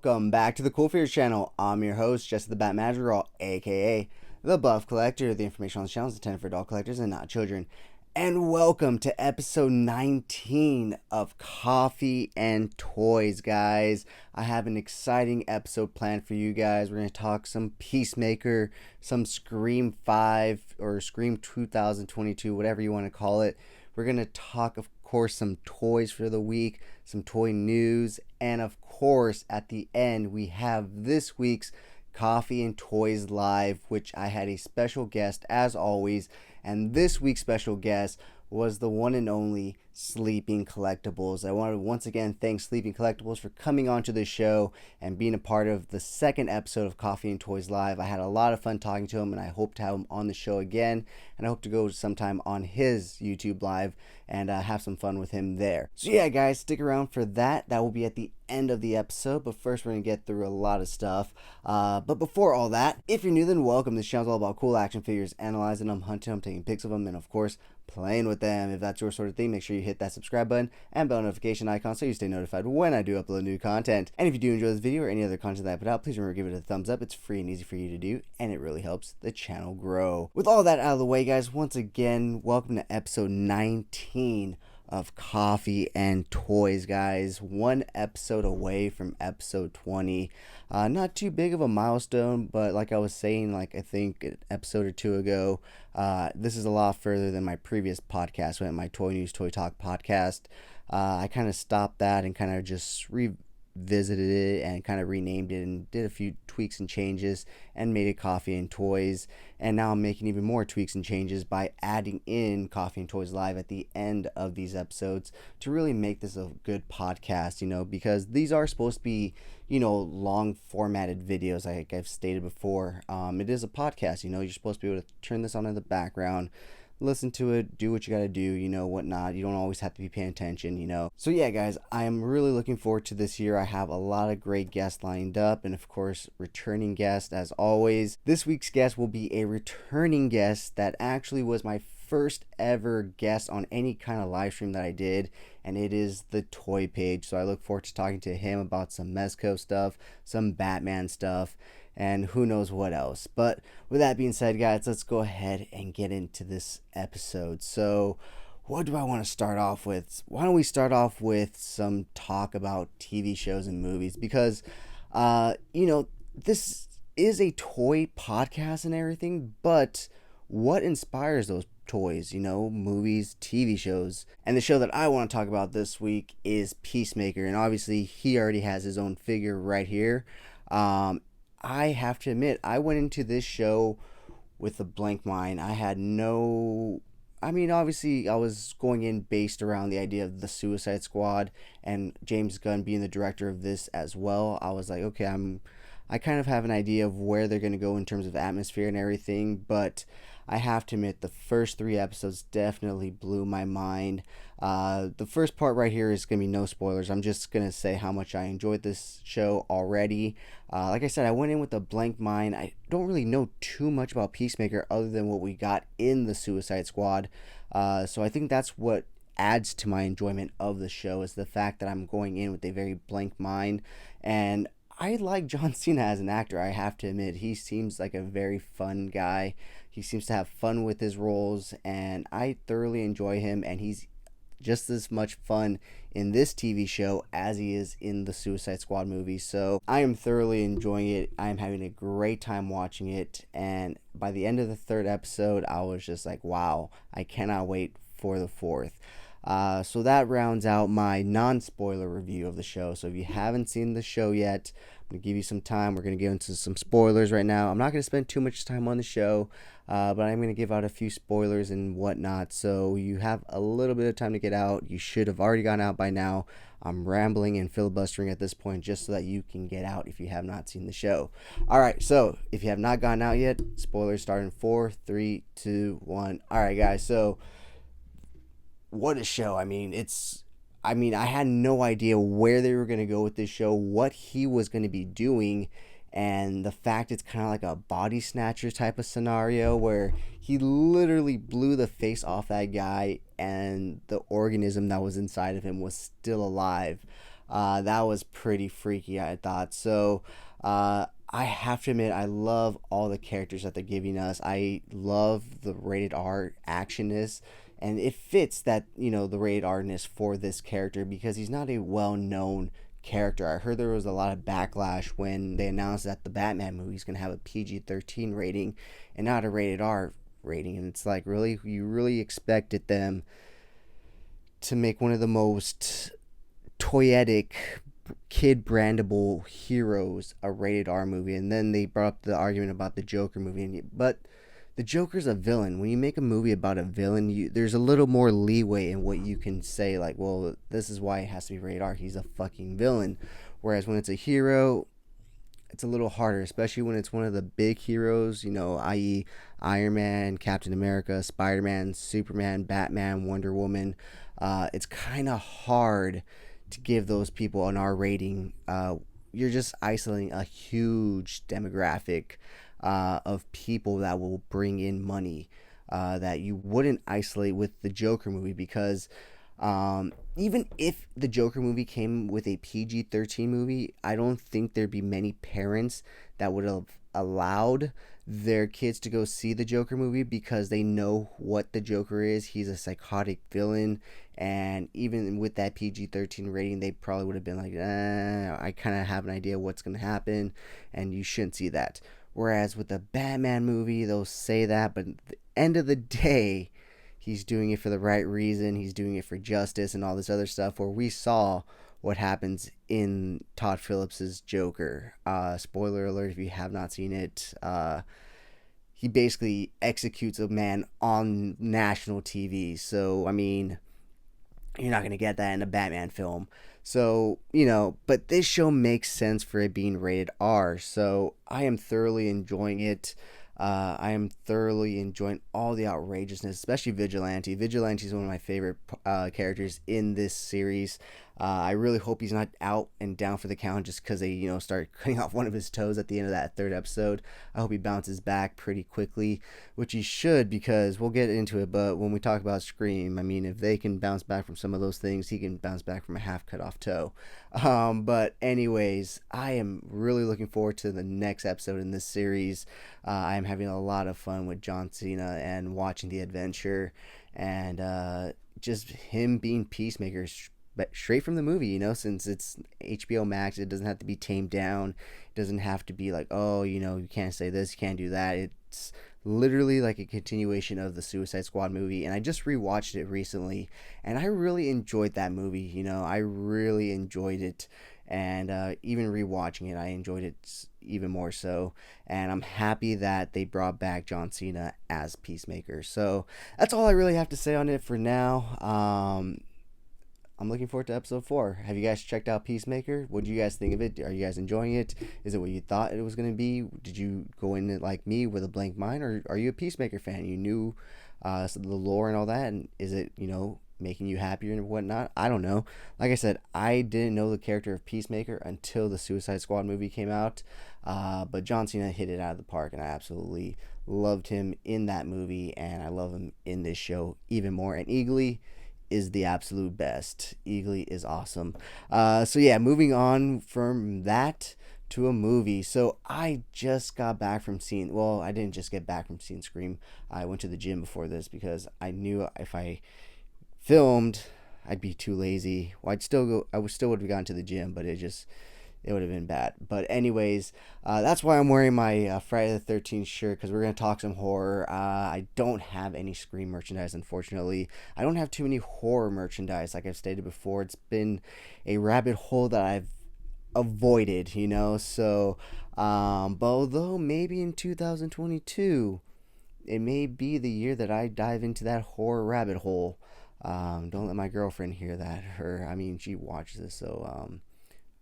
Welcome back to the CoolFigurez channel. I'm your host, Jesse the Bat Madrigal, aka the Buff Collector. The information on the channel is intended for adult collectors and not children. And welcome to episode 19 of Coffee and Toys, guys. I have an exciting episode planned for you guys. We're going to talk some Peacemaker, some Scream 5 or Scream 2022, whatever you want to call it. We're going to talk, of course, some toys for the week, some toy news, and of course, at the end, we have this week's Coffee and Toys Live, which I had a special guest, as always, and this week's special guest was the one and only Sleeping Collectibles. I want to once again thank Sleeping Collectibles for coming onto the show and being a part of the second episode of Coffee and Toys Live. I had a lot of fun talking to him, and I hope to have him on the show again, and I hope to go sometime on his YouTube Live and have some fun with him there. So yeah, guys, stick around for that. That will be at the end of the episode, but first we're going to get through a lot of stuff. But before all that, if you're new, then welcome. This channel is all about cool action figures, analyzing them, hunting them, taking pics of them, and of course, playing with them. If that's your sort of thing, make sure you hit that subscribe button and bell notification icon so you stay notified when I do upload new content. And if you do enjoy this video or any other content that I put out, please remember to give it a thumbs up. It's free and easy for you to do, and it really helps the channel grow. With all that out of the way, guys, once again, welcome to episode 19 of Coffee and Toys, guys. One episode away from episode 20. Not too big of a milestone, but like I was saying, I think an episode or two ago, this is a lot further than my previous podcast, my Toy News Toy Talk podcast. I kind of stopped that and kind of just revisited it and kind of renamed it and did a few tweaks and changes and made it Coffee and Toys. And now I'm making even more tweaks and changes by adding in Coffee and Toys Live at the end of these episodes to really make this a good podcast, because these are supposed to be, long formatted videos, like I've stated before. It is a podcast, you're supposed to be able to turn this on in the background, listen to it, do what you gotta do, whatnot. You don't always have to be paying attention. So yeah, guys, I am really looking forward to this year. I have a lot of great guests lined up, and of course, returning guests as always. This week's guest will be a returning guest that actually was my first ever guest on any kind of live stream that I did, and it is the Toy Page. So I look forward to talking to him about some Mezco stuff, some Batman stuff, and who knows what else. But with that being said, guys, let's go ahead and get into this episode. So what do I want to start off with? Why don't we start off with some talk about TV shows and movies, because this is a toy podcast and everything, but what inspires those toys, movies, TV shows? And the show that I want to talk about this week is Peacemaker, and obviously he already has his own figure right here. I have to admit, I went into this show with a blank mind. Obviously I was going in based around the idea of the Suicide Squad and James Gunn being the director of this as well. I was like, okay, I kind of have an idea of where they're going to go in terms of atmosphere and everything, but I have to admit, the first 3 episodes definitely blew my mind. The first part right here is going to be no spoilers. I'm just going to say how much I enjoyed this show already. Like I said, I went in with a blank mind. I don't really know too much about Peacemaker other than what we got in the Suicide Squad. So I think that's what adds to my enjoyment of the show, is the fact that I'm going in with a very blank mind. And I like John Cena as an actor, I have to admit. He seems like a very fun guy. He seems to have fun with his roles, and I thoroughly enjoy him, and he's just as much fun in this TV show as he is in the Suicide Squad movie. So I am thoroughly enjoying it. I am having a great time watching it, and by the end of the 3rd episode, I was just like, wow, I cannot wait for the 4th. So that rounds out my non-spoiler review of the show. So if you haven't seen the show yet, I'm going to give you some time. We're going to get into some spoilers right now. I'm not going to spend too much time on the show, but I'm going to give out a few spoilers and whatnot. So you have a little bit of time to get out. You should have already gone out by now. I'm rambling and filibustering at this point just so that you can get out if you have not seen the show. Alright, so if you have not gone out yet, spoilers start in 4, 3, 2, 1. Alright, guys, so what a show. I had no idea where they were going to go with this show, what he was going to be doing, and the fact it's kind of like a body snatcher type of scenario where he literally blew the face off that guy and the organism that was inside of him was still alive. That was pretty freaky, I thought. So, I have to admit, I love all the characters that they're giving us. I love the rated R actionness, and it fits that, the rated R-ness for this character because he's not a well-known character. I heard there was a lot of backlash when they announced that the Batman movie is going to have a PG-13 rating and not a rated R rating. And it's like, really? You really expected them to make one of the most toyetic, kid brandable heroes a rated R movie, and then they brought up the argument about the Joker movie. But the Joker's a villain. When you make a movie about a villain, there's a little more leeway in what you can say. Like, well, this is why it has to be rated R. He's a fucking villain. Whereas when it's a hero, it's a little harder, especially when it's one of the big heroes, i.e., Iron Man, Captain America, Spider Man, Superman, Batman, Wonder Woman. It's kind of hard to give those people an R rating. You're just isolating a huge demographic of people that will bring in money that you wouldn't isolate with the Joker movie because even if the Joker movie came with a PG-13 movie, I don't think there'd be many parents that would have allowed their kids to go see the Joker movie because they know what the Joker is. He's a psychotic villain, and even with that PG-13 rating, they probably would have been like, I kind of have an idea what's going to happen, and you shouldn't see that. Whereas with the Batman movie, they'll say that, but at the end of the day, he's doing it for the right reason. He's doing it for justice and all this other stuff. Where we saw what happens in Todd Phillips's Joker. Spoiler alert if you have not seen it. He basically executes a man on national TV. So, I mean, you're not going to get that in a Batman film. So, but this show makes sense for it being rated R. So, I am thoroughly enjoying it. I am thoroughly enjoying all the outrageousness, especially Vigilante. Vigilante is one of my favorite characters in this series. I really hope he's not out and down for the count just because they, start cutting off one of his toes at the end of that third episode. I hope he bounces back pretty quickly, which he should because we'll get into it. But when we talk about Scream, I mean, if they can bounce back from some of those things, he can bounce back from a half cut off toe. But anyways, I am really looking forward to the next episode in this series. I am having a lot of fun with John Cena and watching the adventure and just him being Peacemaker but straight from the movie, since it's HBO Max, it doesn't have to be tamed down. It doesn't have to be like, oh, you can't say this, you can't do that. It's literally like a continuation of the Suicide Squad movie, and I just rewatched it recently, and I really enjoyed that movie. I really enjoyed it, and even rewatching it, I enjoyed it even more so, and I'm happy that they brought back John Cena as Peacemaker. So that's all I really have to say on it for now. I'm looking forward to episode 4. Have you guys checked out Peacemaker? What do you guys think of it? Are you guys enjoying it? Is it what you thought it was going to be? Did you go in it like me with a blank mind? Or are you a Peacemaker fan? You knew the lore and all that? And is it, making you happier and whatnot? I don't know. Like I said, I didn't know the character of Peacemaker until the Suicide Squad movie came out. But John Cena hit it out of the park, and I absolutely loved him in that movie. And I love him in this show even more. And Eagly is the absolute best. Eagly is awesome. So yeah, moving on from that to a movie. So I just got back from seeing, well, I didn't just get back from seeing Scream. I went to the gym before this because I knew if I filmed, I'd be too lazy. Well, I still would have gone to the gym, but it would have been bad. But anyways, that's why I'm wearing my Friday the 13th shirt, because we're going to talk some horror. I don't have any Scream merchandise, unfortunately. I don't have too many horror merchandise, like I've stated before. It's been a rabbit hole that I've avoided, So, but although maybe in 2022, it may be the year that I dive into that horror rabbit hole. Don't let my girlfriend hear that. She watches this, so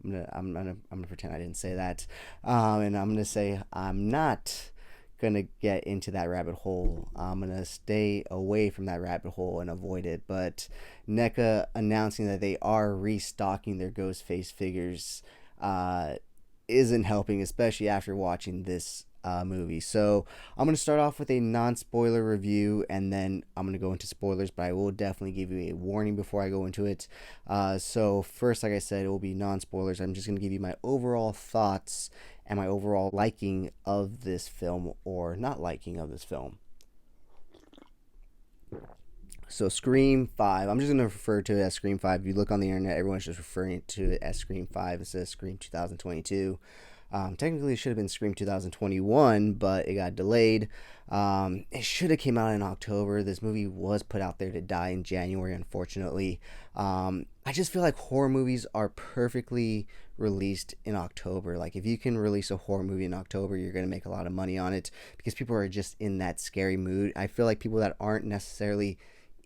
I'm gonna pretend I didn't say that, and I'm gonna say I'm not gonna get into that rabbit hole. I'm gonna stay away from that rabbit hole and avoid it. But NECA announcing that they are restocking their Ghostface figures isn't helping, especially after watching this movie. So I'm going to start off with a non-spoiler review, and then I'm going to go into spoilers, but I will definitely give you a warning before I go into it. So first, like I said, it will be non-spoilers. I'm just going to give you my overall thoughts and my overall liking of this film or not liking of this film. So Scream 5, I'm just going to refer to it as Scream 5. If you look on the internet, everyone's just referring to it as Scream 5. It says Scream 2022. Technically, it should have been Scream 2021, but it got delayed. It should have came out in October. This movie was put out there to die in January, unfortunately. I just feel like horror movies are perfectly released in October. Like, if you can release a horror movie in October, you're going to make a lot of money on it because people are just in that scary mood. I feel like people that aren't necessarily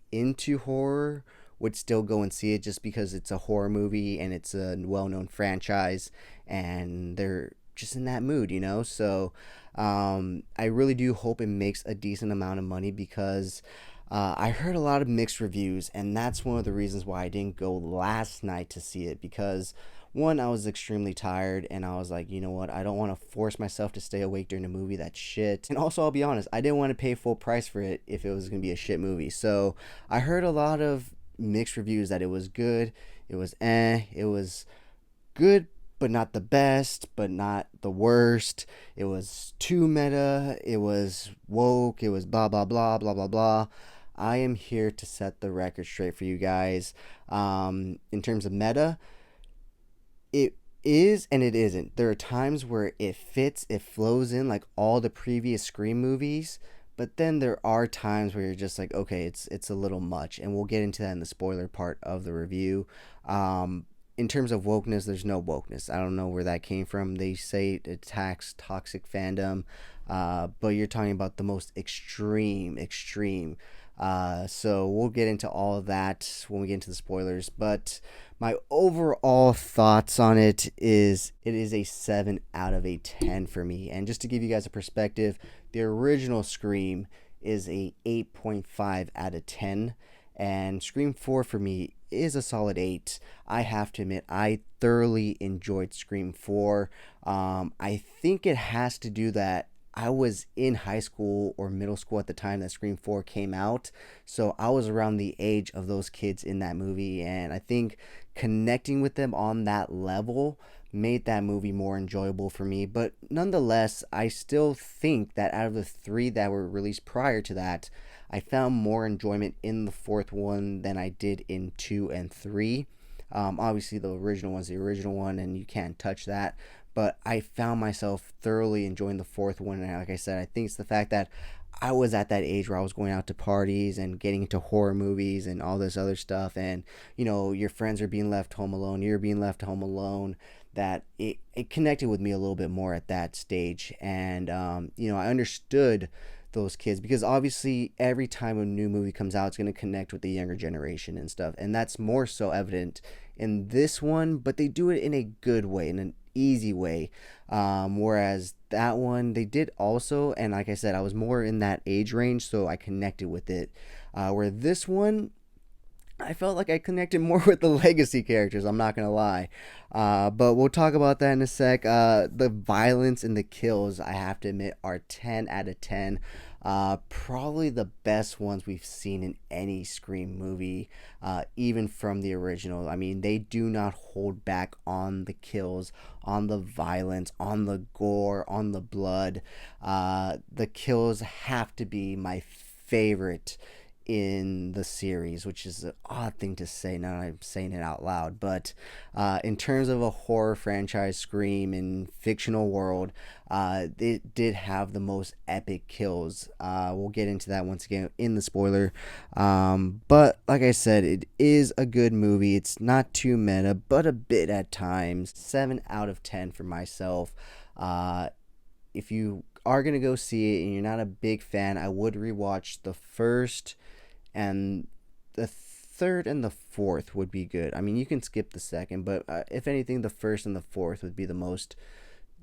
into horror would still go and see it just because it's a horror movie and it's a well-known franchise and they're just in that mood, you know. So I really do hope it makes a decent amount of money because I heard a lot of mixed reviews, and that's one of the reasons why I didn't go last night to see it. Because one, I was extremely tired, and I was like, you know what, I don't want to force myself to stay awake during a movie that's shit. And also, I'll be honest, I didn't want to pay full price for it if it was going to be a shit movie. So I heard a lot of mixed reviews that it was good, it was it was good, but not the best, but not the worst. It was too meta, it was woke, it was blah blah blah blah blah blah. I am here to set the record straight for you guys. In terms of meta, it is and it isn't. There are times where it fits, it flows in like all the previous Scream movies, but then there are times where you're just like, okay, it's a little much, and we'll get into that in the spoiler part of the review. In terms of wokeness, there's no wokeness. I don't know where that came from. They say it attacks toxic fandom, but you're talking about the most extreme. So we'll get into all of that when we get into the spoilers. But my overall thoughts on it is a 7 out of a 10 for me. And just to give you guys a perspective, the original Scream is a 8.5 out of 10. And Scream 4 for me is a solid 8. I have to admit, I thoroughly enjoyed Scream 4. I think it has to do that I was in high school or middle school at the time that Scream 4 came out. So I was around the age of those kids in that movie. And I think connecting with them on that level made that movie more enjoyable for me. But nonetheless, I still think that out of the three that were released prior to that, I found more enjoyment in the fourth one than I did in 2 and 3. Obviously, the original one's the original one, and you can't touch that. But I found myself thoroughly enjoying the fourth one. And like I said, I think it's the fact that I was at that age where I was going out to parties and getting into horror movies and all this other stuff. And, you know, your friends are being left home alone. You're being left home alone. That it connected with me a little bit more at that stage. And, you know, I understood those kids because obviously every time a new movie comes out, it's going to connect with the younger generation and stuff. And that's more so evident in this one, but they do it in a good way, in an easy way. Whereas that one, they did also, and like I said, I was more in that age range, so I connected with it. Where this one, I felt like I connected more with the legacy characters, I'm not gonna lie. But we'll talk about that in a sec. The violence and the kills, I have to admit, are 10 out of 10. Probably the best ones we've seen in any Scream movie, even from the original. I mean, they do not hold back on the kills, on the violence, on the gore, on the blood. The kills have to be my favorite in the series, which is an odd thing to say now I'm saying it out loud. But in terms of a horror franchise, Scream in fictional world, it did have the most epic kills. We'll get into that once again in the spoiler. But like I said, it is a good movie. It's not too meta, but a bit at times. 7 out of 10 for myself. If you are going to go see it and you're not a big fan, I would rewatch the first and the third and the fourth would be good. I mean, you can skip the second, but if anything, the first and the fourth would be the most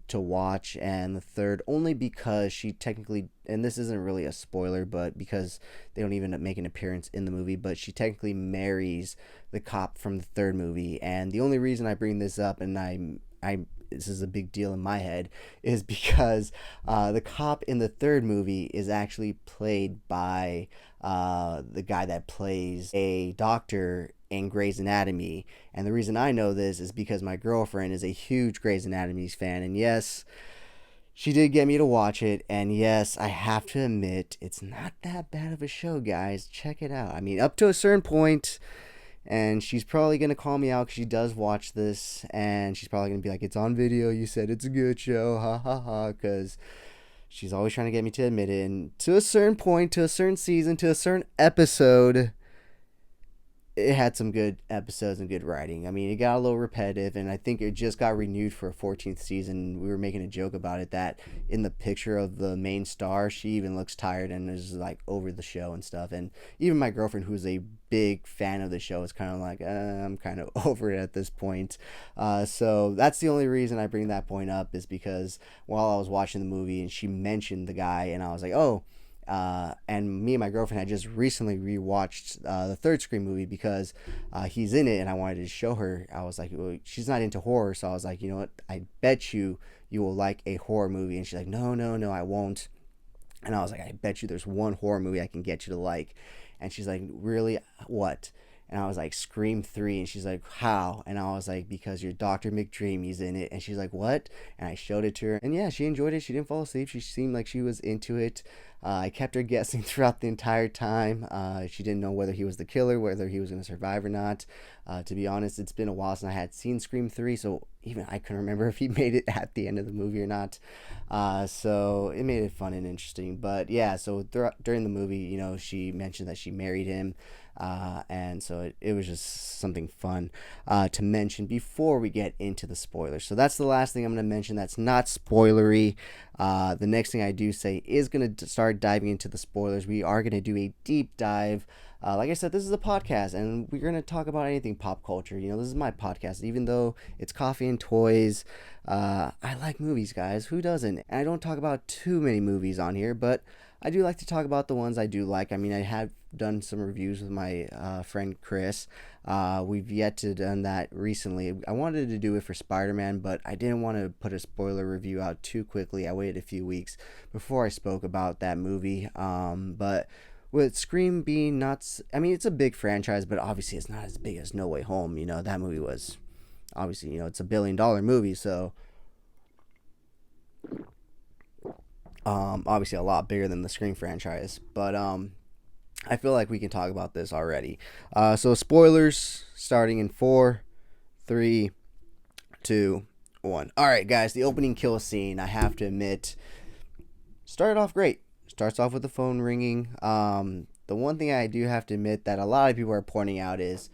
to watch, and the third only because she technically, and this isn't really a spoiler, but because they don't even make an appearance in the movie, but she technically marries the cop from the third movie. And the only reason I bring this up, and I this is a big deal in my head is because the cop in the third movie is actually played by the guy that plays a doctor in Grey's Anatomy. And the reason I know this is because my girlfriend is a huge Grey's Anatomy fan. And yes, she did get me to watch it. And yes, I have to admit, it's not that bad of a show, guys. Check it out. I mean, up to a certain point, and she's probably going to call me out because she does watch this, and she's probably going to be like, it's on video, you said it's a good show, ha ha ha, because she's always trying to get me to admit it. And to a certain point, to a certain season, to a certain episode, it had some good episodes and good writing. I mean, it got a little repetitive, and I think it just got renewed for a 14th season. We were making a joke about it that in the picture of the main star, she even looks tired and is like over the show and stuff. And even my girlfriend, who's a big fan of the show, is kind of like, I'm kind of over it at this point. So that's the only reason I bring that point up, is because while I was watching the movie and she mentioned the guy, and I was like, oh. And me and my girlfriend had just recently rewatched the third Scream movie because he's in it, and I wanted to show her. I was like, well, she's not into horror, so I was like, you know what? I bet you will like a horror movie. And she's like, no, I won't. And I was like, I bet you there's one horror movie I can get you to like. And she's like, really? What? And I was like, Scream 3. And she's like, how? And I was like, because your Dr. McDreamy's in it. And she's like, what? And I showed it to her. And yeah, she enjoyed it. She didn't fall asleep. She seemed like she was into it. I kept her guessing throughout the entire time. She didn't know whether he was the killer, whether he was going to survive or not. To be honest, it's been a while since I had seen Scream 3, so even I couldn't remember if he made it at the end of the movie or not. So it made it fun and interesting. But yeah, so during the movie, you know, she mentioned that she married him. And so it was just something fun to mention before we get into the spoilers. So that's the last thing I'm going to mention that's not spoilery. The next thing I do say is going to start diving into the spoilers. We are going to do a deep dive. Like I said, this is a podcast, and we're going to talk about anything pop culture. You know, this is my podcast. Even though it's coffee and toys, I like movies, guys. Who doesn't? And I don't talk about too many movies on here, but I do like to talk about the ones I do like. I mean, I have done some reviews with my friend Chris. We've yet to done that recently. I wanted to do it for Spider-Man, but I didn't want to put a spoiler review out too quickly. I waited a few weeks before I spoke about that movie. But with Scream being not, I mean, it's a big franchise, but obviously it's not as big as No Way Home. You know, that movie was obviously, you know, it's $1 billion movie, so obviously a lot bigger than the Scream franchise. But I feel like we can talk about this already. So spoilers starting in 4, 3, 2, 1. All right, guys, the opening kill scene, I have to admit, started off great. Starts off with the phone ringing. The one thing I do have to admit that a lot of people are pointing out is,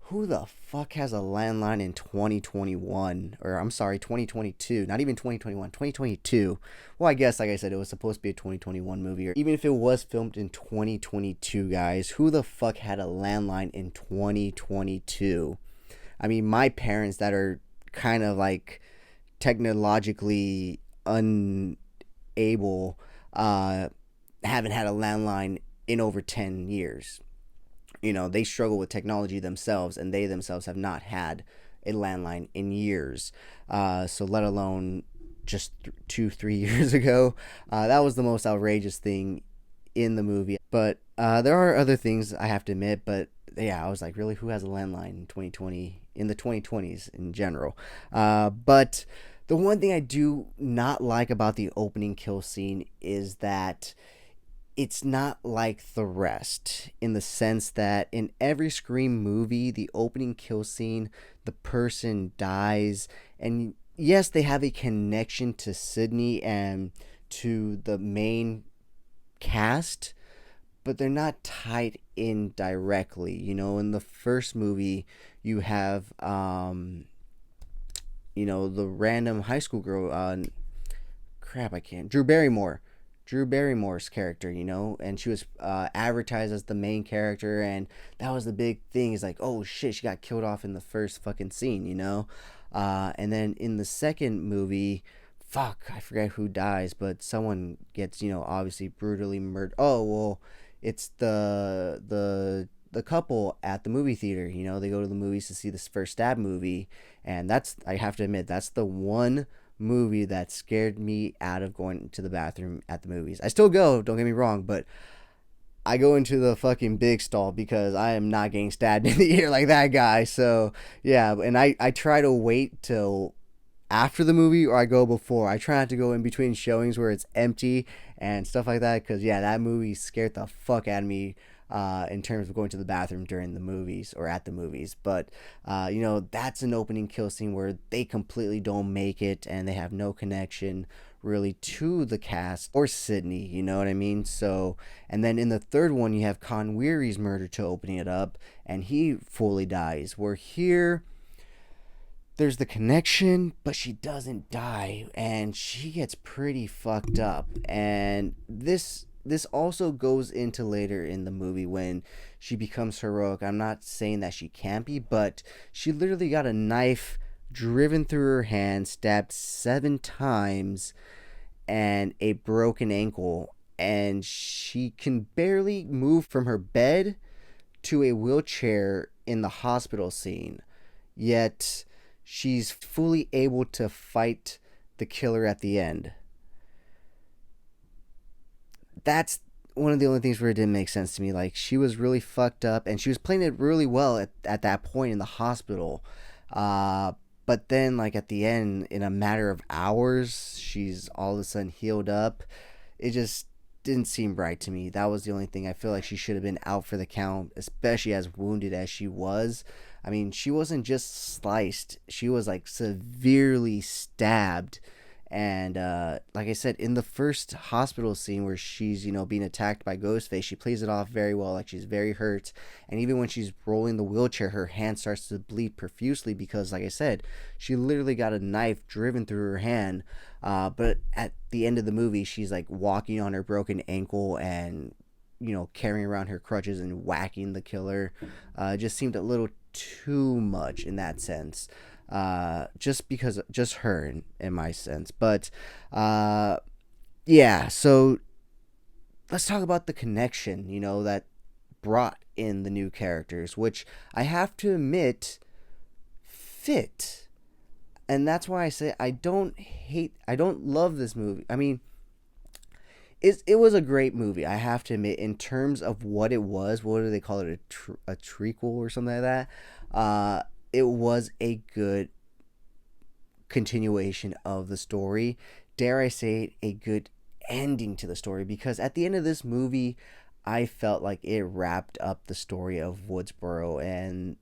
who the fuck has a landline in 2021? Or I'm sorry, 2022. Not even 2021, 2022. Well, I guess, like I said, it was supposed to be a 2021 movie. Or even if it was filmed in 2022, guys, who the fuck had a landline in 2022? I mean, my parents that are kind of like technologically unable haven't had a landline in over 10 years. You know, they struggle with technology themselves, and they themselves have not had a landline in years. So let alone just 2-3 years ago. That was the most outrageous thing in the movie. But there are other things I have to admit, but yeah, I was like, really, who has a landline in 2020, in the 2020s in general? But the one thing I do not like about the opening kill scene is that it's not like the rest, in the sense that in every Scream movie, the opening kill scene, the person dies, and yes, they have a connection to Sydney and to the main cast, but they're not tied in directly. You know, in the first movie, you have, you know, the random high school girl, Drew Barrymore's character, you know, and she was advertised as the main character, and that was the big thing. Is like, oh shit, she got killed off in the first fucking scene, you know. And then in the second movie, I forget who dies, but someone gets, you know, obviously brutally murdered. Oh well, it's the the couple at the movie theater. You know, they go to the movies to see this first Stab movie, and that's, I have to admit, that's the one movie that scared me out of going to the bathroom at the movies. I still go, don't get me wrong, but I go into the fucking big stall because I am not getting stabbed in the ear like that guy. So yeah, and I try to wait till after the movie, or I go before. I try not to go in between showings where it's empty and stuff like that, because yeah, that movie scared the fuck out of me in terms of going to the bathroom during the movies or at the movies. But you know, that's an opening kill scene where they completely don't make it and they have no connection really to the cast or Sydney, you know what I mean? So, and then in the third one, you have Con Weary's murder to opening it up, and he fully dies. Where here, there's the connection, but she doesn't die, and she gets pretty fucked up. And this also goes into later in the movie when she becomes heroic. I'm not saying that she can't be, but she literally got a knife driven through her hand, stabbed 7 times, and a broken ankle. And she can barely move from her bed to a wheelchair in the hospital scene. Yet she's fully able to fight the killer at the end. That's one of the only things where it didn't make sense to me. Like, she was really fucked up, and she was playing it really well at that point in the hospital. But then, like, at the end, in a matter of hours, she's all of a sudden healed up. It just didn't seem right to me. That was the only thing. I feel like she should have been out for the count, especially as wounded as she was. I mean, she wasn't just sliced. She was, like, severely stabbed. And like I said, in the first hospital scene where she's, you know, being attacked by Ghostface, she plays it off very well, like she's very hurt. And even when she's rolling the wheelchair, her hand starts to bleed profusely because, like I said, she literally got a knife driven through her hand. But at the end of the movie, she's like walking on her broken ankle and, you know, carrying around her crutches and whacking the killer. It just seemed a little too much in that sense. Just her in my sense. But yeah, so let's talk about the connection, you know, that brought in the new characters, which I have to admit fit. And that's why I say I don't love this movie. I mean, it was a great movie, I have to admit, in terms of what it was. What do they call it? A trequel or something like that. It was a good continuation of the story. Dare I say it, a good ending to the story, because at the end of this movie, I felt like it wrapped up the story of Woodsboro, and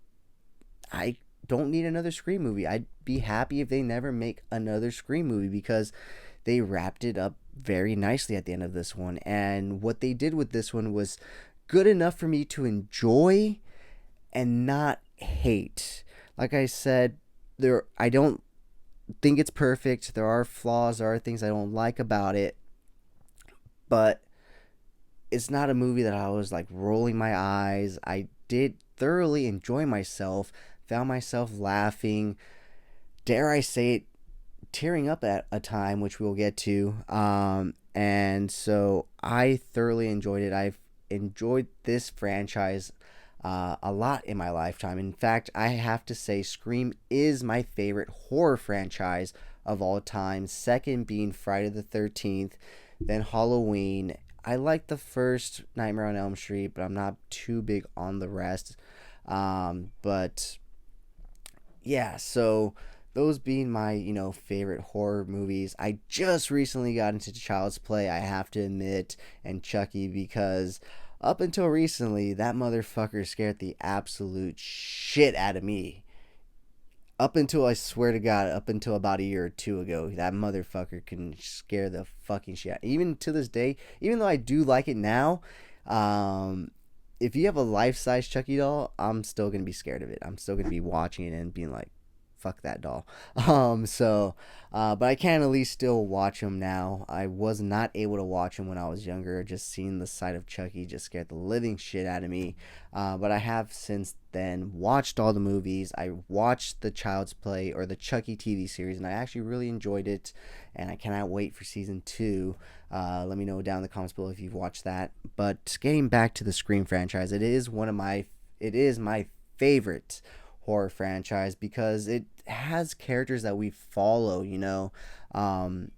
I don't need another Scream movie. I'd be happy if they never make another Scream movie, because they wrapped it up very nicely at the end of this one. And what they did with this one was good enough for me to enjoy and not hate. Like I said, I don't think it's perfect. There are flaws. There are things I don't like about it. But it's not a movie that I was like rolling my eyes. I did thoroughly enjoy myself. Found myself laughing. Dare I say it, tearing up at a time, which we'll get to. And so I thoroughly enjoyed it. I've enjoyed this franchise a lot in my lifetime. In fact, I have to say Scream is my favorite horror franchise of all time. Second being Friday the 13th, then Halloween. I like the first Nightmare on Elm Street, but I'm not too big on the rest. But yeah, so those being my, you know, favorite horror movies. I just recently got into Child's Play, I have to admit, and Chucky, because up until recently, that motherfucker scared the absolute shit out of me. Up until, I swear to God, up until about a year or two ago, that motherfucker can scare the fucking shit out. Even to this day, even though I do like it now, if you have a life-size Chucky doll, I'm still going to be scared of it. I'm still going to be watching it and being like, fuck that doll. But I can at least still watch them now. I was not able to watch them when I was younger. Just seeing the sight of Chucky just scared the living shit out of me. But I have since then watched all the movies. I watched the Child's Play, or the Chucky TV series, and I actually really enjoyed it. And I cannot wait for season 2. Let me know down in the comments below if you've watched that. But getting back to the Scream franchise, it is one of my it is my favorite horror franchise because it has characters that we follow, um,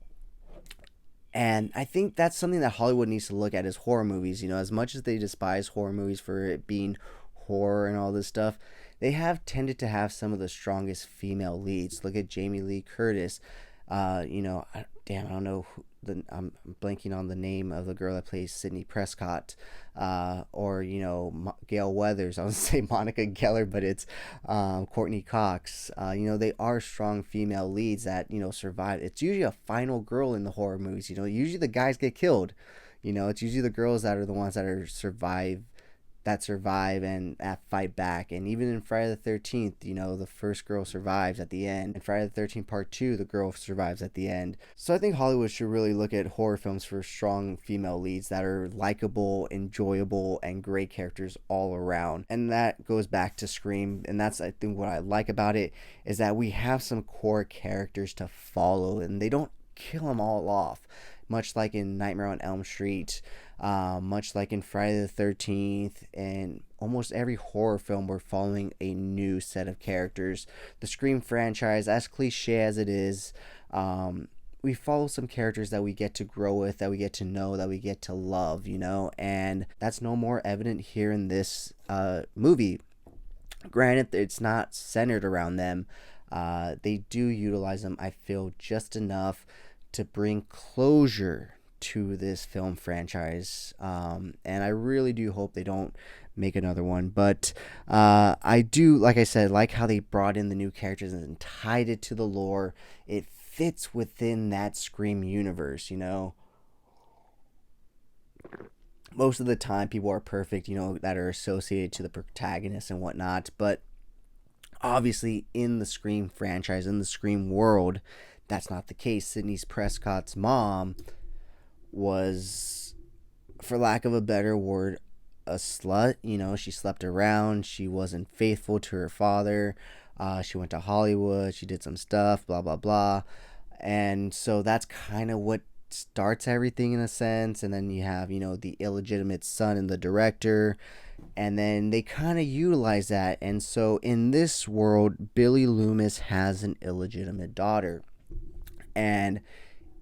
and I think that's something that Hollywood needs to look at is horror movies. As much as they despise horror movies for it being horror and all this stuff, they have tended to have some of the strongest female leads. Look at Jamie Lee Curtis. I don't know I'm blanking on the name of the girl that plays Sydney Prescott, or Gail Weathers. I was gonna say Monica Geller, but it's Courtney Cox. They are strong female leads that survive. It's usually a final girl in the horror movies. Usually the guys get killed. It's usually the girls that are the ones that survive and fight back. And even in Friday the 13th, the first girl survives at the end. In Friday the 13th Part 2, the girl survives at the end. So I think Hollywood should really look at horror films for strong female leads that are likable, enjoyable, and great characters all around. And that goes back to Scream. And that's, I think, what I like about it is that we have some core characters to follow and they don't kill them all off. Much like in Nightmare on Elm Street, much like in Friday the 13th, and almost every horror film, we're following a new set of characters. The Scream franchise, as cliche as it is, we follow some characters that we get to grow with, that we get to know, that we get to love, and that's no more evident here in this movie. Granted, it's not centered around them. They do utilize them, I feel, just enough to bring closure to this film franchise, and I really do hope they don't make another one. But I do, like I said, like how they brought in the new characters and tied it to the lore. It fits within that Scream universe. Most of the time people are perfect, that are associated to the protagonist and whatnot, but obviously in the Scream franchise, in the Scream world, that's not the case. Sydney Prescott's mom was, for lack of a better word, a slut. She slept around. She wasn't faithful to her father. She went to Hollywood. She did some stuff, blah, blah, blah. And so that's kind of what starts everything in a sense. And then you have, the illegitimate son and the director. And then they kind of utilize that. And so in this world, Billy Loomis has an illegitimate daughter. And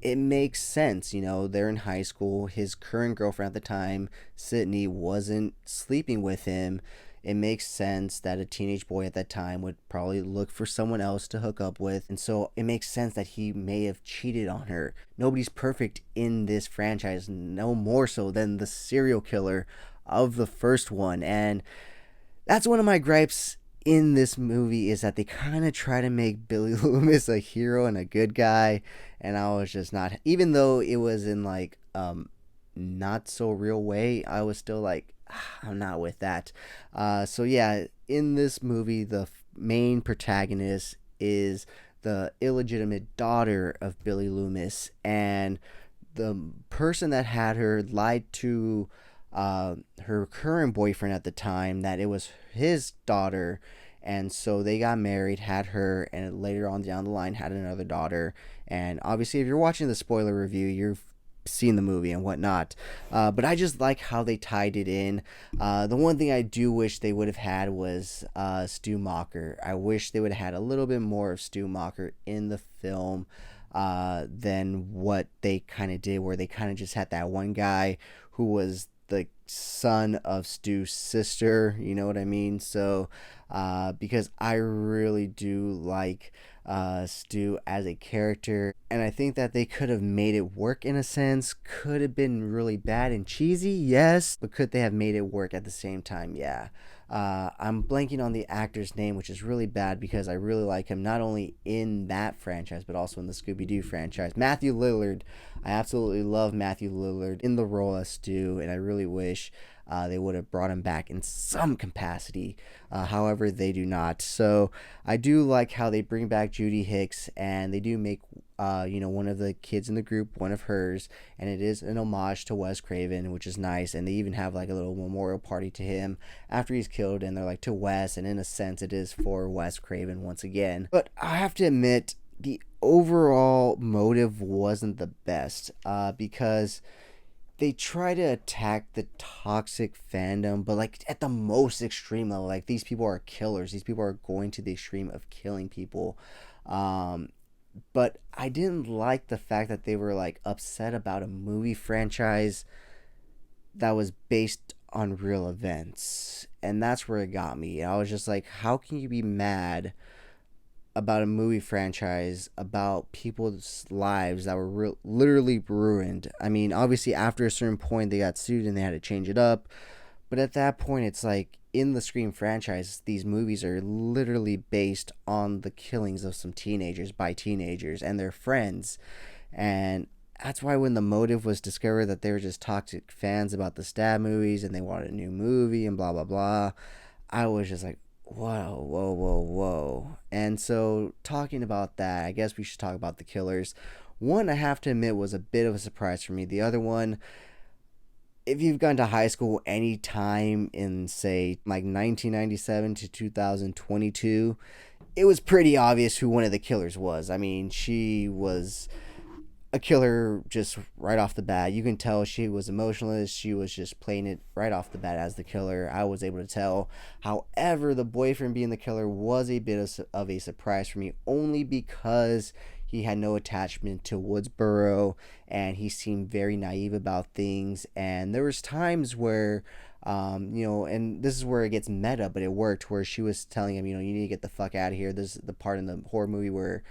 it makes sense, they're in high school. His current girlfriend at the time, Sydney, wasn't sleeping with him. It makes sense that a teenage boy at that time would probably look for someone else to hook up with. And so it makes sense that he may have cheated on her. Nobody's perfect in this franchise, no more so than the serial killer of the first one. And that's one of my gripes in this movie, is that they kind of try to make Billy Loomis a hero and a good guy, and I was just not, even though it was in like not so real way, I was still like, I'm not with that. So yeah, in this movie, the main protagonist is the illegitimate daughter of Billy Loomis, and the person that had her lied to her current boyfriend at the time that it was his daughter, and so they got married, had her, and later on down the line had another daughter. And obviously, if you're watching the spoiler review, you've seen the movie and whatnot, but I just like how they tied it in. The one thing I do wish they would have had was Stu Macher. I wish they would have had a little bit more of Stu Macher in the film than what they kind of did, where they kind of just had that one guy who was the son of Stu's sister, you know what I mean? So because I really do like Stu as a character, and I think that they could have made it work in a sense. Could have been really bad and cheesy, yes, but could they have made it work at the same time? Yeah. I'm blanking on the actor's name, which is really bad because I really like him, not only in that franchise, but also in the Scooby-Doo franchise. Matthew Lillard. I absolutely love Matthew Lillard in the role as Stu, and I really wish they would have brought him back in some capacity. However, they do not. So I do like how they bring back Judy Hicks, and they do make one of the kids in the group one of hers, and it is an homage to Wes Craven, which is nice. And they even have like a little memorial party to him after he's killed, and they're like to Wes, and in a sense it is for Wes Craven once again. But I have to admit, the overall motive wasn't the best, because they try to attack the toxic fandom, but like at the most extreme level. Like, these people are killers. These people are going to the extreme of killing people. Um, but I didn't like the fact that they were like upset about a movie franchise that was based on real events. And that's where it got me. I was just like, how can you be mad about a movie franchise about people's lives that were literally ruined? I mean, obviously, after a certain point, they got sued and they had to change it up. But at that point, it's like, in the Scream franchise, these movies are literally based on the killings of some teenagers by teenagers and their friends. And that's why when the motive was discovered that they were just toxic fans about the Stab movies and they wanted a new movie and blah, blah, blah, I was just like, whoa, whoa, whoa, whoa. And so, talking about that, I guess we should talk about the killers. One, I have to admit, was a bit of a surprise for me. The other one, if you've gone to high school any time in, say, like 1997 to 2022, it was pretty obvious who one of the killers was. I mean, she was a killer just right off the bat. You can tell she was emotionless. She was just playing it right off the bat as the killer. I was able to tell. However, the boyfriend being the killer was a bit of a surprise for me, only because he had no attachment to Woodsboro and he seemed very naive about things. And there was times where, and this is where it gets meta, but it worked, where she was telling him, you need to get the fuck out of here. This is the part in the horror movie where,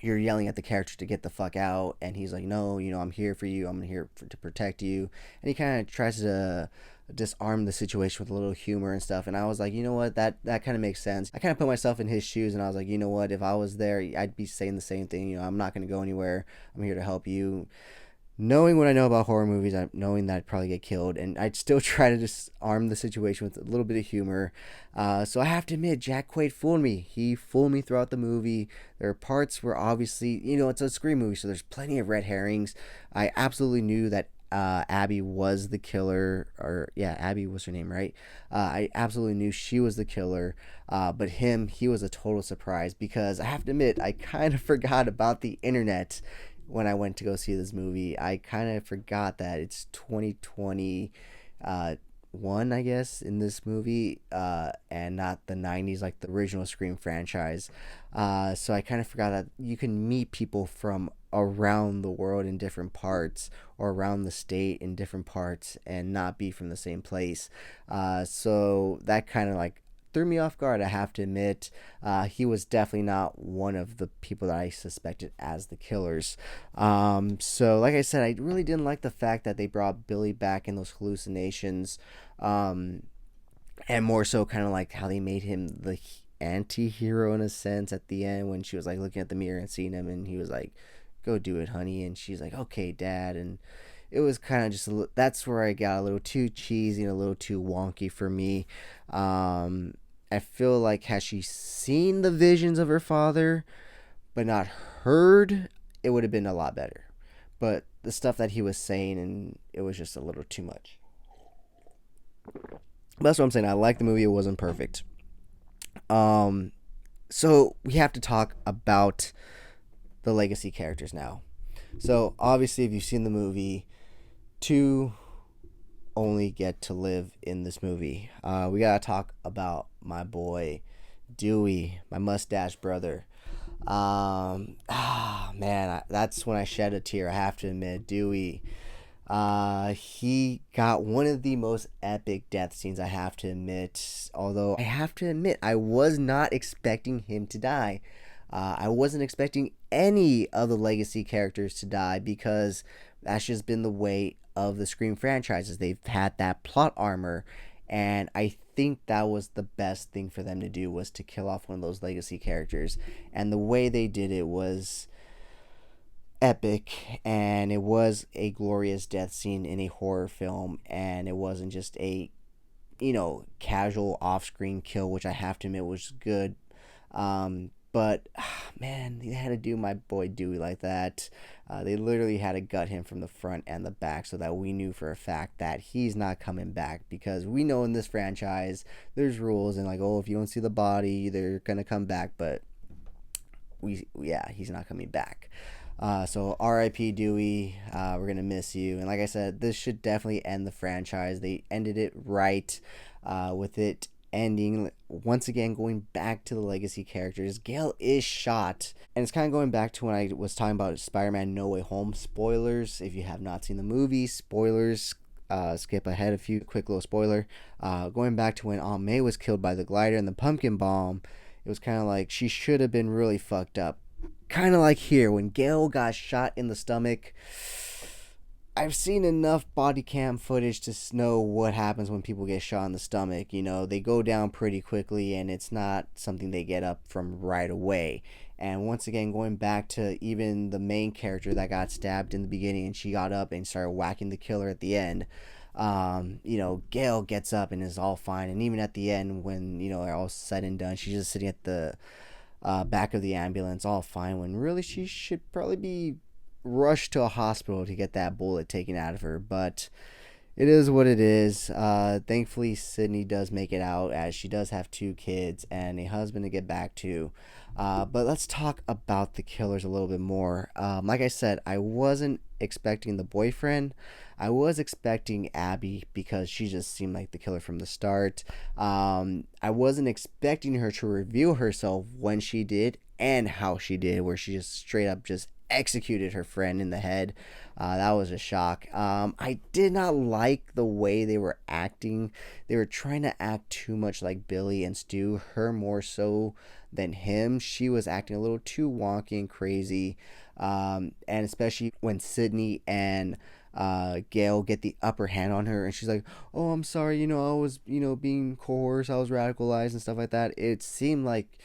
you're yelling at the character to get the fuck out, and he's like, no, I'm here for you, I'm here to protect you. And he kind of tries to disarm the situation with a little humor and stuff. And I was like, you know what, that kind of makes sense. I kind of put myself in his shoes, and I was like, you know what, if I was there, I'd be saying the same thing. I'm not going to go anywhere, I'm here to help you. Knowing what I know about horror movies, knowing that I'd probably get killed, and I'd still try to disarm the situation with a little bit of humor. So I have to admit, Jack Quaid fooled me. He fooled me throughout the movie. There are parts where obviously, it's a Scream movie, so there's plenty of red herrings. I absolutely knew that Abby was the killer, or yeah, Abby was her name, right? I absolutely knew she was the killer, but he was a total surprise, because I have to admit, I kind of forgot about the internet when I went to go see this movie. I kind of forgot that it's 2021, I guess, in this movie, and not the 90s like the original Scream franchise. So I kind of forgot that you can meet people from around the world in different parts, or around the state in different parts, and not be from the same place. So that kind of like threw me off guard, I have to admit. He was definitely not one of the people that I suspected as the killers. So like I said, I really didn't like the fact that they brought Billy back in those hallucinations, and more so kind of like how they made him the anti-hero in a sense at the end, when she was like looking at the mirror and seeing him, and he was like, go do it, honey, and she's like, okay, dad. And it was kind of just that's where I got a little too cheesy and a little too wonky for me. I feel like, had she seen the visions of her father but not heard, it would have been a lot better. But the stuff that he was saying, and it was just a little too much. That's what I'm saying. I like the movie. It wasn't perfect. So we have to talk about the legacy characters now. So obviously, if you've seen the movie, 2 only get to live in this movie. We gotta talk about my boy Dewey, my mustache brother. Man, that's when I shed a tear, I have to admit. Dewey, he got one of the most epic death scenes, I have to admit. Although I have to admit, I was not expecting him to die. I wasn't expecting any of the legacy characters to die, because that's just been the way of the Scream franchises. They've had that plot armor, and I think that was the best thing for them to do, was to kill off one of those legacy characters. And the way they did it was epic, and it was a glorious death scene in a horror film, and it wasn't just a casual off-screen kill, which I have to admit was good. But man, they had to do my boy Dewey like that. They literally had to gut him from the front and the back, so that we knew for a fact that he's not coming back. Because we know in this franchise, there's rules, and like, oh, if you don't see the body, they're gonna come back. But he's not coming back. So R.I.P. Dewey. We're gonna miss you. And like I said, this should definitely end the franchise. They ended it right, with it ending once again, going back to the legacy characters. Gale is shot, and it's kind of going back to when I was talking about Spider-Man No Way Home spoilers. If you have not seen the movie, spoilers. Skip ahead a few quick little spoiler. Going back to when Aunt May was killed by the glider and the pumpkin bomb, it was kind of like she should have been really fucked up. Kind of like here when Gale got shot in the stomach. I've seen enough body cam footage to know what happens when people get shot in the stomach. You know, they go down pretty quickly, and it's not something they get up from right away. And once again, going back to even the main character that got stabbed in the beginning, and she got up and started whacking the killer at the end. Gale gets up and is all fine. And even at the end, when, all said and done, she's just sitting at the back of the ambulance, all fine, when really she should probably be rushed to a hospital to get that bullet taken out of her. But it is what it is. Thankfully, Sydney does make it out, as she does have 2 kids and a husband to get back to. But let's talk about the killers a little bit more. Like I said, I wasn't expecting the boyfriend. I was expecting Abby, because she just seemed like the killer from the start. I wasn't expecting her to reveal herself when she did and how she did, where she just straight up just executed her friend in the head. That was a shock. I did not like the way they were acting. They were trying to act too much like Billy and Stu, her more so than him. She was acting a little too wonky and crazy. And especially when Sydney and Gale get the upper hand on her, and she's like, "Oh, I'm sorry, I was, being coerced, I was radicalized and stuff like that." It seemed like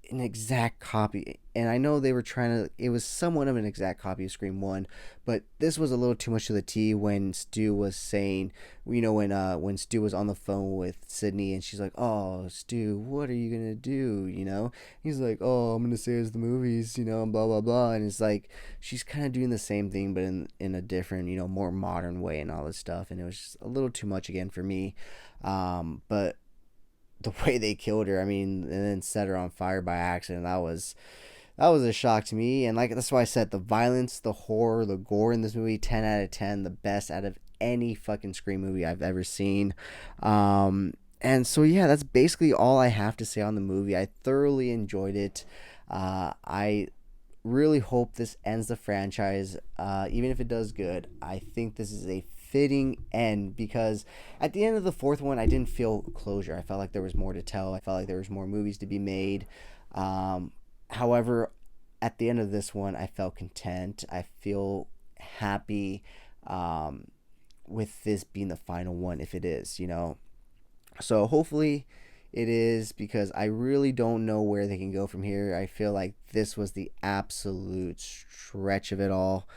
an exact copy, and I know they were trying to, it was somewhat of an exact copy of Scream 1, but this was a little too much to the T. When Stu was saying, when Stu was on the phone with Sydney, and she's like, "Oh, Stu, what are you gonna do?" He's like, "Oh, I'm gonna say it's the movies, and blah blah blah." And it's like she's kind of doing the same thing, but in a different, more modern way and all this stuff, and it was just a little too much again for me. But the way they killed her, and then set her on fire by accident, that was a shock to me. And like, that's why I said the violence, the horror, the gore in this movie, 10 out of 10, the best out of any fucking Scream movie I've ever seen. And so yeah, that's basically all I have to say on the movie. I thoroughly enjoyed it. I really hope this ends the franchise. Even if it does good, I think this is a fitting end, because at the end of the 4th one, I didn't feel closure. I felt like there was more to tell. I felt like there was more movies to be made. However, at the end of this one, I felt content. I feel happy with this being the final one, if it is, So hopefully it is, because I really don't know where they can go from here. I feel like this was the absolute stretch of it all,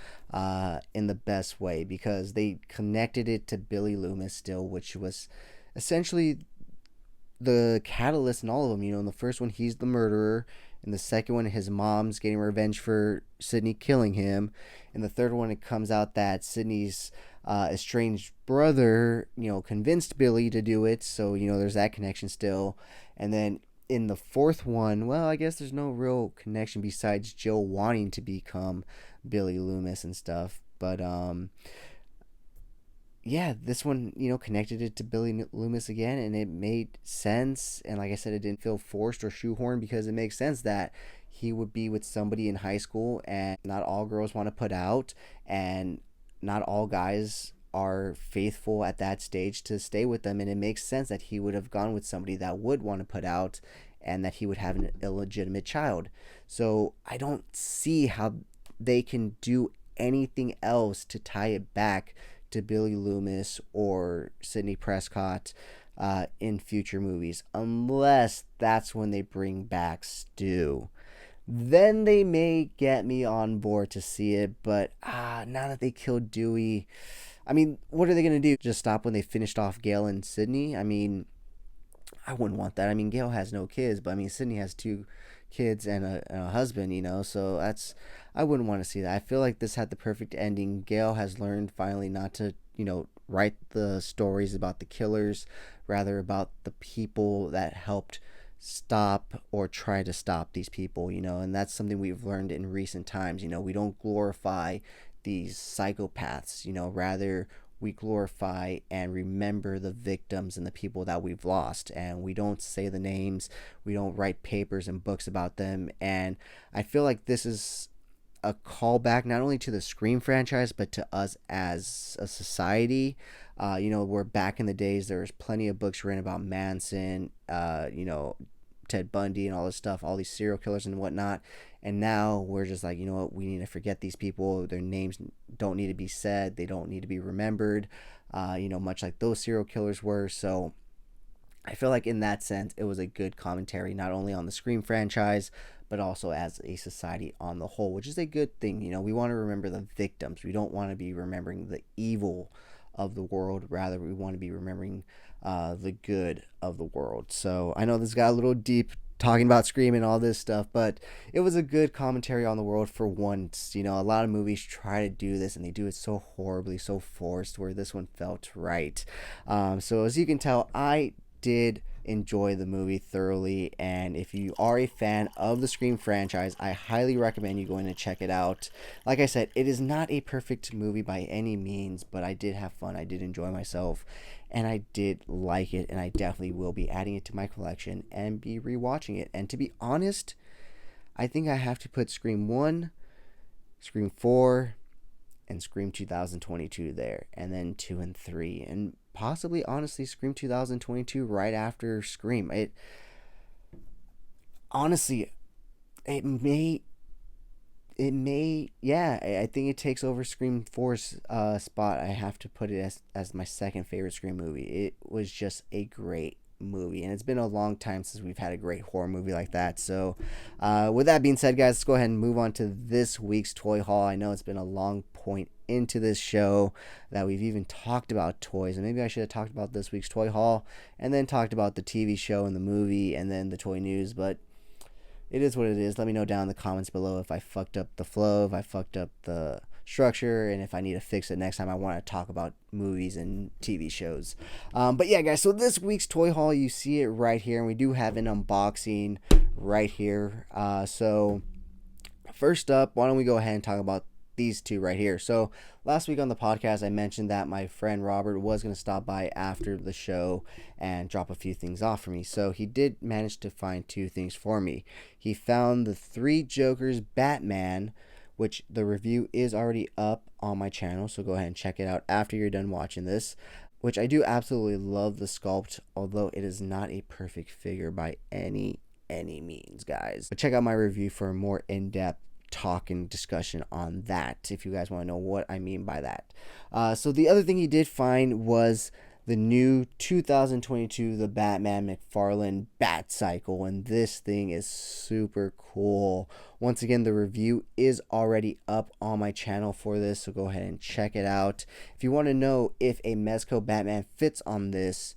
in the best way, because they connected it to Billy Loomis still, which was essentially the catalyst in all of them. In the first one, he's the murderer. In the second one, his mom's getting revenge for Sydney killing him. In the third one, it comes out that Sydney's estranged brother, convinced Billy to do it. So, there's that connection still. And then in the 4th one, well, I guess there's no real connection besides Joe wanting to become Billy Loomis and stuff. But, yeah, this one, connected it to Billy Loomis again, and it made sense. And like I said, it didn't feel forced or shoehorned, because it makes sense that he would be with somebody in high school, and not all girls want to put out, and not all guys are faithful at that stage to stay with them. And it makes sense that he would have gone with somebody that would want to put out, and that he would have an illegitimate child. So I don't see how they can do anything else to tie it back to Billy Loomis or Sidney Prescott in future movies, unless that's when they bring back Stu. Then they may get me on board to see it. But now that they killed Dewey, what are they going to do? Just stop when they finished off Gale and Sydney? I wouldn't want that. Gale has no kids, but Sydney has 2 kids and a husband, so I wouldn't want to see that. I feel like this had the perfect ending. Gale has learned finally not to, write the stories about the killers, rather about the people that helped stop or try to stop these people, and that's something we've learned in recent times. We don't glorify these psychopaths, rather we glorify and remember the victims and the people that we've lost, and we don't say the names, we don't write papers and books about them. And I feel like this is a callback not only to the Scream franchise but to us as a society. Where back in the days there was plenty of books written about Manson, Ted Bundy and all this stuff, all these serial killers and whatnot. And now we're just like, what, we need to forget these people. Their names don't need to be said. They don't need to be remembered, much like those serial killers were. So I feel like in that sense, it was a good commentary, not only on the Scream franchise, but also as a society on the whole, which is a good thing. We want to remember the victims. We don't want to be remembering the evil of the world. Rather, we want to be remembering the good of the world. So I know this got a little deep talking about Scream and all this stuff, but it was a good commentary on the world for once. A lot of movies try to do this and they do it so horribly, so forced, where this one felt right. So as you can tell, I did enjoy the movie thoroughly, and if you are a fan of the Scream franchise, I highly recommend you going to check it out. Like I said, it is not a perfect movie by any means, but I did have fun, I did enjoy myself, and I did like it, and I definitely will be adding it to my collection and be rewatching it. And to be honest, I think I have to put Scream 1, Scream 4, and Scream 2022 there, and then 2 and 3, and possibly, honestly, Scream 2022 right after Scream. Honestly, it may, yeah, I think it takes over Scream 4's spot. I have to put it as my second favorite Scream movie. It was just a great movie, and it's been a long time since we've had a great horror movie like that. So with that being said, guys, let's go ahead and move on to this week's toy haul. I know it's been a long point into this show that we've even talked about toys, and maybe I should have talked about this week's toy haul and then talked about the TV show and the movie and then the toy news, but it is what it is. Let me know down in the comments below if I fucked up the flow, if I fucked up the structure, and if I need to fix it next time I want to talk about movies and TV shows. But yeah, guys, so this week's toy haul, you see it right here, and we do have an unboxing right here. So first up, why don't we go ahead and talk about these two right here. So last week on the podcast, I mentioned that my friend Robert was going to stop by after the show and drop a few things off for me. So he did manage to find two things for me. He found the Three Jokers Batman, which the review is already up on my channel, so go ahead and check it out after you're done watching this, which I do absolutely love the sculpt, although it is not a perfect figure by any means, guys. But check out my review for a more in-depth talk and discussion on that if you guys want to know what I mean by that. So the other thing he did find was the new 2022 The Batman Mcfarlane Bat Cycle, and this thing is super cool. Once again, the review is already up on my channel for this, so go ahead and check it out. If you want to know if a Mezco Batman fits on this,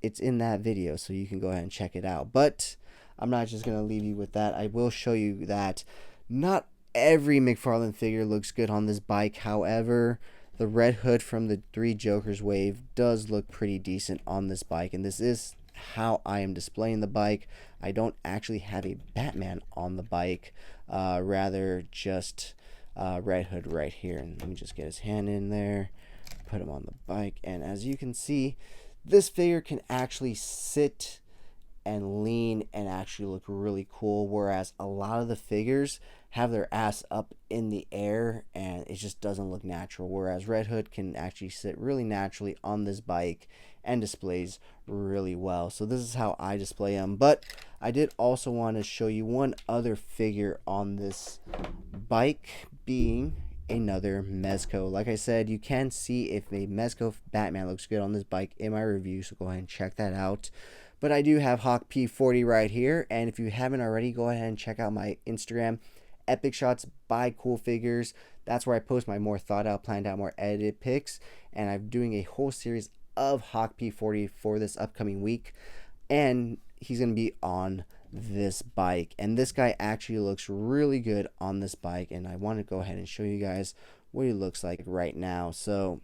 it's in that video, so you can go ahead and check it out. But I'm not just going to leave you with that. I will show you that not every Mcfarlane figure looks good on this bike. However, the red hood from the Three Jokers wave does look pretty decent on this bike, and this is how I am displaying the bike. I don't actually have a Batman on the bike, rather just red hood right here. And let me just get his hand in there, put him on the bike, and as you can see, this figure can actually sit and lean and actually look really cool, whereas a lot of the figures have their ass up in the air and it just doesn't look natural, whereas Red Hood can actually sit really naturally on this bike and displays really well. So this is how I display them. But I did also want to show you one other figure on this bike, being another Mezco. Like I said, you can see if a Mezco Batman looks good on this bike in my review, so go ahead and check that out. But I do have Hawk P40 right here, and if you haven't already, go ahead and check out my Instagram, Epic Shots by CoolFigurez. That's where I post my more thought out, planned out, more edited pics, and I'm doing a whole series of Hawk P40 for this upcoming week, and he's going to be on this bike, and this guy actually looks really good on this bike, and I want to go ahead and show you guys what he looks like right now. So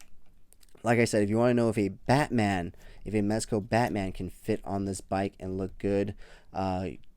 like I said, if you want to know if a Mezco Batman can fit on this bike and look good,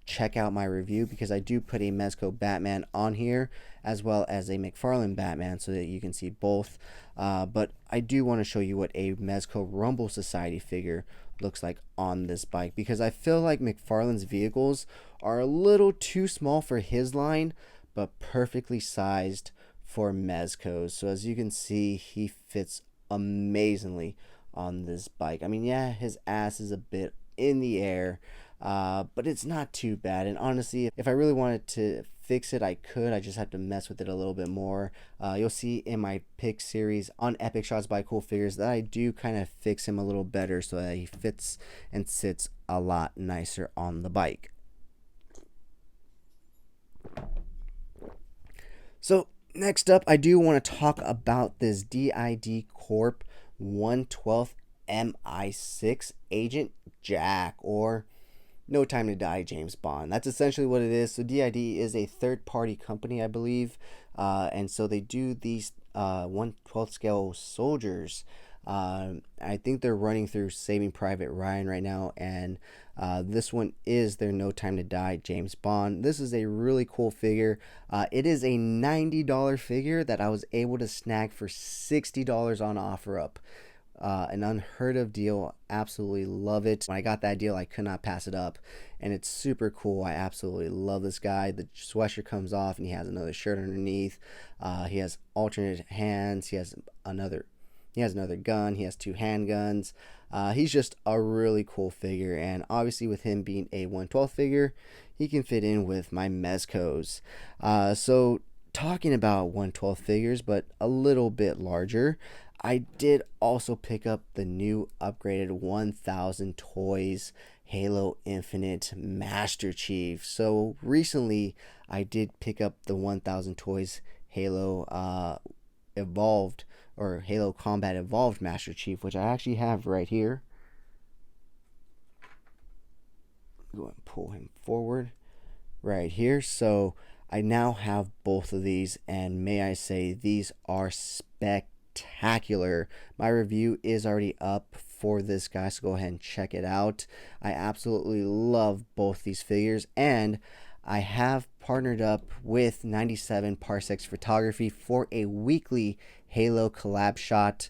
check out my review, because I do put a Mezco Batman on here as well as a Mcfarlane Batman so that you can see both. But I do want to show you what a Mezco Rumble Society figure looks like on this bike, because I feel like McFarlane's vehicles are a little too small for his line, but perfectly sized for Mezco's. So as you can see, he fits amazingly on this bike. I mean, yeah, his ass is a bit in the air, but it's not too bad. And honestly, if I really wanted to fix it, I could. I just have to mess with it a little bit more. You'll see in my pick series on Epic Shots by CoolFigurez that I do kind of fix him a little better so that he fits and sits a lot nicer on the bike. So next up, I do want to talk about this DID Corp 112th MI6 Agent Jack, or No Time to Die James Bond. That's essentially what it is. So DID is a third-party company, I believe, and so they do these 112th scale soldiers. I think they're running through Saving Private Ryan right now, and this one is their No Time to Die James Bond. This is a really cool figure. It is a $90 figure that I was able to snag for $60 on OfferUp. An unheard of deal. Absolutely love it. When I got that deal, I could not pass it up, and it's super cool. I absolutely love this guy. The sweatshirt comes off and he has another shirt underneath. He has alternate hands. He has another gun. He has 2 handguns. He's just a really cool figure, and obviously with him being a 112 figure, he can fit in with my Mezcos. So talking about 112 figures, but a little bit larger, I did also pick up the new upgraded 1000 Toys Halo Infinite Master Chief. So recently I did pick up the 1000 Toys Halo Evolved, or Halo Combat Evolved Master Chief, which I actually have right here. Go and pull him forward right here. So I now have both of these, and may I say, these are spectacular. My review is already up for this guy, so go ahead and check it out. I absolutely love both these figures, and I have partnered up with 97 Parsecs Photography for a weekly Halo collab shot.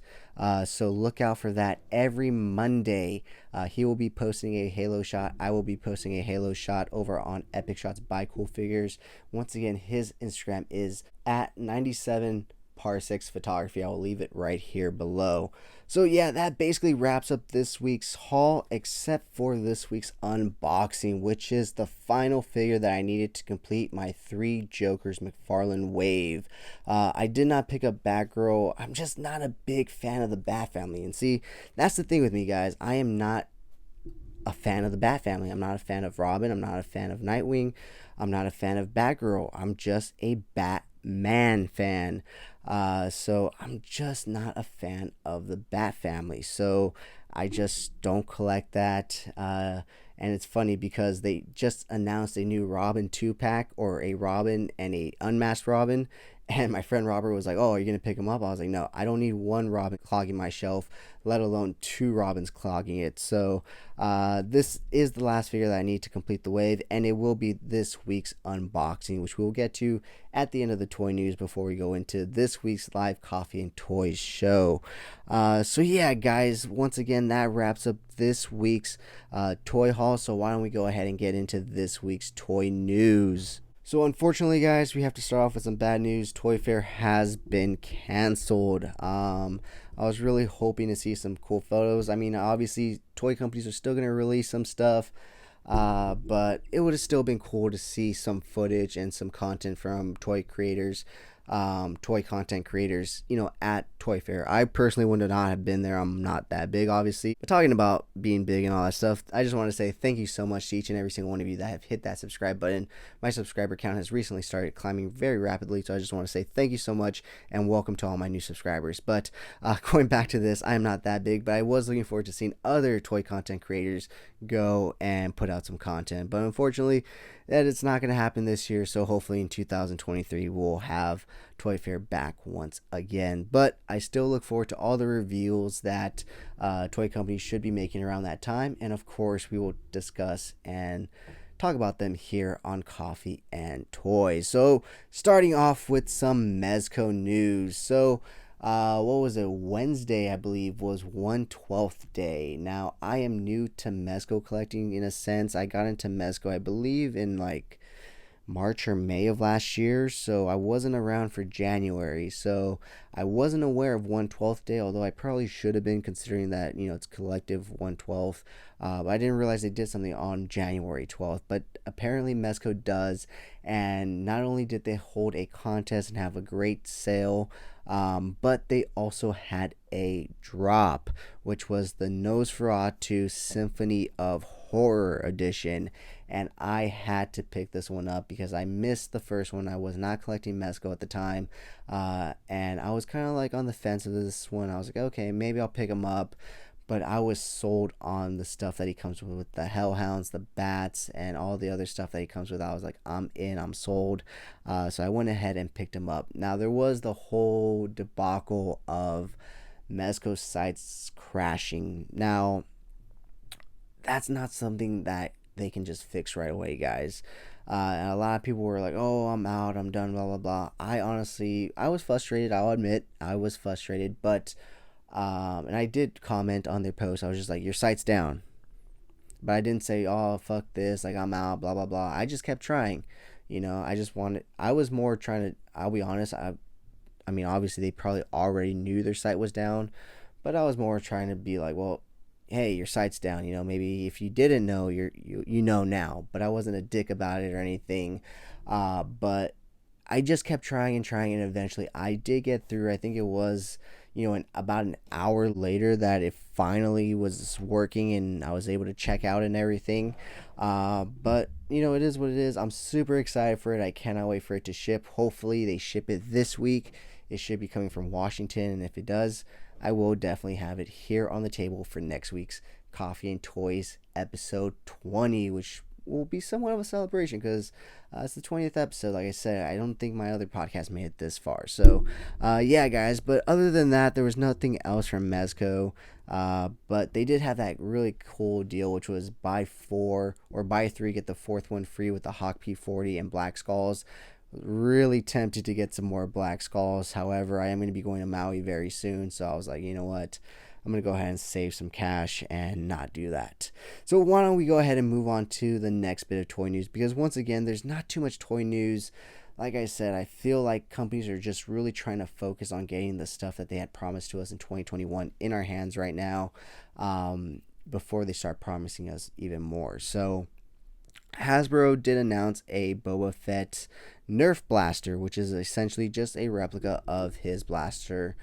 So look out for that every Monday. He will be posting a Halo shot. I will be posting a Halo shot over on Epic Shots by CoolFigurez. Once again, his Instagram is at 97 Parsecs Photography. I will leave it right here below. So yeah, that basically wraps up this week's haul, except for this week's unboxing, which is the final figure that I needed to complete my 3 Jokers Mcfarlane wave. I did not pick up Batgirl. I'm just not a big fan of the Bat family. And see, that's the thing with me, guys. I am not a fan of the Bat family. I'm not a fan of Robin. I'm not a fan of Nightwing. I'm not a fan of Batgirl. I'm just a Batman fan. So I'm just not a fan of the Bat family. So I just don't collect that. And it's funny because they just announced a new Robin 2-pack, or a Robin and a unmasked Robin. And my friend Robert was like, "Oh, are you going to pick them up?" I was like, "No, I don't need 1 Robin clogging my shelf, let alone 2 Robins clogging it." So this is the last figure that I need to complete the wave, and it will be this week's unboxing, which we'll get to at the end of the toy news before we go into this week's live coffee and toys show. So yeah, guys, once again, that wraps up this week's toy haul. So why don't we go ahead and get into this week's toy news. So unfortunately, guys, we have to start off with some bad news. Toy Fair has been canceled. I was really hoping to see some cool photos. I mean, obviously, toy companies are still going to release some stuff, but it would have still been cool to see some footage and some content from toy creators, toy content creators, at Toy Fair. I personally would not have been there. I'm not that big, obviously. But talking about being big and all that stuff, I just want to say thank you so much to each and every single one of you that have hit that subscribe button. My subscriber count has recently started climbing very rapidly, so I just want to say thank you so much and welcome to all my new subscribers. But going back to this, I'm not that big, but I was looking forward to seeing other toy content creators go and put out some content. But unfortunately, that it's not going to happen this year, so hopefully in 2023 we'll have Toy Fair back once again. But I still look forward to all the reveals that toy companies should be making around that time. And of course, we will discuss and talk about them here on Coffee and Toys. So, starting off with some Mezco news. So, what was it? Wednesday, I believe, was 1/12th day. Now, I am new to Mezco collecting in a sense. I got into Mezco, I believe, in like March or May of last year, so I wasn't around for January, so I wasn't aware of 1/12th day, although I probably should have been, considering that, it's collective 1/12th. But I didn't realize they did something on January 12th, but apparently Mezco does. And not only did they hold a contest and have a great sale, but they also had a drop, which was the Nosferatu Symphony of Horror edition. And I had to pick this one up because I missed the first one. I was not collecting Mezco at the time, and I was kind of like on the fence of this one. I was like, okay, maybe I'll pick him up, but I was sold on the stuff that he comes with the Hellhounds, the Bats, and all the other stuff that he comes with. I was like, I'm in, I'm sold. So I went ahead and picked him up. Now, there was the whole debacle of Mezco sites crashing. Now, that's not something that they can just fix right away, guys. And a lot of people were like, oh, I'm out, I'm done, blah, blah, blah. I was frustrated. I'll admit I was frustrated, but, and I did comment on their post. I was just like, your site's down. But I didn't say, oh, fuck this, like, I'm out, blah, blah, blah. I just kept trying. I was more trying to, I'll be honest, I mean, obviously they probably already knew their site was down, but I was more trying to be like, well, hey, your site's down, maybe if you didn't know, you know now. But I wasn't a dick about it or anything. But I just kept trying, and eventually I did get through. I think it was, about an hour later that it finally was working and I was able to check out and everything. But it is what it is. I'm super excited for it. I cannot wait for it to ship. Hopefully they ship it this week. It should be coming from Washington, and if it does, I will definitely have it here on the table for next week's Coffee and Toys episode 20, which will be somewhat of a celebration because it's the 20th episode. Like I said, I don't think my other podcast made it this far. So, yeah, guys. But other than that, there was nothing else from Mezco. But they did have that really cool deal, which was buy 4 or buy 3, get the 4th one free with the Hawk P40 and Black Skulls. Really tempted to get some more Black Skulls. However, I am going to be going to Maui very soon, so I was like, you know what, I'm going to go ahead and save some cash and not do that. So why don't we go ahead and move on to the next bit of toy news, because once again, there's not too much toy news. Like I said, I feel like companies are just really trying to focus on getting the stuff that they had promised to us in 2021 in our hands right now, before they start promising us even more. So Hasbro did announce a Boba Fett Nerf blaster, which is essentially just a replica of his blaster.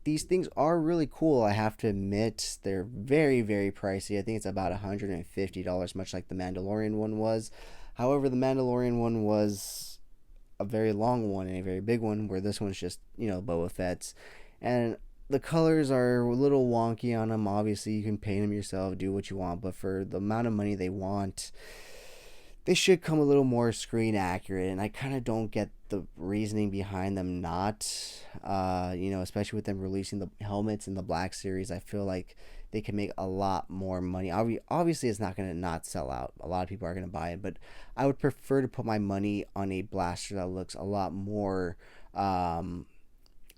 These things are really cool, I have to admit. They're very, very pricey. I think it's about $150, much like the Mandalorian one was. However, the Mandalorian one was a very long one and a very big one, where this one's just, Boba Fett's. And the colors are a little wonky on them. Obviously, you can paint them yourself, do what you want, but for the amount of money they want, they should come a little more screen accurate. And I kind of don't get the reasoning behind them not, especially with them releasing the helmets in the Black Series. I feel like they can make a lot more money. Obviously, it's not going to not sell out. A lot of people are going to buy it, but I would prefer to put my money on a blaster that looks a lot more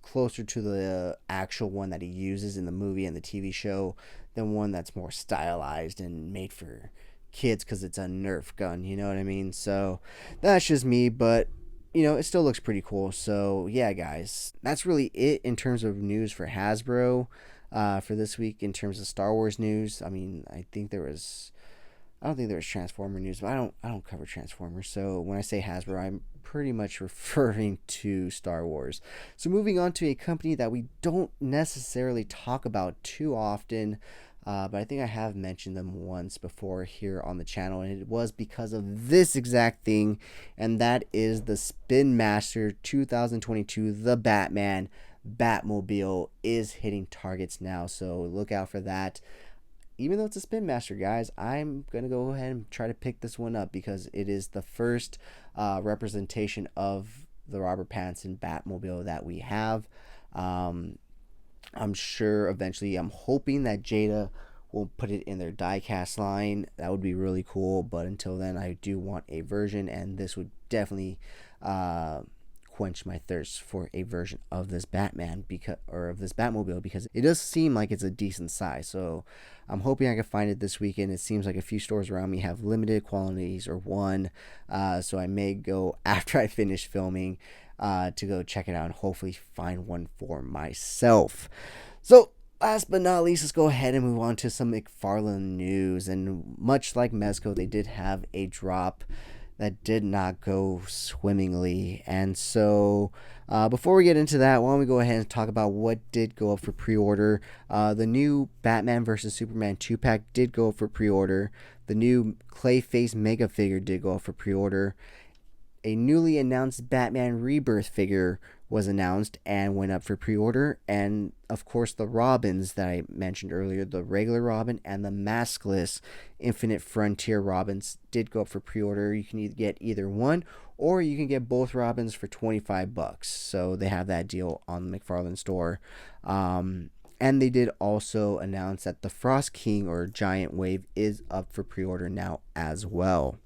closer to the actual one that he uses in the movie and the TV show than one that's more stylized and made for kids because it's a Nerf gun, you know what I mean? So that's just me, but it still looks pretty cool. So yeah, guys, that's really it in terms of news for Hasbro for this week. In terms of Star Wars news, I mean, I don't think there was Transformer news, but I don't cover Transformers. So when I say Hasbro, I'm pretty much referring to Star Wars. So moving on to a company that we don't necessarily talk about too often, but I think I have mentioned them once before here on the channel, and it was because of this exact thing, and that is the Spin Master 2022, the Batman Batmobile is hitting targets now, so look out for that. Even though it's a Spin Master, guys, I'm going to go ahead and try to pick this one up because it is the first representation of the Robert Pattinson Batmobile that we have. I'm sure eventually, I'm hoping that Jada will put it in their diecast line. That would be really cool. But until then, I do want a version, and this would definitely quench my thirst for a version of this Batman of this Batmobile, because it does seem like it's a decent size. So I'm hoping I can find it this weekend. It seems like a few stores around me have limited quantities or one. So I may go after I finish filming to go check it out and hopefully find one for myself. So last but not least, let's go ahead and move on to some Mcfarlane news. And much like Mezco, they did have a drop that did not go swimmingly. And so before we get into that, why don't we go ahead and talk about what did go up for pre-order. The new Batman vs. Superman 2-pack did go up for pre-order. The new Clayface Mega figure did go up for pre-order. A newly announced Batman Rebirth figure was announced and went up for pre-order. And of course, the Robins that I mentioned earlier, the regular Robin and the maskless Infinite Frontier Robins, did go up for pre-order. You can get either one, or you can get both Robins for $25. So they have that deal on the McFarlane store. And they did also announce that the Frost King or Giant Wave is up for pre-order now as well.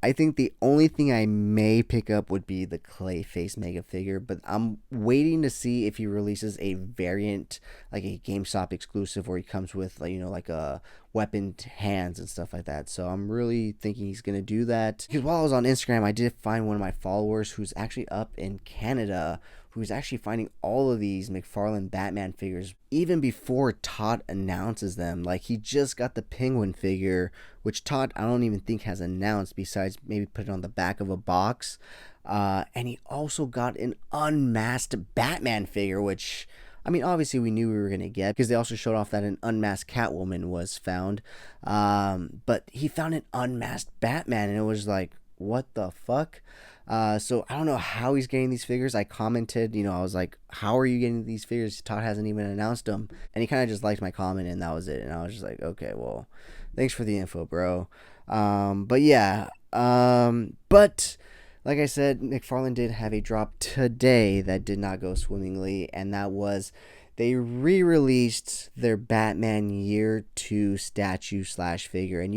I think the only thing I may pick up would be the Clayface Mega figure, but I'm waiting to see if he releases a variant, like a GameStop exclusive, where he comes with, like a weaponed hands and stuff like that. So I'm really thinking he's going to do that. Because while I was on Instagram, I did find one of my followers who's actually up in Canada, who's actually finding all of these McFarlane Batman figures even before Todd announces them. Like, he just got the Penguin figure, which Todd, I don't even think, has announced, besides maybe put it on the back of a box. And he also got an unmasked Batman figure, which, I mean, obviously we knew we were going to get, because they also showed off that an unmasked Catwoman was found. But he found an unmasked Batman, and it was like, what the fuck? So I don't know how he's getting these figures. I commented, I was like, how are you getting these figures? Todd hasn't even announced them. And he kind of just liked my comment, and that was it. And I was just like, okay, well, thanks for the info, bro. But yeah, but like I said, McFarlane did have a drop today that did not go swimmingly, and that was they re-released their Batman Year 2 statue/figure. And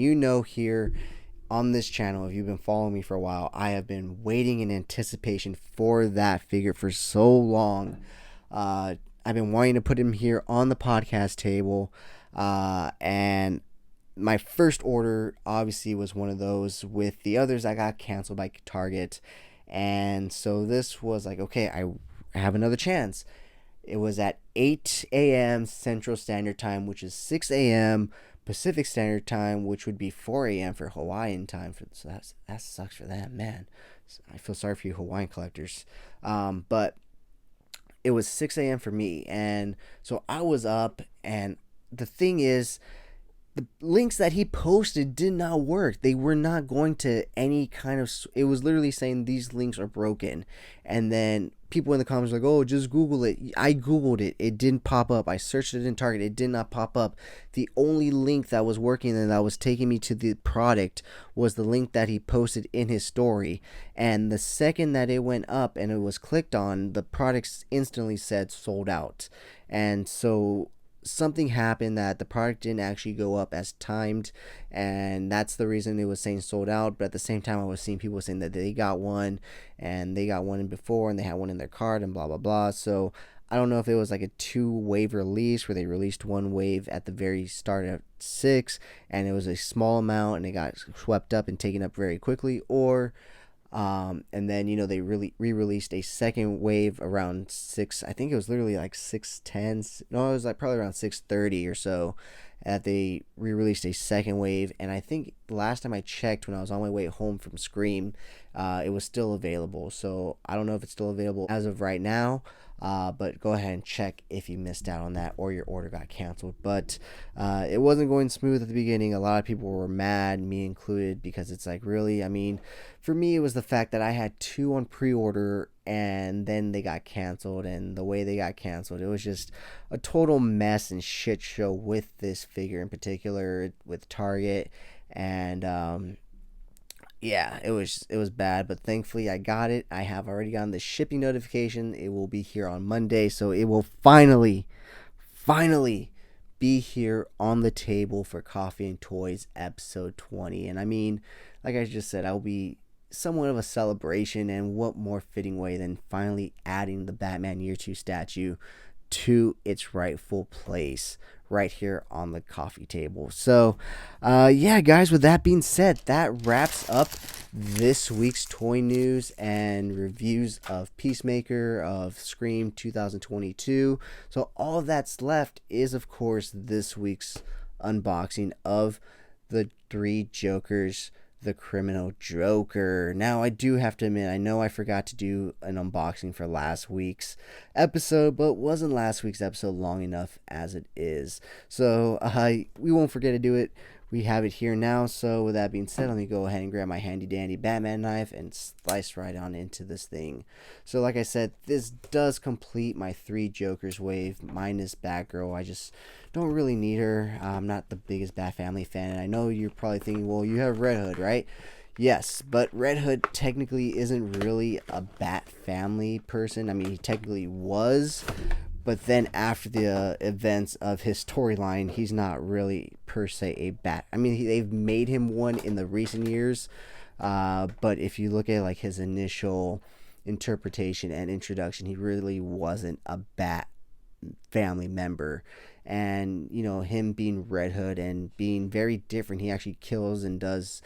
here on this channel, if you've been following me for a while, I have been waiting in anticipation for that figure for so long. I've been wanting to put him here on the podcast table, and my first order obviously was one of those. With the others, I got canceled by Target, and so this was like, okay, I have another chance. It was at 8 a.m. Central Standard Time, which is 6 a.m. Pacific Standard Time, which would be 4 a.m. for Hawaiian time. So that sucks for them, man. I feel sorry for you Hawaiian collectors. But it was 6 a.m. for me, and so I was up, and the thing is, the links that he posted did not work. They were not going to any kind of... It was literally saying these links are broken. And then people in the comments were like, oh, just Google it. I Googled it. It didn't pop up. I searched it in Target. It did not pop up. The only link that was working and that was taking me to the product was the link that he posted in his story. And the second that it went up and it was clicked on, the product instantly said sold out. And so something happened that the product didn't actually go up as timed, and that's the reason it was saying sold out. But at the same time, I was seeing people saying that they got one, and they got one in before, and they had one in their cart, and blah blah blah. So I don't know if it was like a 2-wave release where they released one wave at the very start of 6, and it was a small amount and it got swept up and taken up very quickly, or and then they re-released a second wave around 6. I think it was literally like 6:10. No, it was like probably around 6:30 or so that they re-released a second wave. And I think the last time I checked, when I was on my way home from Scream, it was still available. So I don't know if it's still available as of right now. But go ahead and check if you missed out on that or your order got canceled. But it wasn't going smooth at the beginning. A lot of people were mad, me included, because it's like, really? I mean, for me, it was the fact that I had 2 on pre-order and then they got canceled. And the way they got canceled, it was just a total mess and shit show with this figure in particular, with Target. And Yeah, it was bad, but thankfully I got it. I have already gotten the shipping notification. It will be here on Monday, so it will finally be here on the table for Coffee and Toys episode 20. And I mean, like I just said, I'll be somewhat of a celebration, and what more fitting way than finally adding the Batman Year 2 statue to its rightful place right here on the coffee table. So, yeah, guys, with that being said, that wraps up this week's toy news and reviews of Peacemaker, of Scream 2022. So, all that's left is, of course, this week's unboxing of the three Jokers, the Criminal Joker. Now, I do have to admit, I know I forgot to do an unboxing for last week's episode, but wasn't last week's episode long enough as it is. So, we won't forget to do it. We have it here now. So, with that being said, let me go ahead and grab my handy dandy Batman knife and slice right on into this thing. So, like I said, this does complete my three Jokers wave minus Batgirl. I just don't really need her. I'm not the biggest Bat Family fan, and I know you're probably thinking, well, you have Red Hood, right? Yes, but Red Hood technically isn't really a Bat Family person. I mean, he technically was, but then after the events of his storyline, he's not really per se a Bat. I mean, they've made him one in the recent years, but if you look at like his initial interpretation and introduction, he really wasn't a Bat family member. And you know, him being Red Hood and being very different, he actually kills and does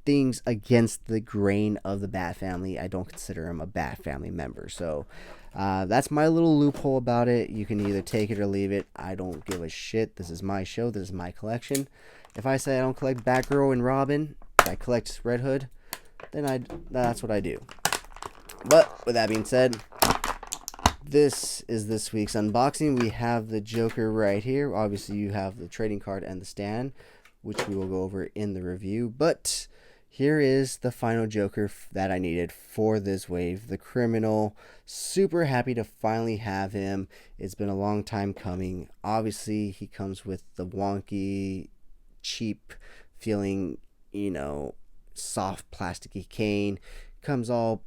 things against the grain of the Bat family. I don't consider him a Bat family member. So that's my little loophole about it. You can either take it or leave it. I don't give a shit. This is my show. This is my collection. If I say I don't collect Batgirl and Robin, I collect Red Hood, then that's what I do. But with that being said, this is this week's unboxing. We have the Joker right here. Obviously, you have the trading card and the stand, which we will go over in the review. But here is the final Joker that I needed for this wave, the Criminal. Super happy to finally have him. It's been a long time coming. Obviously, he comes with the wonky, cheap feeling, soft plasticky cane. Comes all,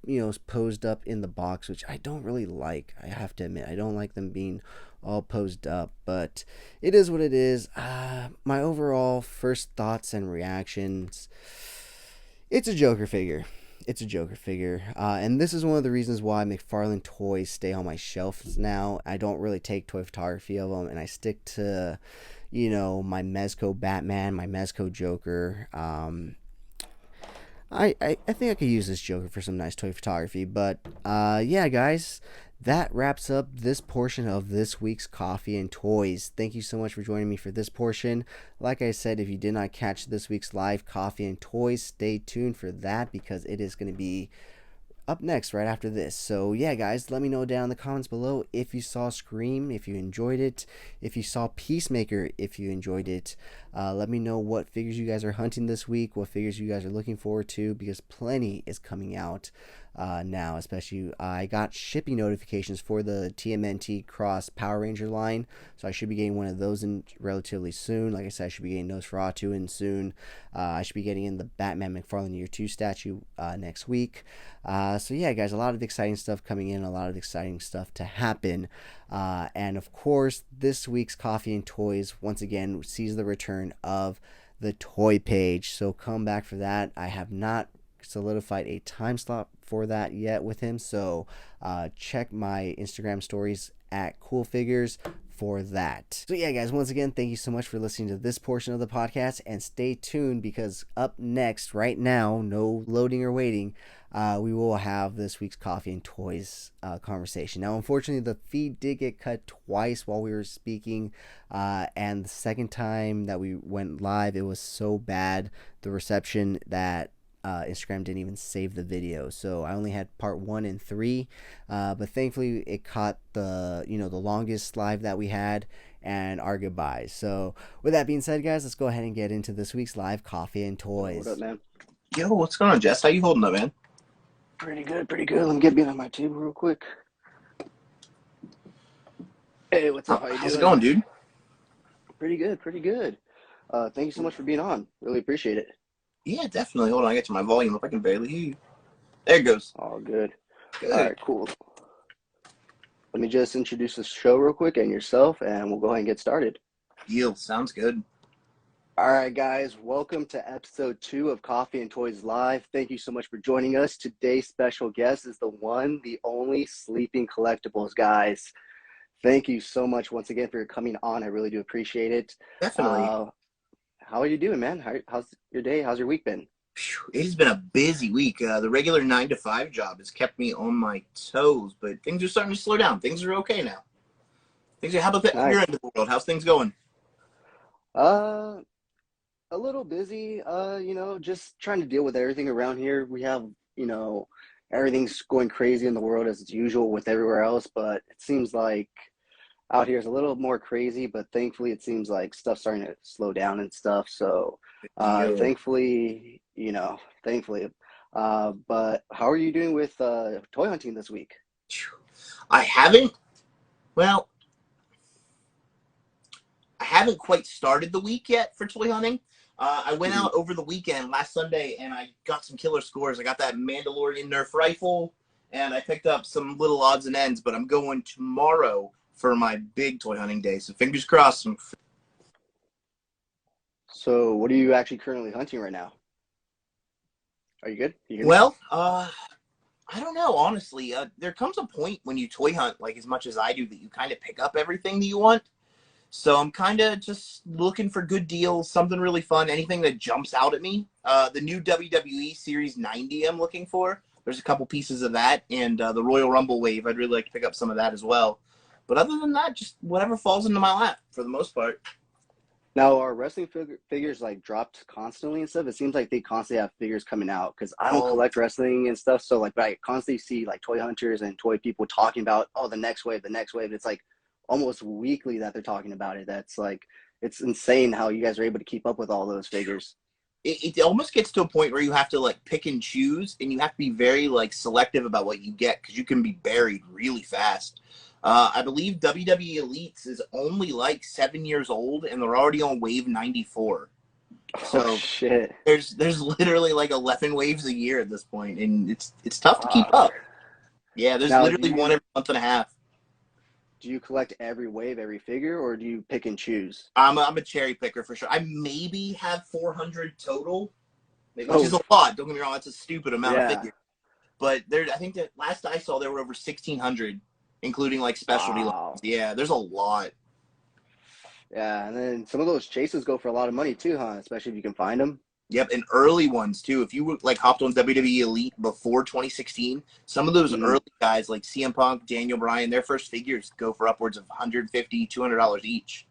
posed up in the box, which I don't really like. I have to admit, I don't like them being all posed up, but it is what it is. My overall first thoughts and reactions, it's a Joker figure. It's a Joker figure. And this is one of the reasons why Mcfarlane toys stay on my shelves now. I don't really take toy photography of them, and I stick to, my Mezco Batman, my Mezco Joker. I think I could use this Joker for some nice toy photography. But yeah, guys, that wraps up this portion of this week's Coffee and Toys. Thank you so much for joining me for this portion. Like I said, if you did not catch this week's live Coffee and Toys, stay tuned for that because it is going to be up next right after this. So yeah, guys, let me know down in the comments below if you saw Scream, if you enjoyed it, if you saw Peacemaker, if you enjoyed it. Let me know what figures you guys are hunting this week, what figures you guys are looking forward to, because plenty is coming out now. Especially I got shipping notifications for the TMNT Cross Power Ranger line, so I should be getting one of those in relatively soon. Like I said, I should be getting Nosferatu in soon. I should be getting in the Batman McFarlane Year 2 statue next week. So yeah, guys, a lot of exciting stuff coming in, a lot of exciting stuff to happen. And of course, this week's Coffee and Toys once again sees the return of the toy page. So come back for that. I have not solidified a time slot for that yet with him. So check my Instagram stories at CoolFigurez for that. So yeah, guys, once again, thank you so much for listening to this portion of the podcast, and stay tuned because up next, right now, no loading or waiting, we will have this week's Coffee and Toys conversation. Now, unfortunately, the feed did get cut twice while we were speaking, and the second time that we went live, it was so bad, the reception, that Instagram didn't even save the video. So I only had part 1 and 3, but thankfully it caught the the longest live that we had and our goodbyes. So with that being said, guys, let's go ahead and get into this week's live Coffee and Toys. What up, man? Yo, what's going on, Jess? How you holding up, man? Pretty good, pretty good. Let me get behind my table real quick. Hey, what's up? How you How's doing? it going, dude? Pretty good, pretty good. Thank you so much for being on. Really appreciate it. Yeah, definitely. Hold on, I get to my volume up. I can barely hear you. There it goes. All good. All Good. right, cool. Let me just introduce the show real quick and yourself, and we'll go ahead and get started. Deal. Sounds good. All right, guys, welcome to episode 2 of Coffee and Toys Live. Thank you so much for joining us. Today's special guest is the one, the only Sleeping Collectibles, guys. Thank you so much once again for coming on. I really do appreciate it. Definitely. Uh, how are you doing, man? How's your day? How's your week been? It has been a busy week. The regular 9 to 5 job has kept me on my toes, but things are starting to slow down. Things are okay now. Things are. How about your Nice. end of the world? How's things going? Uh, a little busy, just trying to deal with everything around here. We have, everything's going crazy in the world as usual with everywhere else, but it seems like out here is a little more crazy, but thankfully it seems like stuff's starting to slow down and stuff. So, Deal. thankfully, thankfully. But how are you doing with toy hunting this week? I haven't. Well, I haven't quite started the week yet for toy hunting. I went Mhm. out over the weekend last Sunday and I got some killer scores. I got that Mandalorian Nerf rifle and I picked up some little odds and ends, but I'm going tomorrow for my big toy hunting day. So fingers crossed. So, what are you actually currently hunting right now? Are you good? You hear me? Well, I don't know, honestly. There comes a point when you toy hunt, like as much as I do, that you kind of pick up everything that you want. So I'm kind of just looking for good deals, something really fun, anything that jumps out at me. The new WWE Series 90 I'm looking for. There's a couple pieces of that, and the Royal Rumble wave. I'd really like to pick up some of that as well. But other than that, just whatever falls into my lap for the most part. Now, are wrestling figures like dropped constantly and stuff? It seems like they constantly have figures coming out because I don't Oh, collect wrestling and stuff. So, like, I constantly see like toy hunters and toy people talking about, oh, the next wave, the next wave. It's like almost weekly that they're talking about it. That's like, it's insane how you guys are able to keep up with all those figures. it almost gets to a point where you have to like pick and choose, and you have to be very like selective about what you get because you can be buried really fast. I believe WWE Elites is only like 7 years old, and they're already on wave 94. Oh, So shit. there's literally like 11 waves a year at this point, and it's tough to keep Fuck. up. Yeah, there's Now, literally one every month and a half. do you collect every wave, every figure, or do you pick and choose? I'm a cherry picker for sure. I maybe have 400 total, which is Oh, a lot. Don't get me wrong, that's a stupid amount of yeah. figures. But there, I think that last I saw there were over 1,600, including like specialty lines. Wow. Yeah, there's a lot. Yeah, and then some of those chases go for a lot of money too, huh? Especially if you can find them. Yep, and early ones too. If you were like hopped on WWE Elite before 2016, some of those Mhm. early guys like CM Punk, Daniel Bryan, their first figures go for upwards of 150, $200 each.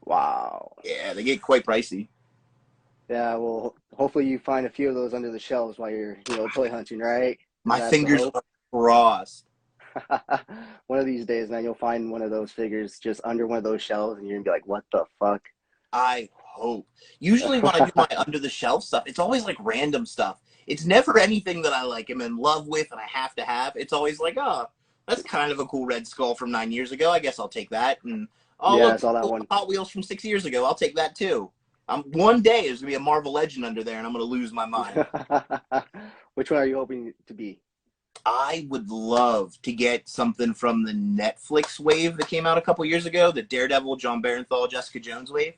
Wow. Yeah, they get quite pricey. Yeah, well, hopefully you find a few of those under the shelves while you're, toy hunting, right? My That's the fingers hope. are crossed. One of these days, man, you'll find one of those figures just under one of those shelves, and you're gonna be like, "What the fuck?" I hope. Usually when I do my under the shelf stuff, it's always like random stuff. It's never anything that I like am in love with and I have to have. It's always like, oh, that's kind of a cool Red Skull from 9 years ago. I guess I'll take that. And oh Yeah, I look, saw that cool one. Hot Wheels from 6 years ago. I'll take that too. One day there's gonna be a Marvel Legend under there, and I'm gonna lose my mind. Which one are you hoping to be? I would love to get something from the Netflix wave that came out a couple years ago, the Daredevil, John Barenthal, Jessica Jones wave.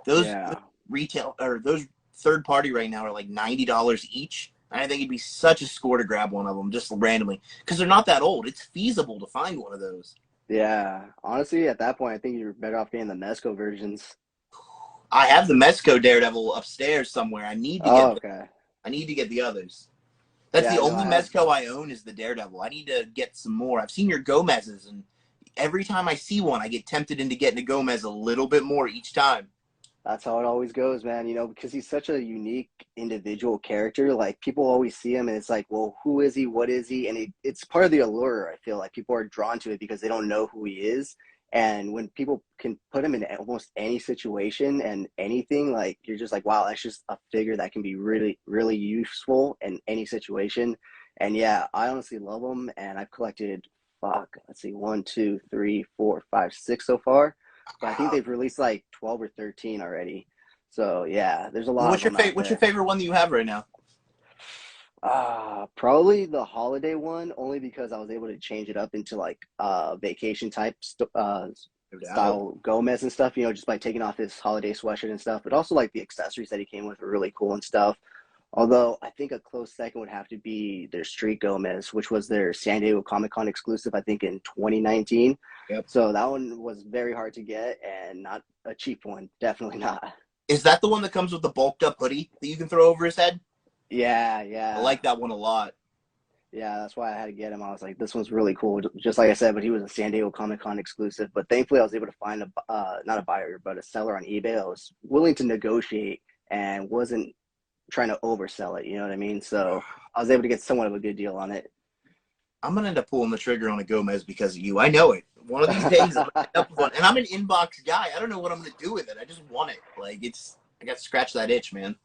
Those Yeah, retail or those third party right now are like $90 each. And I think it'd be such a score to grab one of them just randomly because they're not that old. It's feasible to find one of those. yeah. Honestly, at that point, I think you're better off getting the Mezco versions. I have the Mezco Daredevil upstairs somewhere. Oh, okay. I need to get the others. That's the Yeah, no, only I have. Mezco I own is the Daredevil. I need to get some more. I've seen your Gomez's, and every time I see one, I get tempted into getting a Gomez a little bit more each time. That's how it always goes, man. Because he's such a unique individual character. Like people always see him, and it's like, well, who is he? What is he? And it's part of the allure. I feel like people are drawn to it because they don't know who he is. And when people can put him in almost any situation and anything, like you're just like, wow, that's just a figure that can be really, really useful in any situation. And yeah, I honestly love him, and I've collected, fuck, let's see, one, two, three, four, five, six so far, but I think Wow. they've released like 12 or 13 already. So yeah, there's a And lot of them out what's your there. favorite one that you have right now? Probably the holiday one, only because I was able to change it up into like vacation type No doubt. style Gomez and stuff, just by taking off his holiday sweatshirt and stuff. But also like the accessories that he came with were really cool and stuff. Although I think a close second would have to be their Street Gomez, which was their San Diego Comic Con exclusive, I think in 2019. Yep. So that one was very hard to get and not a cheap one. Definitely not. Is that the one that comes with the bulked up hoodie that you can throw over his head? Yeah, I yeah. like that one a lot. Yeah, that's why I had to get him. I was like, this one's really cool. Just like I said, but he was a San Diego Comic Con exclusive. But thankfully, I was able to find not a buyer, but a seller on eBay. I was willing to negotiate and wasn't trying to oversell it. You know what I mean? So I was able to get somewhat of a good deal on it. I'm gonna end up pulling the trigger on a Gomez because of you. I know it. One of these days, I'm gonna end up with one. And I'm an inbox guy. I don't know what I'm gonna do with it. I just want it. Like I got to scratch that itch, man.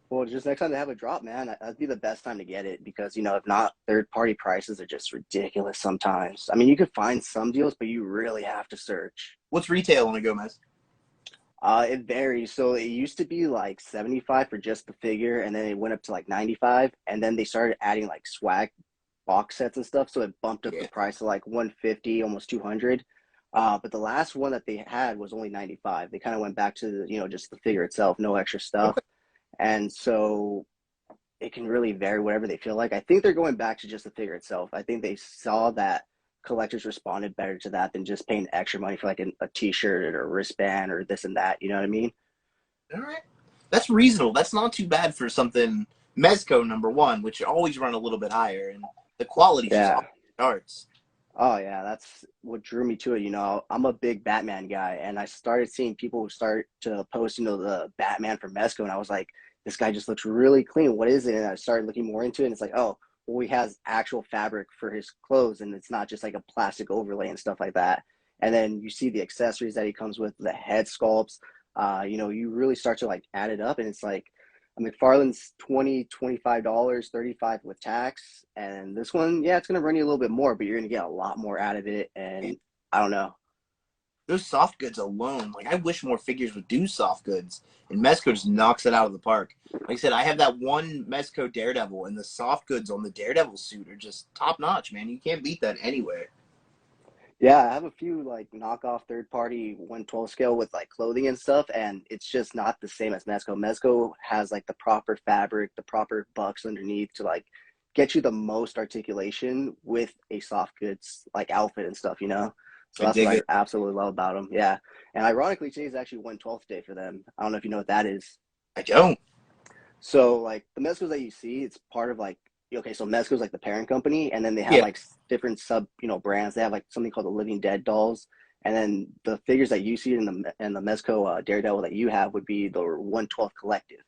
Well, just next time they have a drop, man, that'd be the best time to get it because, if not, third-party prices are just ridiculous sometimes. I mean, you could find some deals, but you really have to search. What's retail on a Gomez? It varies. So it used to be like 75 for just the figure, and then it went up to like 95, and then they started adding like swag box sets and stuff, so it bumped up Yeah. the price to like 150, almost 200. But the last one that they had was only 95. They kind of went back to, just the figure itself, no extra stuff. Okay. And so it can really vary whatever they feel like. I think they're going back to just the figure itself. I think they saw that collectors responded better to that than just paying extra money for like a t-shirt or a wristband or this and that. You know what I mean? All right. That's reasonable. That's not too bad for something Mezco #1, which always run a little bit higher, and the quality's just off Yeah. the charts. Oh yeah, that's what drew me to it. I'm a big Batman guy, and I started seeing people start to post, the Batman from Mezco, and I was like, this guy just looks really clean. What is it? And I started looking more into it, and it's like, oh, well, he has actual fabric for his clothes, and it's not just like a plastic overlay and stuff like that. And then you see the accessories that he comes with, the head sculpts. You really start to like add it up, and it's like a McFarlane's $25, 35 with tax. And this one, yeah, it's gonna run you a little bit more, but you're gonna get a lot more out of it. And I don't know. Those soft goods alone, like I wish more figures would do soft goods, and Mezco just knocks it out of the park. Like I said, I have that one Mezco Daredevil, and the soft goods on the Daredevil suit are just top notch, man. You can't beat that anywhere. Yeah, I have a few like knockoff third party 112 scale with like clothing and stuff, and it's just not the same as Mezco. Mezco has like the proper fabric, the proper bucks underneath to like get you the most articulation with a soft goods like outfit and stuff. So I that's what dig I it. absolutely love about them. Yeah. And ironically, today's actually 112th day for them. I don't know if you know what that is. I don't. So like the Mezcos that you see, it's part of like okay, so Mezco's like the parent company, and then they have Yeah. like different sub brands. They have like something called the Living Dead dolls, and then the figures that you see in the Mezco Daredevil that you have would be the 112th collective.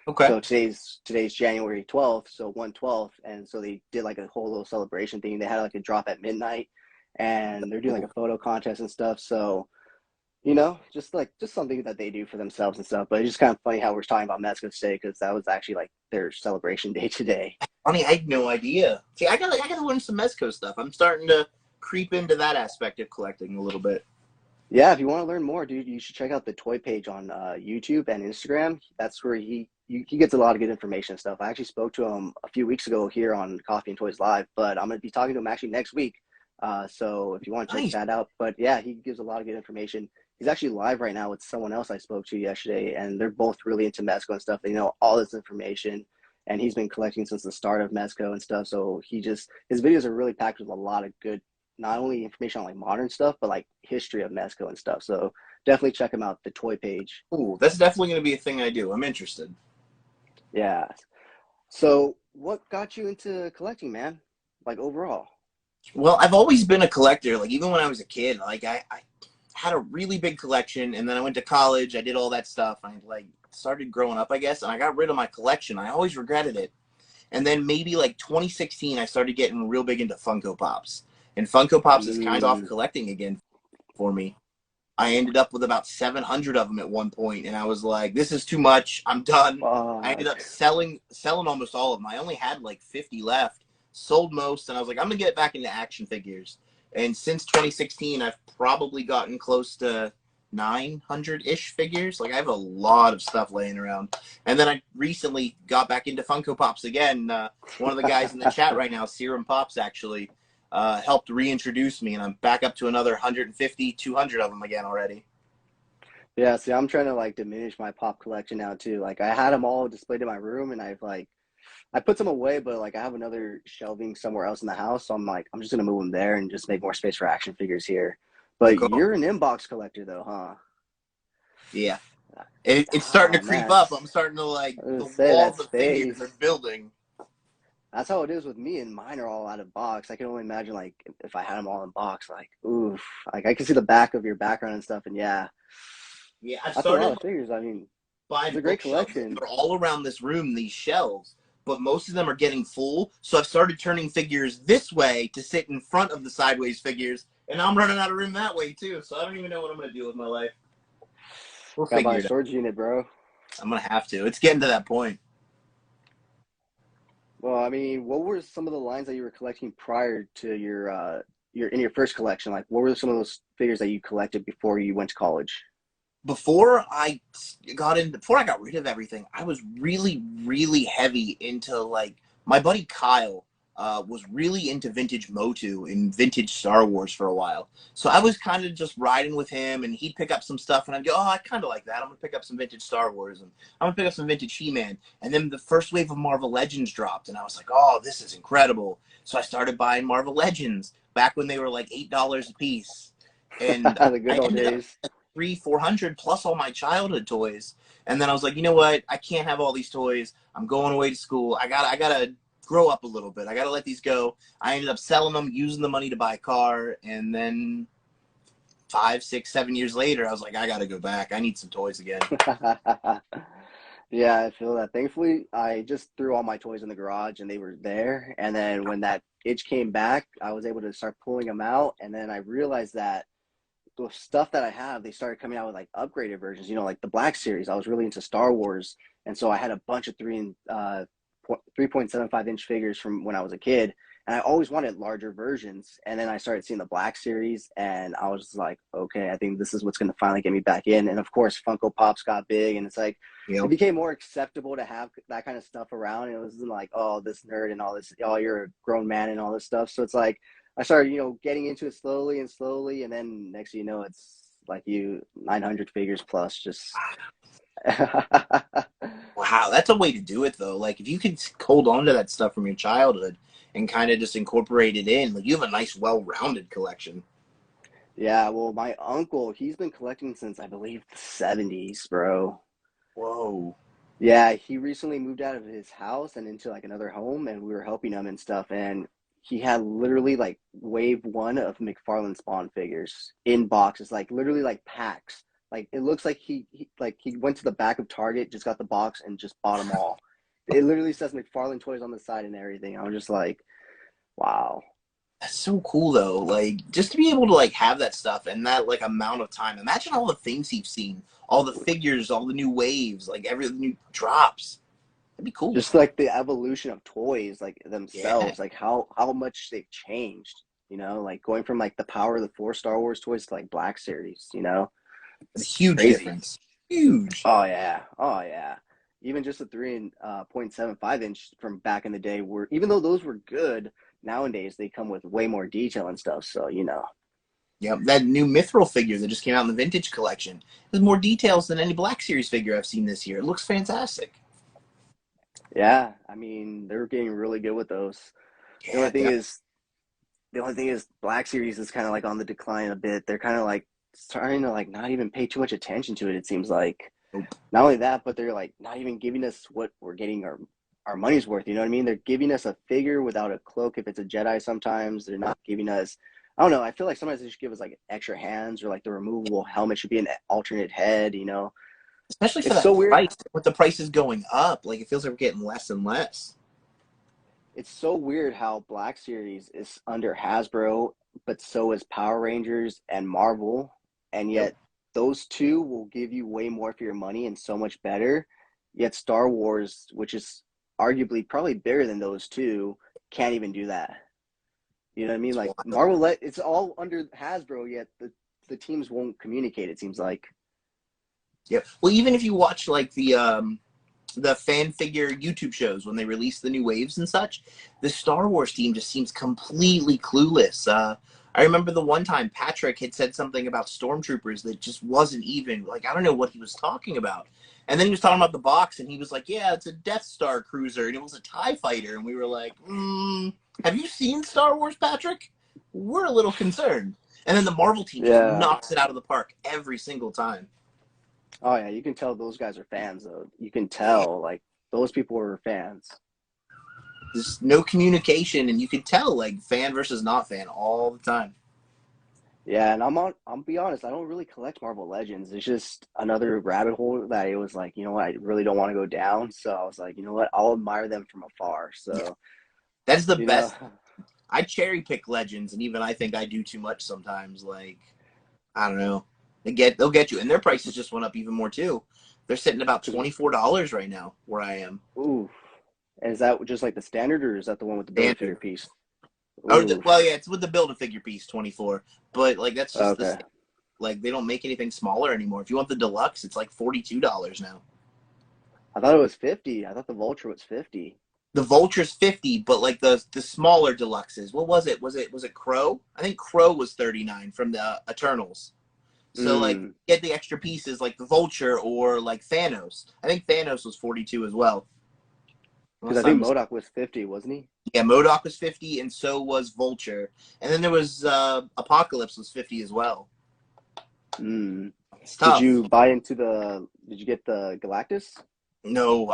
Okay. So today's January 12th, so 112th, and so they did like a whole little celebration thing. They had like a drop at midnight, and they're doing like a photo contest and stuff. So just something that they do for themselves and stuff. But it's just kind of funny how we're talking about Mezco today because that was actually like their celebration day today. Funny, I had no idea. See, I gotta learn some Mezco stuff. I'm starting to creep into that aspect of collecting a little bit. Yeah, if you want to learn more, dude, you should check out the toy page on YouTube and Instagram. That's where he gets a lot of good information and stuff. I actually spoke to him a few weeks ago here on Coffee and Toys Live, but I'm going to be talking to him actually next week. So if you want to check Nice. that out, but yeah, he gives a lot of good information. He's actually live right now with someone else I spoke to yesterday, and they're both really into Mezco and stuff. They know all this information, and he's been collecting since the start of Mezco and stuff. So his videos are really packed with a lot of good, not only information on like modern stuff, but like history of Mezco and stuff. So definitely check him out, the toy page. Ooh, that's definitely going to be a thing I do. I'm interested. Yeah. So what got you into collecting, man? Like overall? Well, I've always been a collector. Like even when I was a kid, like I had a really big collection, and then I went to college. I did all that stuff. I like started growing up, I guess, and I got rid of my collection. I always regretted it. And then maybe like 2016, I started getting real big into Funko Pops, and Funko Pops is kind of off Mm. collecting again for me. I ended up with about 700 of them at one point, and I was like, "This is too much. I'm done." I ended up Fuck. selling almost all of them. I only had like 50 left. Sold most, and I was like, "I'm gonna get back into action figures." And since 2016, I've probably gotten close to 900-ish figures. Like I have a lot of stuff laying around. And then I recently got back into Funko Pops again. One of the guys in the chat right now, Serum Pops, actually helped reintroduce me, and I'm back up to another 150, 200 of them again already. Yeah, see, I'm trying to like diminish my pop collection now too. Like I had them all displayed in my room, and I put some away, but like I have another shelving somewhere else in the house, so I'm like I'm just gonna move them there and just make more space for action figures here. Oh, But cool. you're an inbox collector though, huh? Yeah. It's starting to Oh creep man, up. I'm starting to like I was the gonna say that walls of figures are space. building. That's how it is with me, and mine are all out of box. I can only imagine like if I had them all in box, like oof, like I can see the back of your background and stuff, and yeah, Yeah, I've that's a lot started of figures. I mean, it's buying a great bookshelves. collection. They're all around this room, these shelves, but most of them are getting full. So I've started turning figures this way to sit in front of the sideways figures, and I'm running out of room that way too. So I don't even know what I'm going to do with my life. We'll Gotta buy figure a it out. storage unit, bro. I'm going to have to. It's getting to that point. Well, I mean, what were some of the lines that you were collecting prior to your in your first collection? Like, what were some of those figures that you collected before you went to college? Before I got rid of everything, I was really, really heavy into like my buddy Kyle was really into vintage Motu and vintage Star Wars for a while. So I was kind of just riding with him, and he'd pick up some stuff, and I'd go, "Oh, I kind of like that. I'm gonna pick up some vintage Star Wars, and I'm gonna pick up some vintage He-Man." And then the first wave of Marvel Legends dropped, and I was like, "Oh, this is incredible!" So I started buying Marvel Legends back when they were like $8 a piece, and The good I old ended up days. 400 plus all my childhood toys. And then I was like, you know what? I can't have all these toys. I'm going away to school. I gotta grow up a little bit. I gotta let these go. I ended up selling them, using the money to buy a car, and then 5, 6, 7 years later, I was like, I gotta go back. I need some toys again. Yeah, I feel that. Thankfully, I just threw all my toys in the garage and they were there. And then when that itch came back, I was able to start pulling them out. And then I realized that the stuff that I have, they started coming out with like upgraded versions, like the Black Series. I was really into Star Wars. And so I had a bunch of 3.75 inch figures from when I was a kid. And I always wanted larger versions. And then I started seeing the Black Series, and I was just like, okay, I think this is what's going to finally get me back in. And of course, Funko Pops got big, and it's like, You it know, became more acceptable to have that kind of stuff around. And it wasn't like, oh, this nerd and all this, oh, you're a grown man and all this stuff. So it's like, I started, getting into it slowly and slowly. And then next thing you know, it's like 900 figures plus just. wow, that's a way to do it though. Like if you could hold on to that stuff from your childhood and kind of just incorporate it in, like you have a nice, well-rounded collection. Yeah, well, my uncle, he's been collecting since I believe the 70s, bro. Whoa. Yeah, he recently moved out of his house and into like another home, and we were helping him and stuff. And he had literally like wave one of McFarlane Spawn figures in boxes, like literally like packs. Like it looks like he went to the back of Target, just got the box, and just bought them all. It literally says McFarlane Toys on the side and everything. I'm just like, wow. That's so cool though. Like just to be able to like have that stuff and that like amount of time. Imagine all the things you've seen, all the figures, all the new waves, like every new drops. That'd be cool. Just like the evolution of toys, like Yeah, themselves, like how much they've changed, like going from like the Power of the Four Star Wars toys to like Black Series. a It's huge crazy. difference. Huge. Oh yeah, oh yeah. Even just the 3.75 inch from back in the day were, even though those were good, nowadays they come with way more detail and stuff. So. Yep, that new Mithril figure that just came out in the vintage collection. There's more details than any Black Series figure I've seen this year. It looks fantastic. Yeah, I mean they're getting really good with those. The only Yeah, thing is, Black Series is kind of like on the decline a bit. They're kind of like starting to like not even pay too much attention to it. It seems like nope. not only that, but they're like not even giving us what we're getting our money's worth. You know what I mean? They're giving us a figure without a cloak if it's a Jedi. Sometimes they're not giving us. I don't know. I feel like sometimes they should give us like extra hands, or like the removable helmet should be an alternate head. Especially for It's that so weird. price. With the prices going up, like it feels like we're getting less and less. It's so weird how Black Series is under Hasbro, but so is Power Rangers and Marvel, and Yep. yet those two will give you way more for your money and so much better. Yet Star Wars, which is arguably probably bigger than those two, can't even do that. You know what I mean? It's Like wild. Marvel, it's all under Hasbro, yet the the teams won't communicate. It seems like. Yeah. Well, even if you watch like the fan figure YouTube shows when they release the new waves and such, the Star Wars team just seems completely clueless. I remember the one time Patrick had said something about stormtroopers that just wasn't even like, I don't know what he was talking about. And then he was talking about the box, and he was like, "Yeah, it's a Death Star cruiser, and it was a TIE fighter." And we were like, "Have you seen Star Wars, Patrick? We're a little concerned." And then the Marvel team just knocks it out of the park every single time. Oh yeah, you can tell those guys are fans though. You can tell like those people are fans. There's no communication, and you could tell like fan versus not fan all the time. Yeah, and I'm be honest, I don't really collect Marvel Legends. It's just another rabbit hole that it was like, you know what, I really don't want to go down. So I was like, you know what, I'll admire them from afar. So that's the best. I cherry pick Legends, and even I think I do too much sometimes. Like, I don't know. They'll get you, and their prices just went up even more too. They're sitting about $24 right now where I am. Ooh, and is that just like the standard, or is that the one with the build-a-figure piece? Oh, well, yeah, it's with the build-a-figure piece, 24. But like that's just okay. Like they don't make anything smaller anymore. If you want the deluxe, it's like $42 now. I thought it was 50. I thought the Vulture was 50. The Vulture's 50, but like the smaller deluxes. What was it? Was it Crow? I think Crow was 39 from the Eternals. So like get the extra pieces like the Vulture or like Thanos. I think Thanos was 42 as well. Because I think MODOK was 50, wasn't he? Yeah, MODOK was 50, and so was Vulture. And then there was Apocalypse was 50 as well. It's tough. Did you get the Galactus? No,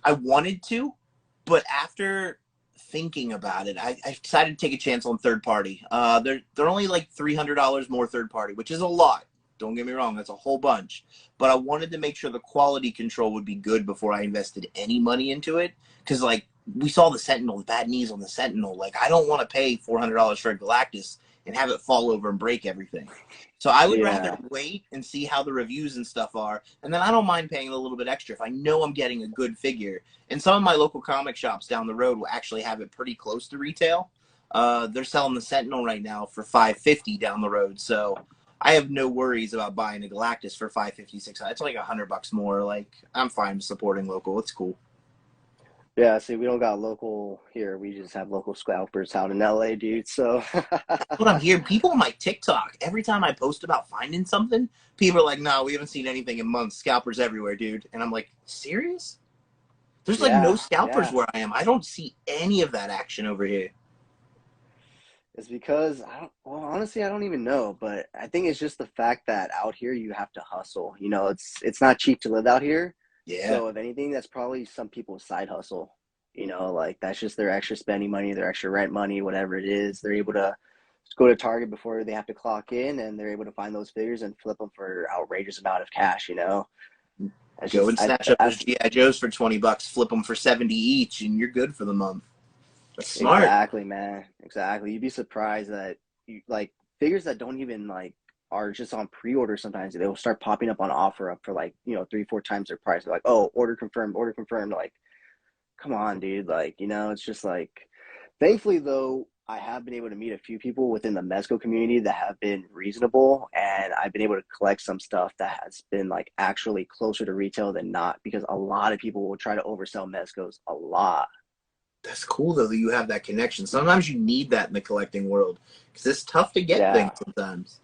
I wanted to, but after thinking about it, I decided to take a chance on third party. They're only like $300 more third party, which is a lot. Don't get me wrong, that's a whole bunch. But I wanted to make sure the quality control would be good before I invested any money into it. Because, like, we saw the Sentinel, the bad knees on the Sentinel. Like, I don't want to pay $400 for a Galactus and have it fall over and break everything. So I would rather wait and see how the reviews and stuff are. And then I don't mind paying a little bit extra if I know I'm getting a good figure. And some of my local comic shops down the road will actually have it pretty close to retail. They're selling the Sentinel right now for $550 down the road. So I have no worries about buying a Galactus for $550, $600. It's like $100 more. Like, I'm fine supporting local. It's cool. Yeah, see, we don't got local here. We just have local scalpers out in LA, dude. So that's what I'm hearing. People on my TikTok, every time I post about finding something, people are like, "No, we haven't seen anything in months. Scalpers everywhere, dude." And I'm like, serious? There's like no scalpers where I am. I don't see any of that action over here. It's because honestly, I don't even know, but I think it's just the fact that out here you have to hustle. You know, it's not cheap to live out here. Yeah. So if anything, that's probably some people's side hustle. You know, like that's just their extra spending money, their extra rent money, whatever it is. They're able to go to Target before they have to clock in, and they're able to find those figures and flip them for outrageous amount of cash. You know, go and snatch up those GI Joes for $20, flip them for 70 each, and you're good for the month. That's smart. Exactly, man. Exactly. You'd be surprised that like figures that don't even like are just on pre-order. Sometimes they'll start popping up on offer up for like 3-4 times their price. They're like, oh, order confirmed. Like, come on, dude. Like, it's just like, thankfully though, I have been able to meet a few people within the Mezco community that have been reasonable, and I've been able to collect some stuff that has been like actually closer to retail than not, because a lot of people will try to oversell Mezcos a lot. That's cool though that you have that connection. Sometimes you need that in the collecting world because it's tough to get things sometimes.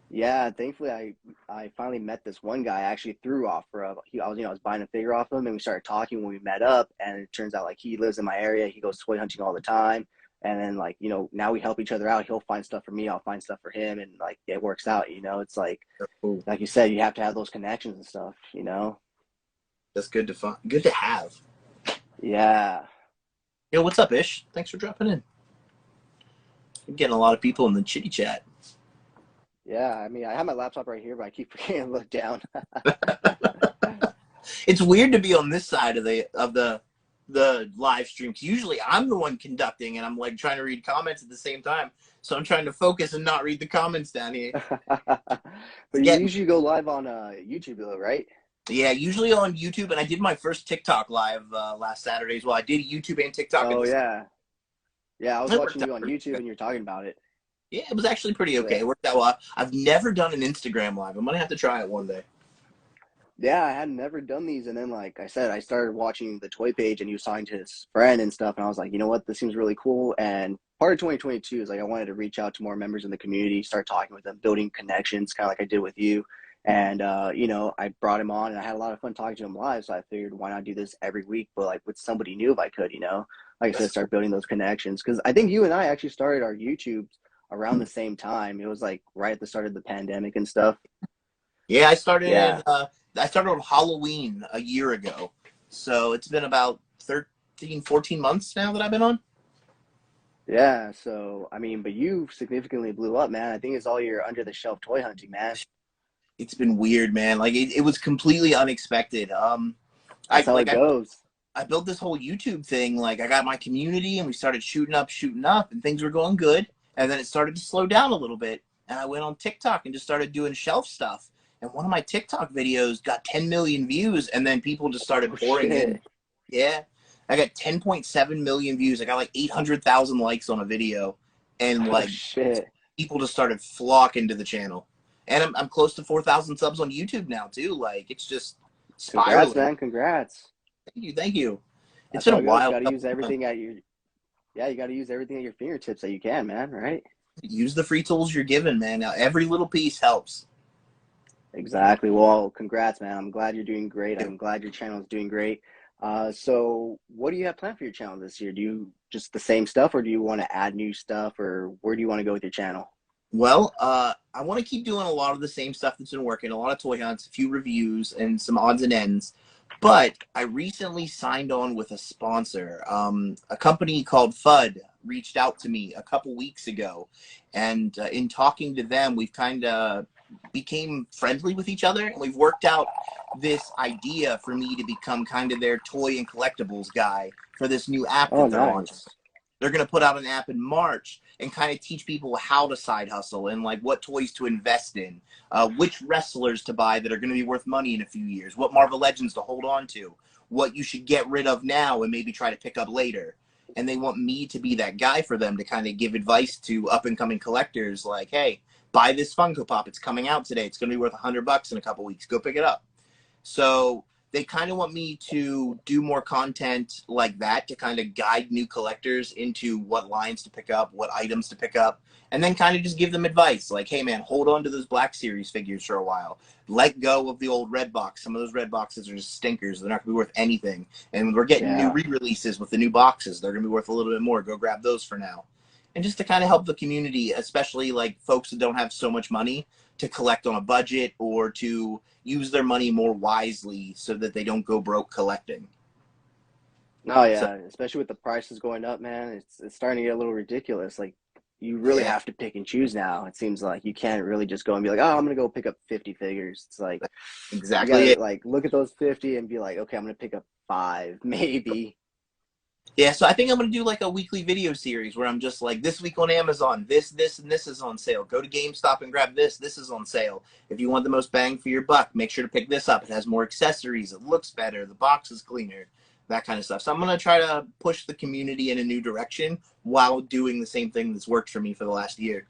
Yeah, thankfully I finally met this one guy actually through offer of I was buying a figure off him, and we started talking when we met up, and it turns out like he lives in my area, he goes toy hunting all the time, and then like now we help each other out. He'll find stuff for me, I'll find stuff for him, and like it works out. It's like cool. Like you said, you have to have those connections and stuff. That's good to find, good to have. Yeah. Yo, what's up, Ish? Thanks for dropping in. I'm getting a lot of people in the chitty chat. Yeah, I mean, I have my laptop right here, but I keep forgetting to look down. It's weird to be on this side of the live stream, because usually I'm the one conducting, and I'm like trying to read comments at the same time. So I'm trying to focus and not read the comments down here. But you usually go live on YouTube, though, right? Yeah, usually on YouTube, and I did my first TikTok live last Saturday as well. I did YouTube and TikTok. Oh, yeah. Yeah, I was watching you on YouTube, and you're talking about it. Yeah, it was actually pretty okay. Yeah. It worked out well. I've never done an Instagram live. I'm gonna have to try it one day. Yeah, I had never done these, and then like I said, I started watching the toy page, and you signed his friend and stuff, and I was like, you know what, this seems really cool. And part of 2022 is like I wanted to reach out to more members in the community, start talking with them, building connections, kind of like I did with you. And I brought him on, and I had a lot of fun talking to him live. So I figured, why not do this every week, but like with somebody new if I could, like I said, That's start cool. building those connections. Because I think you and I actually started our YouTube around the same time. It was like right at the start of the pandemic and stuff. Yeah, Yeah. I started on Halloween a year ago. So it's been about 13, 14 months now that I've been on. Yeah, so I mean, but you significantly blew up, man. I think it's all your under the shelf toy hunting, man. It's been weird, man. Like it was completely unexpected. That's how it I goes. I built this whole YouTube thing. Like I got my community and we started shooting up, and things were going good. And then it started to slow down a little bit. And I went on TikTok and just started doing shelf stuff. And one of my TikTok videos got 10 million views, and then people just started Oh pouring in. shit. Yeah, I got 10.7 million views. I got like 800,000 likes on a video, and Oh like shit. people just started flocking to the channel. And I'm close to 4,000 subs on YouTube now too. Like it's just Congrats, spiraling. man. Congrats. Thank you, thank you. It's That's been how a it goes. You while. got to use everything at your Yeah, you got to use everything at your fingertips that you can, man, right? Use the free tools you're given, man. Now every little piece helps. Exactly. Well, congrats, man. I'm glad you're doing great. I'm glad your channel is doing great. So what do you have planned for your channel this year? Do you just the same stuff, or do you want to add new stuff, or where do you want to go with your channel? Well, I want to keep doing a lot of the same stuff that's been working, a lot of toy hunts, a few reviews, and some odds and ends. But I recently signed on with a sponsor. A company called FUD reached out to me a couple weeks ago. And in talking to them, we've kind of became friendly with each other. And we've worked out this idea for me to become kind of their toy and collectibles guy for this new app Oh, that they're launching. nice. They're going to put out an app in March and kind of teach people how to side hustle and like what toys to invest in, which wrestlers to buy that are going to be worth money in a few years, what Marvel Legends to hold on to, what you should get rid of now and maybe try to pick up later. And they want me to be that guy for them to kind of give advice to up and coming collectors like, hey, buy this Funko Pop. It's coming out today. It's going to be worth $100 in a couple weeks. Go pick it up. So they kind of want me to do more content like that to kind of guide new collectors into what lines to pick up, what items to pick up, and then kind of just give them advice like, hey man, hold on to those Black Series figures for a while. Let go of the old red box. Some of those red boxes are just stinkers. They're not going to be worth anything. And we're getting new Yeah. re-releases with the new boxes. They're going to be worth a little bit more. Go grab those for now. And just to kind of help the community, especially like folks that don't have so much money to collect on a budget or to use their money more wisely so that they don't go broke collecting. Oh So yeah, especially with the prices going up, man. It's starting to get a little ridiculous. Like you really yeah, have to pick and choose now. It seems like you can't really just go and be like, "Oh, I'm gonna go pick up 50 figures." It's like that's you exactly gotta it. like look at those 50 and be like, "Okay, I'm gonna pick up five, maybe." Yeah, so I think I'm gonna do like a weekly video series where I'm just like, this week on Amazon, this, and this is on sale. Go to GameStop and grab this. This is on sale. If you want the most bang for your buck, make sure to pick this up. It has more accessories. It looks better. The box is cleaner. That kind of stuff. So I'm gonna try to push the community in a new direction while doing the same thing that's worked for me for the last year.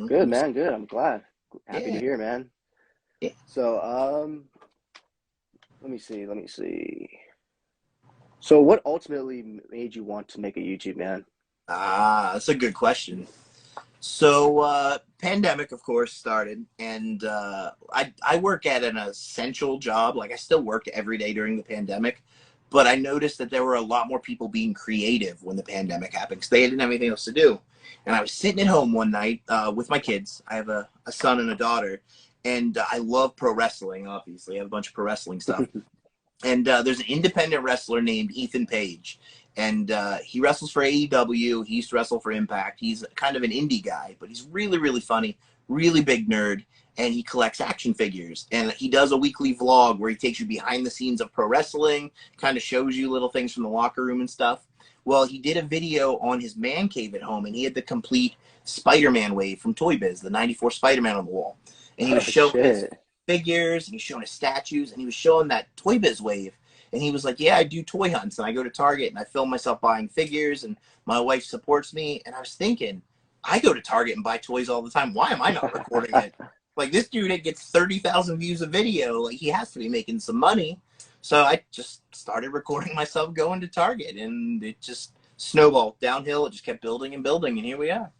Good, man. Good. I'm glad. Happy to Yeah, hear, man. yeah. So, let me see. Let me see. So, what ultimately made you want to make a YouTube, man? That's a good question. So, pandemic, of course, started, and I work at an essential job. Like, I still worked every day during the pandemic, but I noticed that there were a lot more people being creative when the pandemic happened because they didn't have anything else to do. And I was sitting at home one night with my kids. I have a son and a daughter, and I love pro wrestling, obviously. I have a bunch of pro wrestling stuff. And there's an independent wrestler named Ethan Page, and he wrestles for AEW. He used to wrestle for Impact. He's kind of an indie guy, but he's really, really funny, really big nerd, and he collects action figures. And he does a weekly vlog where he takes you behind the scenes of pro wrestling, kind of shows you little things from the locker room and stuff. Well, he did a video on his man cave at home, and he had the complete Spider-Man wave from Toy Biz, the '94 Spider-Man on the wall. And he was Oh showing his shit. figures, and he was showing his statues, and he was showing that Toy Biz wave. And he was like, yeah, I do toy hunts, and I go to Target, and I film myself buying figures, and my wife supports me. And I was thinking, I go to Target and buy toys all the time. Why am I not recording it? Like, this dude gets 30,000 views a video. Like, he has to be making some money. So I just started recording myself going to Target, and it just snowballed downhill. It just kept building and building, and here we are.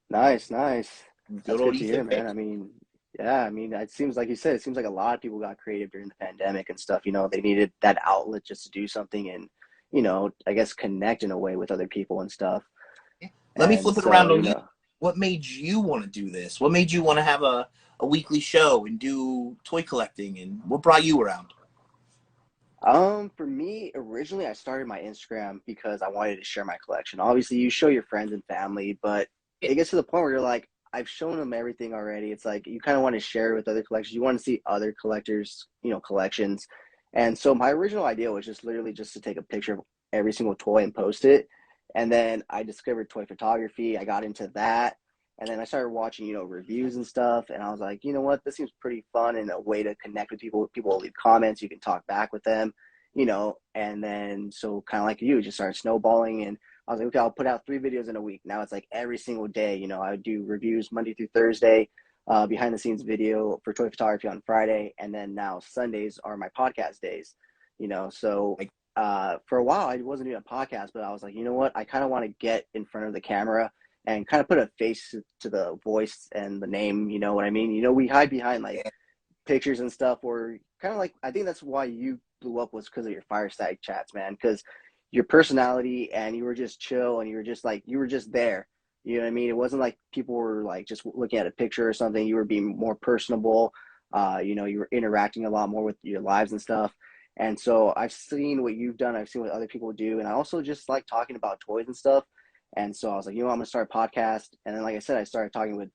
Nice, nice. Good That's old good to hear, Ethan man. Page. I mean, yeah, I mean, it seems like you said, it seems like a lot of people got creative during the pandemic and stuff. You know, they needed that outlet just to do something and, I guess connect in a way with other people and stuff. Let me And flip it so, around on you. What made you want to do this? What made you want to have a weekly show and do toy collecting? And what brought you around? for me, originally I started my Instagram because I wanted to share my collection. Obviously, you show your friends and family, but it gets to the point where you're like, I've shown them everything already. It's like you kind of want to share it with other collectors. You want to see other collectors, collections. And so my original idea was just literally just to take a picture of every single toy and post it. And then I discovered toy photography. I got into that. And then I started watching, reviews and stuff. And I was like, you know what, this seems pretty fun and a way to connect with people. People will leave comments. You can talk back with them, and then so kind of like you, just started snowballing. And I was like, okay, I'll put out 3 videos in a week. Now it's like every single day, I would do reviews Monday through Thursday, behind the scenes video for toy photography on Friday. And then now Sundays are my podcast days, so Like, for a while I wasn't doing a podcast, but I was like, you know what, I kind of want to get in front of the camera and kind of put a face to the voice and the name, you know what I mean? We hide behind like pictures and stuff, or kind of like, I think that's why you blew up, was because of your fireside chats, man, because your personality, and you were just chill, and you were just like, you were just there. You know what I mean? It wasn't like people were like just looking at a picture or something. You were being more personable. You were interacting a lot more with your lives and stuff. And so I've seen what you've done. I've seen what other people do. And I also just like talking about toys and stuff. And so I was like, I'm going to start a podcast. And then, like I said, I started talking with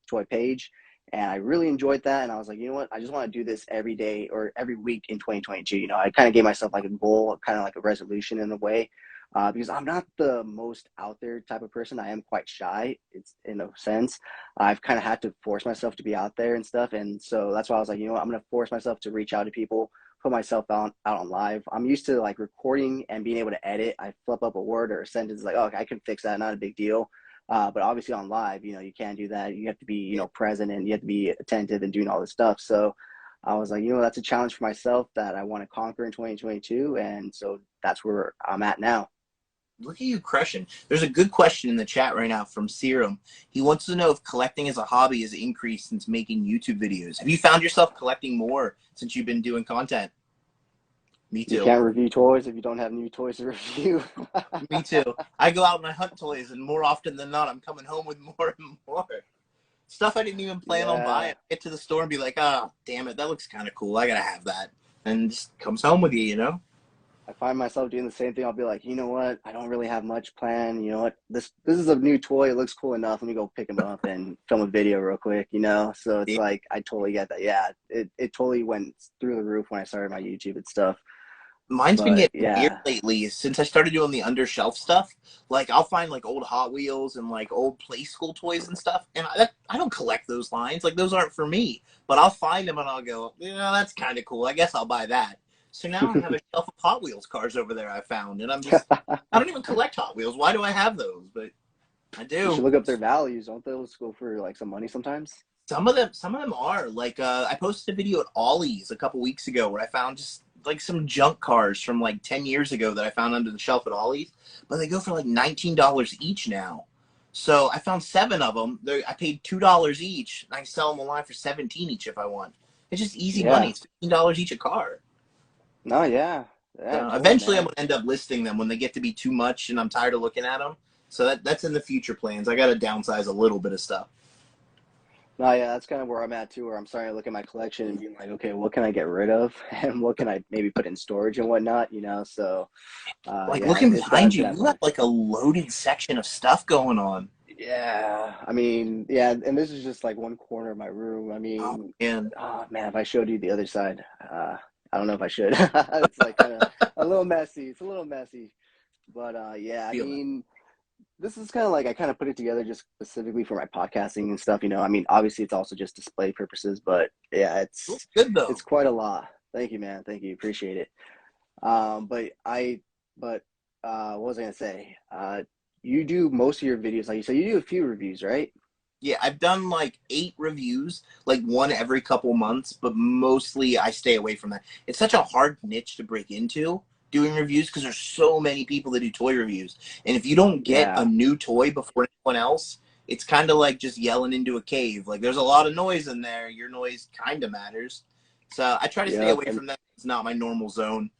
Toy Page, and I really enjoyed that. And I was like, you know what? I just want to do this every day or every week in 2022. I kind of gave myself like a goal, kind of like a resolution in a way, because I'm not the most out there type of person. I am quite shy. It's in a sense. I've kind of had to force myself to be out there and stuff. And so that's why I was like, I'm going to force myself to reach out to people, put myself out on live. I'm used to like recording and being able to edit. I flip up a word or a sentence like, oh, okay, I can fix that. Not a big deal. But obviously on live, you can't do that. You have to be, present, and you have to be attentive and doing all this stuff. So I was like, that's a challenge for myself that I want to conquer in 2022. And so that's where I'm at now. look at you crushing. There's a good question in the chat right now from Serum. He wants to know if collecting as a hobby has increased since making YouTube videos. Have you found yourself collecting more since you've been doing content? Me You too. can't review toys if you don't have new toys to review. Me too. I go out and I hunt toys, and more often than not, I'm coming home with more and more. Stuff I didn't even plan on Yeah. buying. Get to the store and be like, oh, damn it, that looks kind of cool. I gotta have that. And just comes home with you. I find myself doing the same thing. I'll be like, you know what? I don't really have much planned. You know what? This is a new toy. It looks cool enough. Let me go pick him up and film a video real quick. So it's Yeah. like I totally get that. Yeah, it totally went through the roof when I started my YouTube and stuff. Mine's been But getting weird yeah, lately since I started doing the undershelf stuff. Like, I'll find like old Hot Wheels and like old Play School toys and stuff, and I don't collect those lines. Like, those aren't for me. But I'll find them and I'll go, that's kind of cool. I guess I'll buy that. So now I have a shelf of Hot Wheels cars over there I found, and I don't even collect Hot Wheels. Why do I have those? But I you should do. look up their values. Don't those go for like some money sometimes? Some of them are like, I posted a video at Ollie's a couple weeks ago where I found just like some junk cars from like 10 years ago that I found under the shelf at Ollie's, but they go for like $19 each now. So I found 7 of them. I paid $2 each, and I can sell them online for 17 each if I want. It's just easy money. Yeah. It's $15 each a car. No, yeah. Yeah, So totally, eventually I'm man. gonna end up listing them when they get to be too much and I'm tired of looking at them. So that's in the future plans. I got to downsize a little bit of stuff. No, yeah, that's kind of where I'm at too, where I'm starting to look at my collection and being like, okay, what can I get rid of and what can I maybe put in storage and whatnot. So Like, yeah, looking it's gotten behind to you, that you have point. like a loaded section of stuff going on. Yeah, I mean, yeah, and this is just like one corner of my room. I Oh mean, man, oh man, if I showed you the other side, I don't know if I should. It's like kind of a little messy. It's a little messy, but yeah, I feel it. mean, this is kind of like I kind of put it together just specifically for my podcasting and stuff. I mean, obviously it's also just display purposes, but yeah, Looks good it's though. quite a lot. Thank you, man. Thank you. Appreciate it. But what was I gonna say? you do most of your videos, like you said, you do a few reviews, right? Yeah, I've done like 8 reviews, like one every couple months, but mostly I stay away from that. It's such a hard niche to break into doing reviews because there's so many people that do toy reviews. And if you don't get a Yeah. new toy before anyone else, it's kind of like just yelling into a cave. Like there's a lot of noise in there. Your noise kind of matters. So I try to stay Yep. away And from that. It's not my normal zone.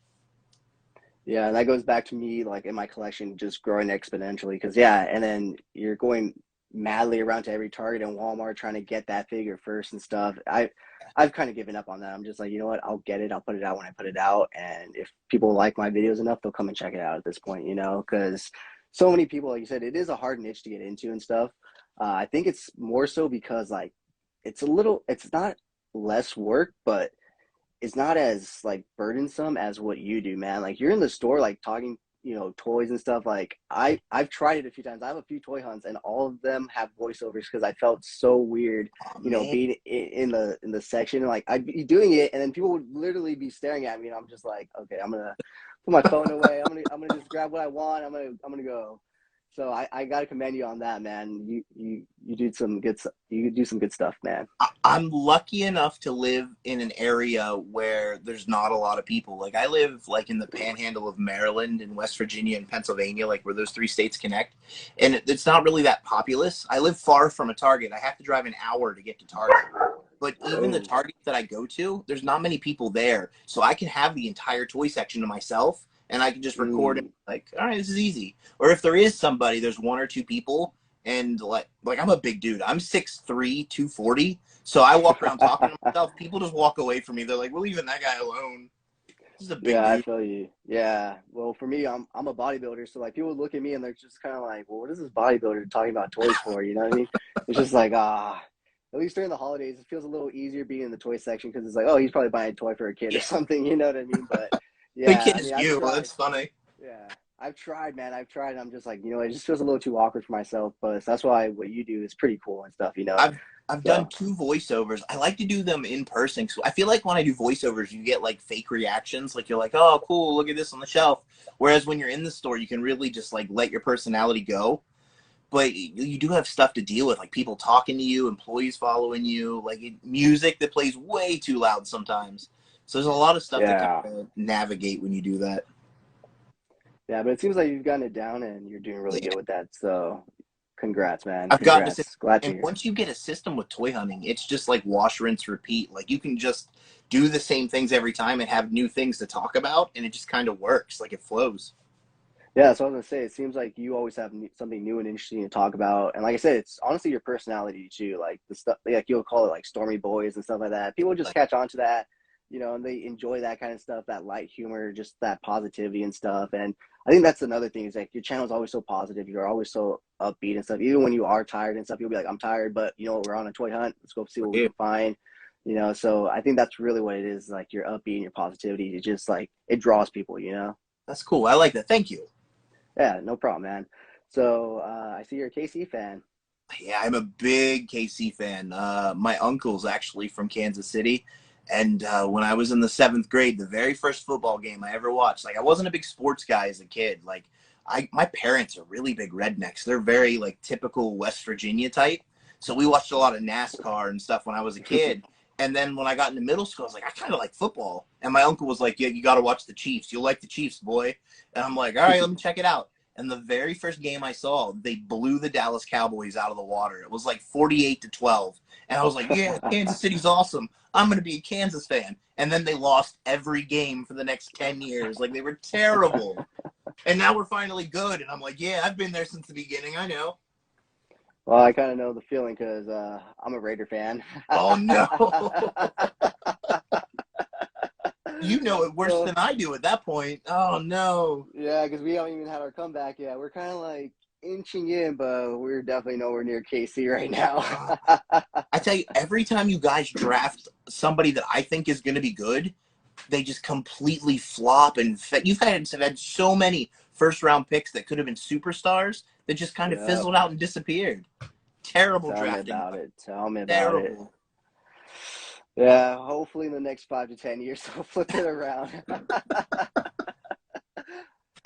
yeah, and that goes back to me like in my collection just growing exponentially because yeah, and then you're going madly around to every Target and Walmart trying to get that figure first and stuff. I've kind of given up on that. I'm just like, you know what? I'll get it. I'll put it out when I put it out, and if people like my videos enough, they'll come and check it out at this point, you know, because so many people, like you said, it is a hard niche to get into and stuff. I think it's more so because like it's not less work, but it's not as like burdensome as what you do, man. Like you're in the store like talking, you know, toys and stuff. Like I've tried it a few times. I have a few toy hunts and all of them have voiceovers because I felt so weird, Oh you know, man. being in the section and like I'd be doing it and then people would literally be staring at me and I'm just like, okay, I'm gonna put my phone away. I'm gonna just grab what I want. I'm gonna go. So I gotta commend you on that, man. You do some you do some good stuff, man. I'm lucky enough to live in an area where there's not a lot of people. Like I live like in the panhandle of Maryland and West Virginia and Pennsylvania, like where those three states connect. And it's not really that populous. I live far from a Target. I have to drive an hour to get to Target. But even the Oh. Target that I go to, there's not many people there. So I can have the entire toy section to myself and I can just record it Mm. like, all right, this is easy. Or if there is somebody, there's one or two people and like I'm a big dude. I'm 6'3", 240. So I walk around talking to myself. People just walk away from me. They're like, "We're leaving that guy alone." He's a big Yeah, I dude. feel you. Yeah. Well, for me, I'm a bodybuilder, so like people look at me and they're just kind of like, "Well, what is this bodybuilder talking about toys for?" You know what I mean? It's just like at least during the holidays, it feels a little easier being in the toy section because it's like, oh, he's probably buying a toy for a kid or Yeah, something. You know what I mean? But yeah, thinking I mean, is I've you. tried. That's funny. Yeah, I've tried, man. I've tried. And I'm just like, you know, it just feels a little too awkward for myself. But that's why what you do is pretty cool and stuff. You know? I've done So 2 voiceovers. I like to do them in person. So I feel like when I do voiceovers, you get like fake reactions. Like you're like, "Oh, cool, look at this on the shelf." Whereas when you're in the store, you can really just like let your personality go. But you do have stuff to deal with, like people talking to you, employees following you, like music that plays way too loud sometimes. So there's a lot of stuff to kind yeah. of navigate when you do that. Yeah, but it seems like you've gotten it down and you're doing really Yeah, good with that. So, congrats, man. I've gotten a system, Congrats. Glad to and hear. once you get a system with toy hunting, it's just like wash, rinse, repeat. Like you can just do the same things every time and have new things to talk about, and it just kind of works. Like it flows. Yeah, so I was gonna say, it seems like you always have something new and interesting to talk about, and like I said, it's honestly your personality too. Like the stuff, like you'll call it like stormy boys and stuff like that. People just Like catch on to that, you know, and they enjoy that kind of stuff, that light humor, just that positivity and stuff. And I think that's another thing is like your channel is always so positive. You're always so upbeat and stuff. Even when you are tired and stuff, you'll be like, "I'm tired, but you know, we're on a toy hunt. Let's go see what we yeah, can find." You know, so I think that's really what it is. Like your upbeat and your positivity. It just like it draws people. You know. that's cool. I like that. Thank you. Yeah, no problem, man. So I see you're a KC fan. Yeah, I'm a big KC fan. My uncle's actually from Kansas City. And when I was in the 7th grade, the very first football game I ever watched, like I wasn't a big sports guy as a kid. Like my parents are really big rednecks. They're very like typical West Virginia type. So we watched a lot of NASCAR and stuff when I was a kid. And then when I got into middle school, I was like, I kind of like football. And my uncle was like, yeah, you got to watch the Chiefs. You'll like the Chiefs, boy. And I'm like, all right, let me check it out. And the very first game I saw, they blew the Dallas Cowboys out of the water. It was like 48-12. And I was like, yeah, Kansas City's awesome. I'm going to be a Kansas fan. And then they lost every game for the next 10 years. Like they were terrible. And now we're finally good. And I'm like, yeah, I've been there since the beginning. I know. Well, I kind of know the feeling because I'm a Raider fan. Oh, no. You know it worse So than I do at that point. Oh, no. yeah, because we haven't even had our comeback yet. We're kind of like inching in, but we're definitely nowhere near KC right now. I tell you, every time you guys draft somebody that I think is going to be good, they just completely flop. And you've had so many first round picks that could have been superstars that just kind of Yep. fizzled out and disappeared. Terrible Tell me drafting. about it. Tell me about it. Terrible. Yeah, hopefully in the next 5 to 10 years they'll flip it around.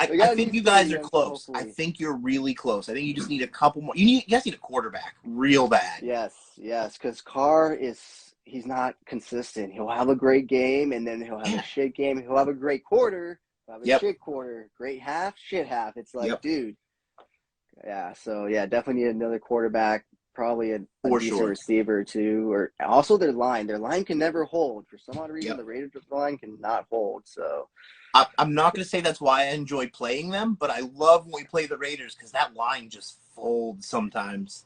They got I a think new you guys are stadium, so close. I hopefully. think you're really close. I think you just need a couple more. You guys need a quarterback real bad. Yes, because Carr he's not consistent. He'll have a great game, and then he'll have a Yeah. shit game. He'll have a great quarter, he'll have a Yep. shit quarter, great half, shit half. It's like, Yep. dude. Yeah, so yeah, definitely need another quarterback, probably a For decent sure. receiver too, or also their line. Their line can never hold. For some odd reason, Yep. the Raiders line cannot hold. So I'm not going to say that's why I enjoy playing them, but I love when we play the Raiders because that line just folds sometimes.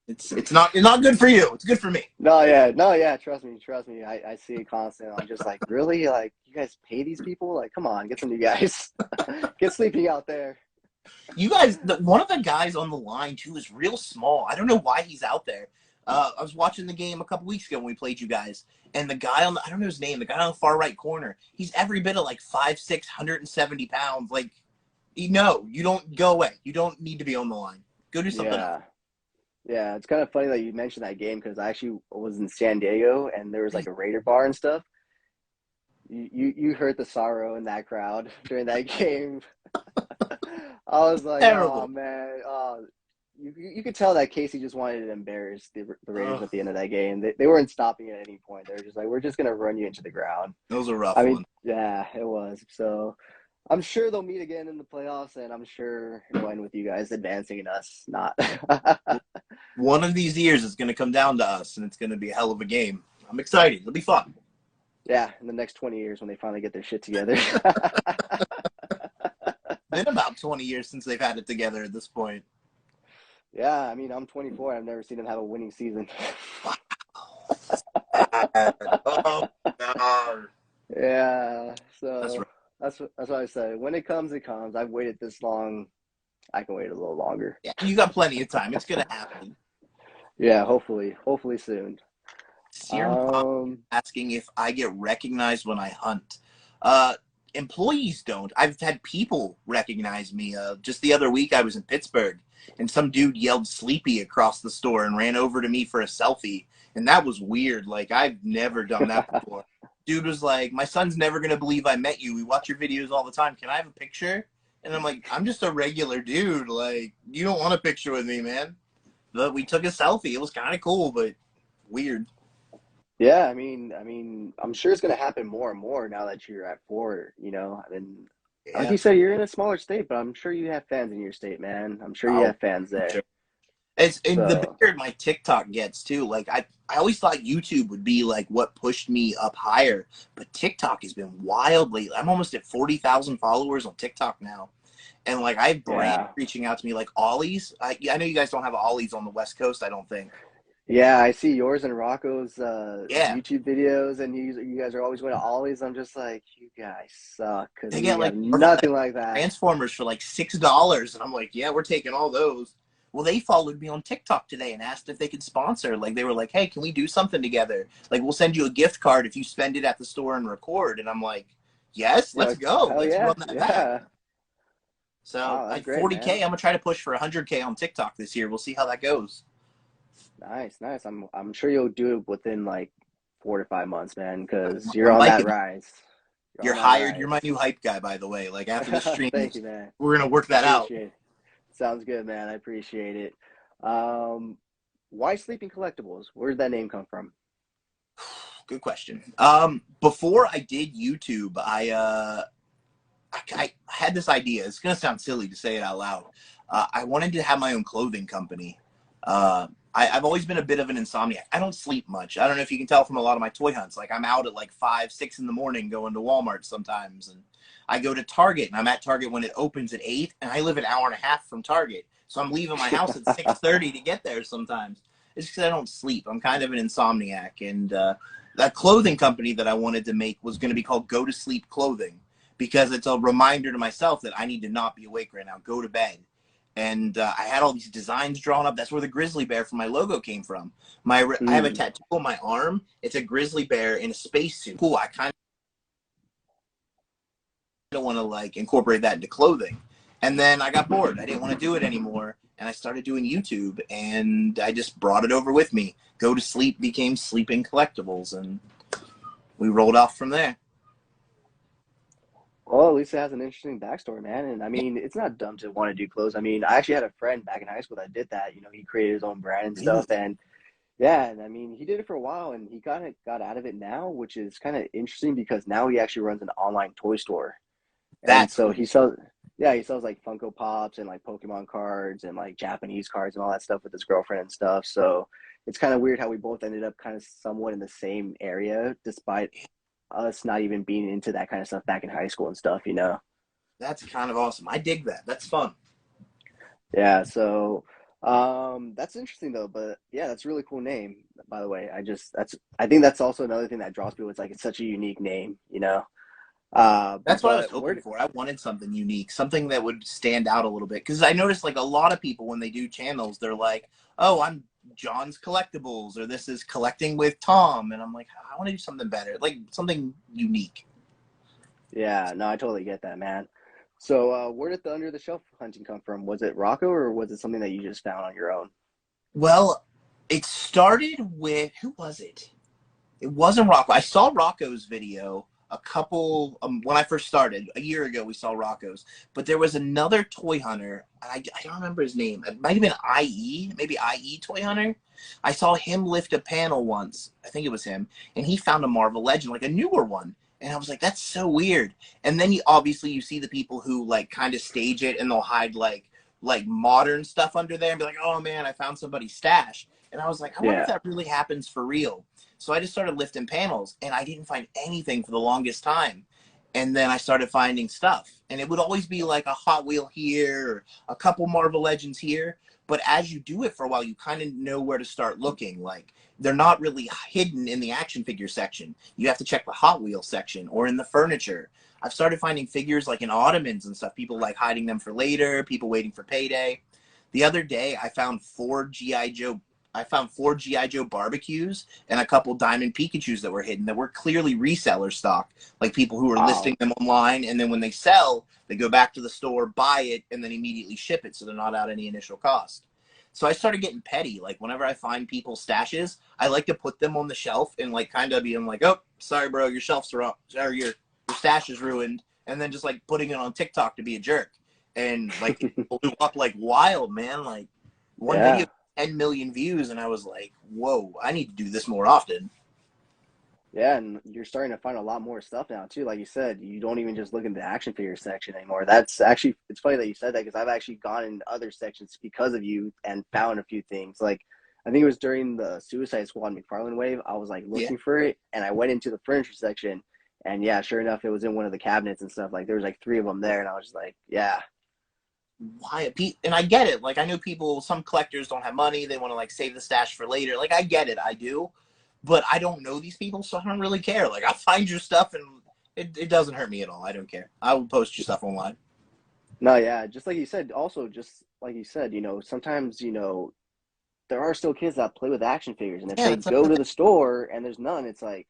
It's not good for you. It's good for me. no, yeah. Trust me. I see it constantly. I'm just like, really? Like, you guys pay these people? Like, come on, get some new guys. Get Sleepy out there. You guys, one of the guys on the line too is real small. I don't know why he's out there. I was watching the game a couple weeks ago when we played you guys, and the guy I don't know his name, the guy on the far right corner, he's every bit of like 5'6", 170 pounds. Like, you don't go away. You don't need to be on the line. Go do something else. Yeah. Yeah, it's kind of funny that you mentioned that game because I actually was in San Diego and there was like a Raider bar and stuff. You heard the sorrow in that crowd during that game. I was like, oh Terrible. man, you could tell that Casey just wanted to embarrass the Raiders Ugh, at the end of that game. They weren't stopping at any point. They were just like, we're just gonna run you into the ground. those are rough I mean, ones. yeah, it was. So I'm sure they'll meet again in the playoffs, and I'm sure it'll end with you guys advancing and us not. One of these years is going to come down to us, and it's going to be a hell of a game. I'm excited. It'll be fun. Yeah, in the next 20 years when they finally get their shit together. Been about 20 years since they've had it together at this point. Yeah, I mean, I'm 24. I've never seen them have a winning season. Oh, God. Yeah, That's so right. that's what I said. When it comes, it comes. I've waited this long. I can wait a little longer. Yeah, you got plenty of time. It's going to happen. Yeah, hopefully soon. Serum Pop Um, asking if I get recognized when I hunt. Uh, Employees don't. I've had people recognize me. Just the other week, I was in Pittsburgh, and some dude yelled "Sleepy" across the store and ran over to me for a selfie, and that was weird. Like, I've never done that before. Dude was like, "My son's never gonna believe I met you. We watch your videos all the time. Can I have a picture?" And I'm like, "I'm just a regular dude. Like, you don't want a picture with me, man." But we took a selfie. It was kind of cool, but weird. yeah, I mean, I'm sure it's gonna happen more and more now that you're at Fort. I mean, like Yeah. you said, you're in a smaller state, but I'm sure you have fans in your state, man. I'm sure you Oh, have fans there. sure. It's and the So bigger my TikTok gets too. Like I always thought YouTube would be like what pushed me up higher, but TikTok has been wild lately. I'm almost at 40,000 followers on TikTok now, and like I have brands yeah, reaching out to me like Ollie's. I know you guys don't have Ollie's on the West Coast. I don't think. yeah, I see yours and Rocco's Yeah, YouTube videos, and you guys are always going to Ollie's. I'm just like, you guys suck because they get we have like Marvel nothing like that. Transformers for like $6, and I'm like, yeah, we're taking all those. Well, they followed me on TikTok today and asked if they could sponsor. Like, they were like, hey, can we do something together? Like, we'll send you a gift card if you spend it at the store and record. And I'm like, yes, You're let's like, go. hell Let's yeah, run that back. yeah. So, Wow, that's like great, 40K, man. I'm going to try to push for 100K on TikTok this year. We'll see how that goes. Nice. I'm sure you'll do it within like 4 to 5 months, man, because you're I'm on that liking it. rise. You're You're on that hired. You're rise. my new hype guy, by the way. Like, after this stream, Thank you, man. we're going to work that out. Appreciate it. Sounds good, man. I appreciate it. Um, why Sleeping Collectibles? Where did that name come from? Good question. Before I did YouTube, I had this idea. It's gonna sound silly to say it out loud. I wanted to have my own clothing company. I've always been a bit of an insomniac. I don't sleep much. I don't know if you can tell from a lot of my toy hunts. Like, I'm out at like 5, 6 in the morning going to Walmart sometimes, and I go to Target, and I'm at Target when it opens at 8, and I live an hour and a half from Target, so I'm leaving my house at 6:30 to get there sometimes. It's because I don't sleep. I'm kind of an insomniac, and that clothing company that I wanted to make was going to be called Go to Sleep Clothing, because it's a reminder to myself that I need to not be awake right now. Go to bed. And I had all these designs drawn up. That's where the grizzly bear from my logo came from. I have a Mm. tattoo on my arm. It's a grizzly bear in a spacesuit. Cool. I kind of want to like incorporate that into clothing. And then I got bored. I didn't want to do it anymore. And I started doing YouTube, and I just brought it over with me. Go to Sleep became Sleeping Collectibles, and we rolled off from there. Well, at least it has an interesting backstory, man. And I mean, it's not dumb to want to do clothes. I mean, I actually had a friend back in high school that did that. You know, he created his own brand and stuff. Really? And yeah, and I mean, he did it for a while and he kind of got out of it now, which is kind of interesting because now he actually runs an online toy store. And That's so cool. he sells, yeah, he sells like Funko Pops and like Pokemon cards and like Japanese cards and all that stuff with his girlfriend and stuff. So it's kind of weird how we both ended up kind of somewhat in the same area, despite us not even being into that kind of stuff back in high school and stuff, you know? That's kind of awesome. I dig that. That's fun. Yeah, so that's interesting though, but yeah, that's a really cool name, by the way. I think that's also another thing that draws people. It's like it's such a unique name, you know. That's what I was But hoping where for. I wanted something unique, something that would stand out a little bit. Because I noticed like a lot of people when they do channels, they're like, "Oh, I'm John's Collectibles," or "This is Collecting with Tom," and I'm like, I want to do something better, like something unique. Yeah, no, I totally get that, man. So where did the under the shelf hunting come from? Was it Rocco or was it something that you just found on your own? Well, it started with who was it? It wasn't Rocco. I saw Rocco's video a couple when I first started a year ago. We saw Rocco's, but there was another toy hunter. I don't remember his name. It might have been IE, maybe IE Toy Hunter. I saw him lift a panel once. I think it was him, and he found a Marvel Legend, like a newer one. And I was like, that's so weird. And then you obviously you see the people who like kind of stage it and they'll hide like modern stuff under there and be like, oh man, I found somebody's stash. And I was like, I wonder if Yeah. that really happens for real. So I just started lifting panels and I didn't find anything for the longest time. And then I started finding stuff. And it would always be like a Hot Wheel here, or a couple Marvel Legends here. But as you do it for a while, you kind of know where to start looking. Like they're not really hidden in the action figure section. You have to check the Hot Wheel section or in the furniture. I've started finding figures like in ottomans and stuff. People like hiding them for later, people waiting for payday. The other day I found four GI Joe barbecues and a couple Diamond Pikachus that were hidden that were clearly reseller stock, like people who are listing Wow. them online, and then when they sell, they go back to the store, buy it, and then immediately ship it, so they're not out any initial cost. So I started getting petty. Like whenever I find people's stashes, I like to put them on the shelf and like kind of be I'm like, oh, sorry, bro, your shelf's wrong, or your stash is ruined, and then just like putting it on TikTok to be a jerk, and like it blew up like wild, man. Like one video Yeah. 10 million views, and I was like, whoa, I need to do this more often. Yeah, and you're starting to find a lot more stuff now too. Like you said, you don't even just look in the action figure section anymore. That's actually it's funny that you said that because I've actually gone in other sections because of you and found a few things. Like I think it was during the Suicide Squad Mcfarlane wave. I was like Yeah. looking for it, and I went into the furniture section, and yeah, sure enough, it was in one of the cabinets and stuff. Like there was like three of them there, and I was just like, yeah, Why? And I get it. Like, I know people, some collectors don't have money. They want to, like, save the stash for later. Like, I get it. I do. But I don't know these people, so I don't really care. Like, I'll find your stuff, and it doesn't hurt me at all. I don't care. I will post your stuff online. no, yeah, just like you said. Also, just like you said, sometimes there are still kids that play with action figures, and if Yeah, they that's go another to thing. the store and there's none, it's like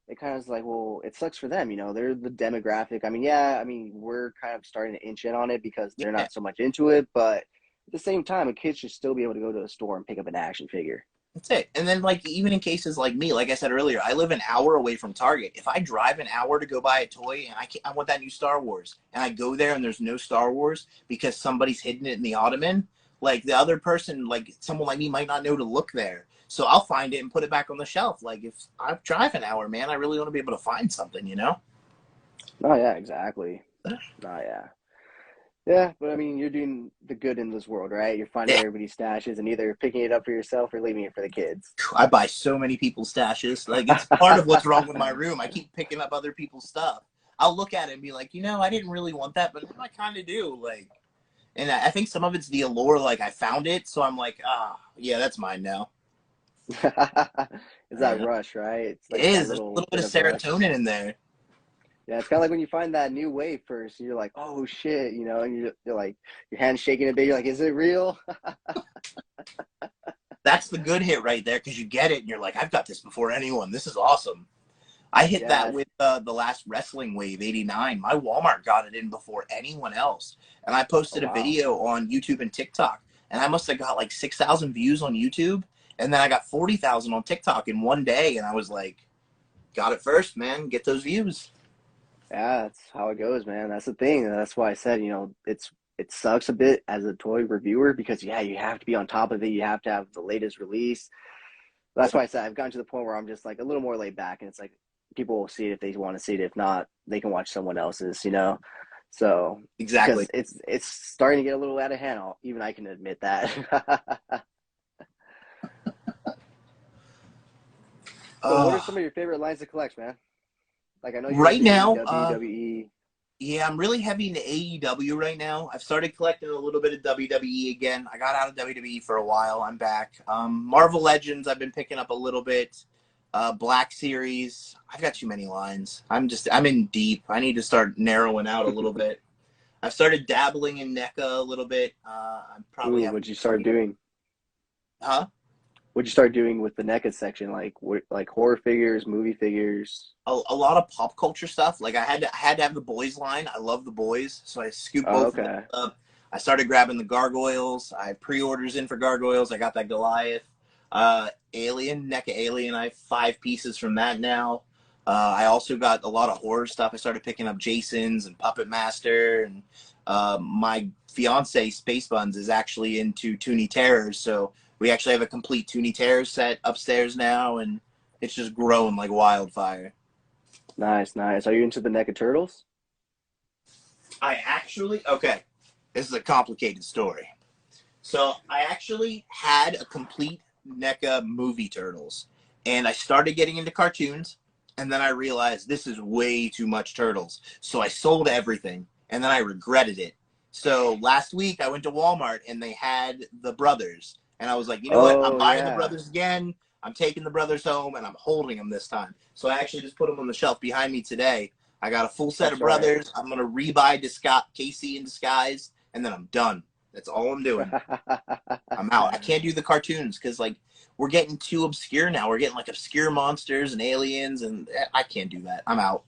it kind of is like, well, it sucks for them, they're the demographic. I mean, yeah, I mean, we're kind of starting to inch in on it because they're Yeah, not so much into it, but at the same time, a kid should still be able to go to a store and pick up an action figure. that's it. And then, like, even in cases like me, like I said earlier, I live an hour away from Target. If I drive an hour to go buy a toy and I want that new Star Wars, and I go there and there's no Star Wars because somebody's hidden it in the ottoman, like the other person, like someone like me, might not know to look there. So I'll find it and put it back on the shelf. Like if I drive an hour, man, I really want to be able to find something, you know? Oh yeah, exactly. Oh yeah. Yeah, but I mean, you're doing the good in this world, right? You're finding Yeah, everybody's stashes and either picking it up for yourself or leaving it for the kids. I buy so many people's stashes. Like it's part of what's wrong with my room. I keep picking up other people's stuff. I'll look at it and be like, I didn't really want that, but now I kind of do. Like, and I think some of it's the allure. Like I found it, so I'm like, yeah, that's mine now. It's that Yeah. rush, right? It's It like that is. There's a little little bit bit of of rush. serotonin in there. Yeah, it's kind of like when you find that new wave first, and you're like, "Oh shit," and you're like, your hand's shaking a bit. You're like, "Is it real?" That's the good hit right there because you get it and you're like, I've got this before anyone. This is awesome. I hit that Yes. with the last wrestling wave, '89. My Walmart got it in before anyone else. And I Oh posted a wow. video on YouTube and TikTok. And I must have got like 6,000 views on YouTube. And then I got 40,000 on TikTok in one day. And I was like, got it first, man. Get those views. Yeah, that's how it goes, man. That's the thing. That's why I said, it sucks a bit as a toy reviewer because yeah, you have to be on top of it. You have to have the latest release. That's why I said I've gotten to the point where I'm just like a little more laid back, and it's like people will see it if they want to see it. If not, they can watch someone else's. So because Exactly. it's starting to get a little out of hand. Even I can admit that. So, what are Uh, some of your favorite lines to collect, man? Like I know you're right into now, AEW, WWE. yeah, I'm really heavy into AEW right now. I've started collecting a little bit of WWE again. I got out of WWE for a while. I'm back. Marvel Legends, I've been picking up a little bit. Black Series. I've got too many lines. I'm in deep. I need to start narrowing out a little bit. I've started dabbling in NECA a little bit. I probably Ooh, have what'd you start doing? huh? What'd you start doing with the NECA section? Like horror figures, movie figures. A lot of pop culture stuff. Like I had to have the boys line. I love the boys, so I scooped Oh, both of those okay. up. I started grabbing the gargoyles. I have pre-orders in for gargoyles. I got that Goliath, Alien, NECA Alien. I have 5 pieces from that now. I also got a lot of horror stuff. I started picking up Jason's and Puppet Master, and my fiance Space Buns is actually into Toonie Terrors, so we actually have a complete Toonie Terrors set upstairs now, and it's just growing like wildfire. Nice, nice. Are you into the NECA Turtles? Okay, this is a complicated story. So I actually had a complete NECA movie Turtles, and I started getting into cartoons, and then I realized this is way too much Turtles. So I sold everything, and then I regretted it. So last week I went to Walmart, and they had the brothers, and I was like, you know what? I'm Oh buying the yeah, brothers again. I'm taking the brothers home, and I'm holding them this time. So I actually just put them on the shelf behind me today. I got a full set of that's right. brothers. I'm gonna rebuy Casey in Disguise, and then I'm done. That's all I'm doing. I'm out. I can't do the cartoons because like we're getting too obscure now. We're getting like obscure monsters and aliens, and I can't do that. I'm out.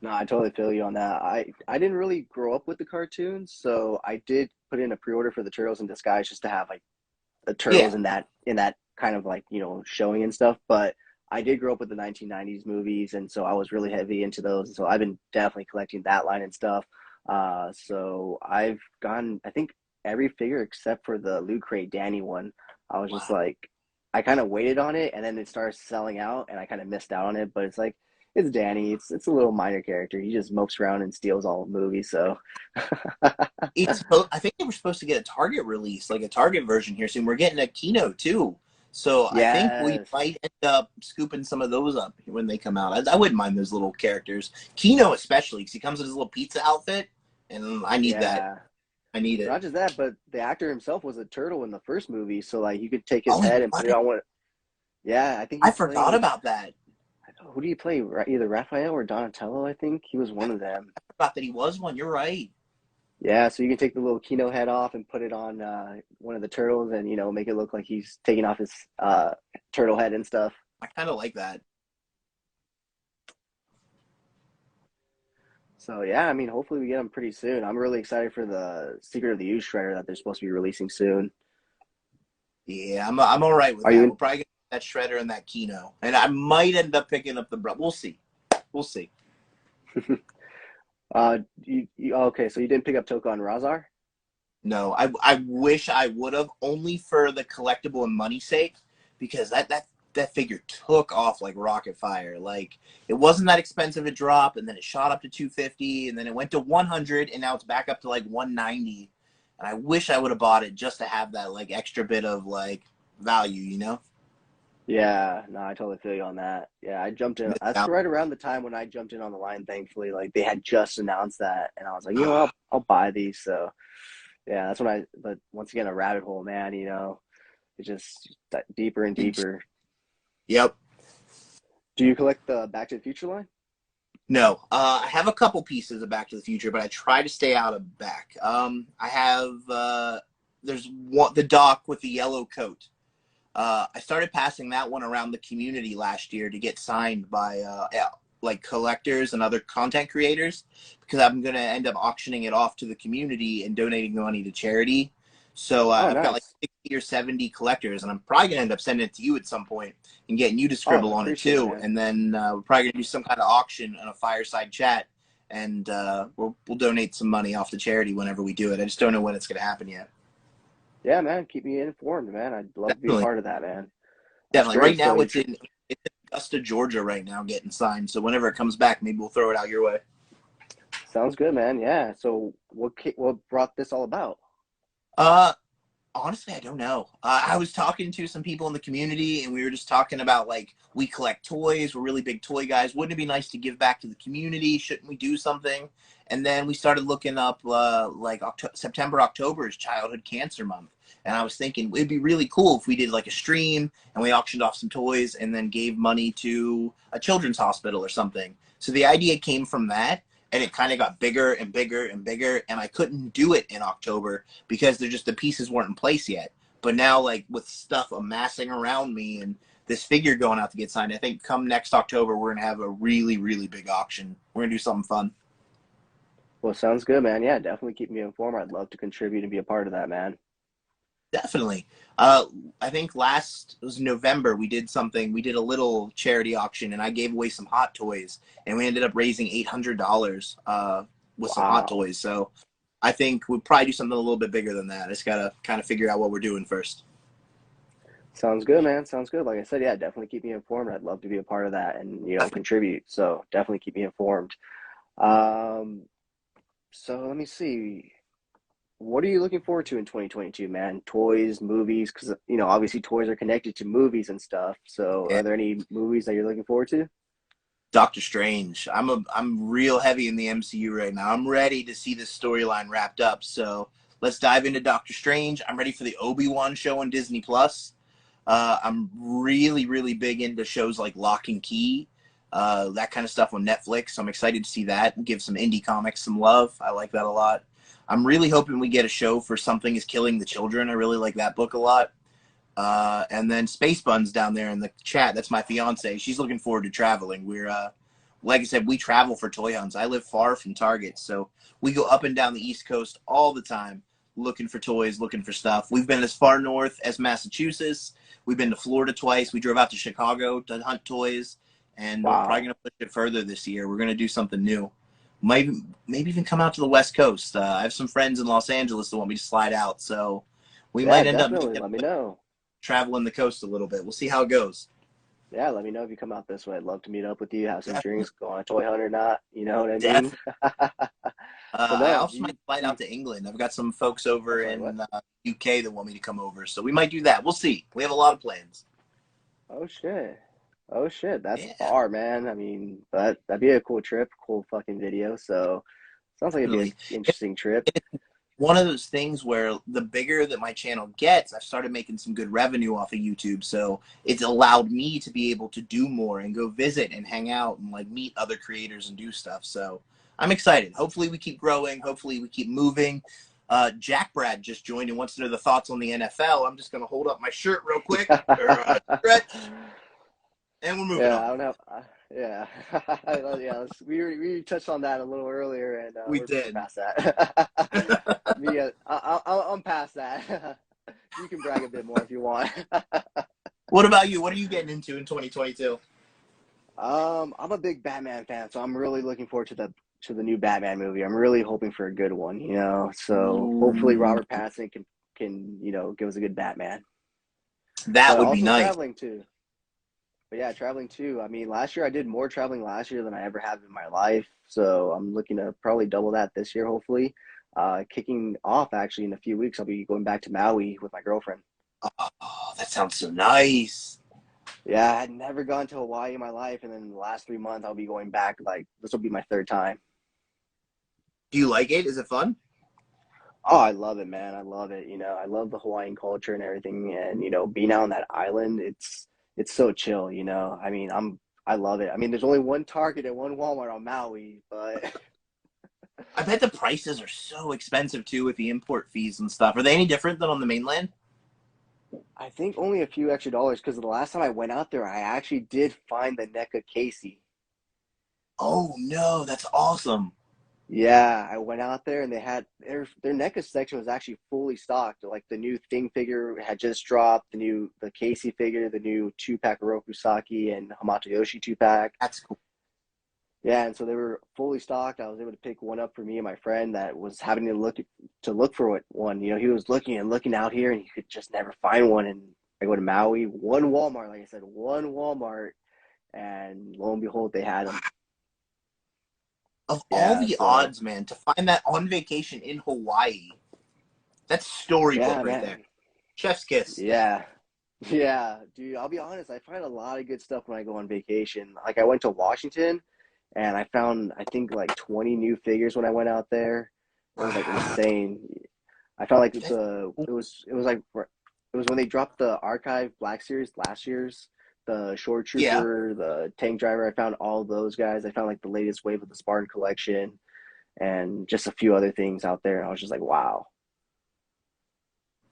No, I totally feel you on that. I didn't really grow up with the cartoons, so I did put in a pre-order for the Turtles in Disguise just to have like the Yeah, turtles in that kind of like showing and stuff. But I did grow up with the 1990s movies, and so I was really heavy into those. And so I've been definitely collecting that line and stuff. So I've gotten I think every figure except for the Loot Crate Danny one. I was just wow. like I kind of waited on it, and then it started selling out, and I kind of missed out on it. But it's like it's Danny. It's a little minor character. He just mopes around and steals all the movies. So I think they were supposed to get a Target release, like a Target version here soon. We're getting a Kino too, so I think we yes. might end up scooping some of those up when they come out. I wouldn't mind those little characters, Kino especially, because he comes in his little pizza outfit, and I need that. Yeah. I need it. Not just that, but the actor himself was a turtle in the first movie, so like you could take his Oh, he head and put it was. on one. Yeah, I think he I forgot played. about that. Who do you play? Either Raphael or Donatello, I think he was one of them. I forgot that he was one. You're right. Yeah, so you can take the little Kino head off and put it on one of the turtles, and make it look like he's taking off his turtle head and stuff. I kind of like that. So yeah, I mean, hopefully we get them pretty soon. I'm really excited for the Secret of the Ooze Shredder that they're supposed to be releasing soon. Yeah, I'm all right with Are you that. in? We'll probably get that shredder and that Kino, and I might end up picking up the bro. We'll see. We'll see. Okay, so you didn't pick up Toka and Razar? No, I wish I would have, only for the collectible and money sake, because that figure took off like rocket fire. Like it wasn't that expensive a drop, and then it shot up to 250, and then it went to 100, and now it's back up to like 190. And I wish I would have bought it just to have that like extra bit of like value, you know? Yeah, no, I totally feel you on that. Yeah, I jumped in. Missed That's out. right around the time when I jumped in on the line. Thankfully, like they had just announced that, and I was like, I'll buy these. So yeah, that's when I. But once again, a rabbit hole, man. It just deeper and deeper. Yep. Do you collect the Back to the Future line? No, I have a couple pieces of Back to the Future, but I try to stay out of back. I have there's one, the doc with the yellow coat. I started passing that one around the community last year to get signed by like collectors and other content creators, because I'm gonna end up auctioning it off to the community and donating the money to charity. So Oh, I've got like nice. 60 or 70 collectors, and I'm probably gonna end up sending it to you at some point and getting you to Oh, I scribble on it appreciate it, too. man. And then we're probably gonna do some kind of auction on a fireside chat, and we'll donate some money off to charity whenever we do it. I just don't know when it's gonna happen yet. Yeah, man. Keep me informed, man. I'd love to be a Definitely, part of that, man. That's definitely. Right great. So now you it's in Augusta, Georgia, right now getting signed. So whenever it comes back, maybe we'll throw it out your way. sounds good, man. Yeah. So what brought this all about? Uh, Honestly, I don't know. I was talking to some people in the community, and we were just talking about like we collect toys. We're really big toy guys. Wouldn't it be nice to give back to the community? Shouldn't we do something? And then we started looking up like September, October is Childhood Cancer Month, and I was thinking it'd be really cool if we did like a stream and we auctioned off some toys and then gave money to a children's hospital or something. So the idea came from that, and it kind of got bigger and bigger and bigger, and I couldn't do it in October because the pieces weren't in place yet. But now, like with stuff amassing around me and this figure going out to get signed, I think come next October we're gonna have a really, really big auction. We're gonna do something fun. Well, sounds good, man. Yeah, definitely keep me informed. I'd love to contribute and be a part of that, man. Definitely. I think it was November, we did something. We did a little charity auction, and I gave away some hot toys, and we ended up raising $800 with some hot Wow. toys. So I think we'll probably do something a little bit bigger than that. I just gotta kind of figure out what we're doing first. Sounds good, man. Sounds good. Like I said, yeah, definitely keep me informed. I'd love to be a part of that and, contribute. So definitely keep me informed. Um, so let me see. What are you looking forward to in 2022, man? Toys, movies, because, obviously toys are connected to movies and stuff. So Yeah. are there any movies that you're looking forward to? Doctor Strange. I'm real heavy in the MCU right now. I'm ready to see this storyline wrapped up. So let's dive into Doctor Strange. I'm ready for the Obi-Wan show on Disney Plus. I'm really, really big into shows like Lock and Key, that kind of stuff on Netflix. So I'm excited to see that and give some indie comics some love. I like that a lot. I'm really hoping we get a show for Something is Killing the Children. I really like that book a lot. And then Space Buns down there in the chat. That's my fiance. She's looking forward to traveling. Like I said, we travel for toy hunts. I live far from Target, so we go up and down the East Coast all the time looking for toys, looking for stuff. We've been as far north as Massachusetts. We've been to Florida twice. We drove out to Chicago to hunt toys, and we're probably Wow. going to push it further this year. We're going to do something new. Maybe even come out to the West Coast. I have some friends in Los Angeles that want me to slide out, so we Yeah, might end up definitely. making Let me know. traveling the coast a little bit. We'll see how it goes. Yeah, let me know if you come out this way. I'd love to meet up with you, have some Definitely. drinks, go on a toy hunt or not. You know what I mean? Definitely. But I no, also might fly out to England. I've got some folks over sorry, what? in UK that want me to come over, so we might do that. We'll see. We have a lot of plans. Oh shit. Oh shit. That's Yeah, far, man. I mean, that'd be a cool trip, cool fucking video. So sounds like it'd be an definitely. interesting trip. It's one of those things where the bigger that my channel gets, I've started making some good revenue off of YouTube. So it's allowed me to be able to do more and go visit and hang out and like meet other creators and do stuff. So I'm excited. Hopefully we keep growing. Hopefully we keep moving. Jack Brad just joined and wants to know the thoughts on the NFL. I'm just going to hold up my shirt real quick. Stretch, and we're moving Yeah, I on. don't know. Yeah, yeah. We touched on that a little earlier, and We we're did. past that. Me, I'm past that. You can brag a bit more if you want. What about you? What are you getting into in 2022? I'm a big Batman fan, so I'm really looking forward to the new Batman movie. I'm really hoping for a good one, So hopefully Ooh, Robert Pattinson can give us a good Batman. that But would be also nice. traveling too. But yeah, traveling too. I mean, last year I did more traveling last year than I ever have in my life. So I'm looking to probably double that this year, hopefully. Kicking off actually in a few weeks, I'll be going back to Maui with my girlfriend. Oh, that sounds so nice. Yeah, I had never gone to Hawaii in my life, and then in the last 3 months I'll be going back. Like this will be my third time. Do you like it? Is it fun? Oh, I love it, man. I love it. I love the Hawaiian culture and everything, and being out on that island, it's so chill. I mean, I love it. I mean, there's only one Target and one Walmart on Maui, but I bet the prices are so expensive too with the import fees and stuff. Are they any different than on the mainland? I think only a few extra dollars because the last time I went out there, I actually did find the NECA Casey. Oh no, that's awesome. Yeah, I went out there and they had their NECA section was actually fully stocked. Like the new Thing figure had just dropped, the Casey figure, the new 2-pack Oroku Saki and Hamato Yoshi 2-pack. That's cool. Yeah, and so they were fully stocked. I was able to pick one up for me and my friend that was having to look for one. He was looking and looking out here and he could just never find one. And I go to Maui, one Walmart, like I said, one Walmart, and lo and behold, they had them. Of all Yeah, the so odds, man, to find that on vacation in Hawaii, that's storybook yeah, right there. man. Chef's kiss. Yeah. Yeah, dude, I'll be honest, I find a lot of good stuff when I go on vacation. Like I went to Washington and I found I think like 20 new figures when I went out there. It was like Wow. insane. I felt like That's cool. it was when they dropped the Archive Black Series last year's, the Shore Yeah, Trooper, the Tank Driver. I found all those guys. I found like the latest wave of the Spartan collection and just a few other things out there. And I was just like, wow.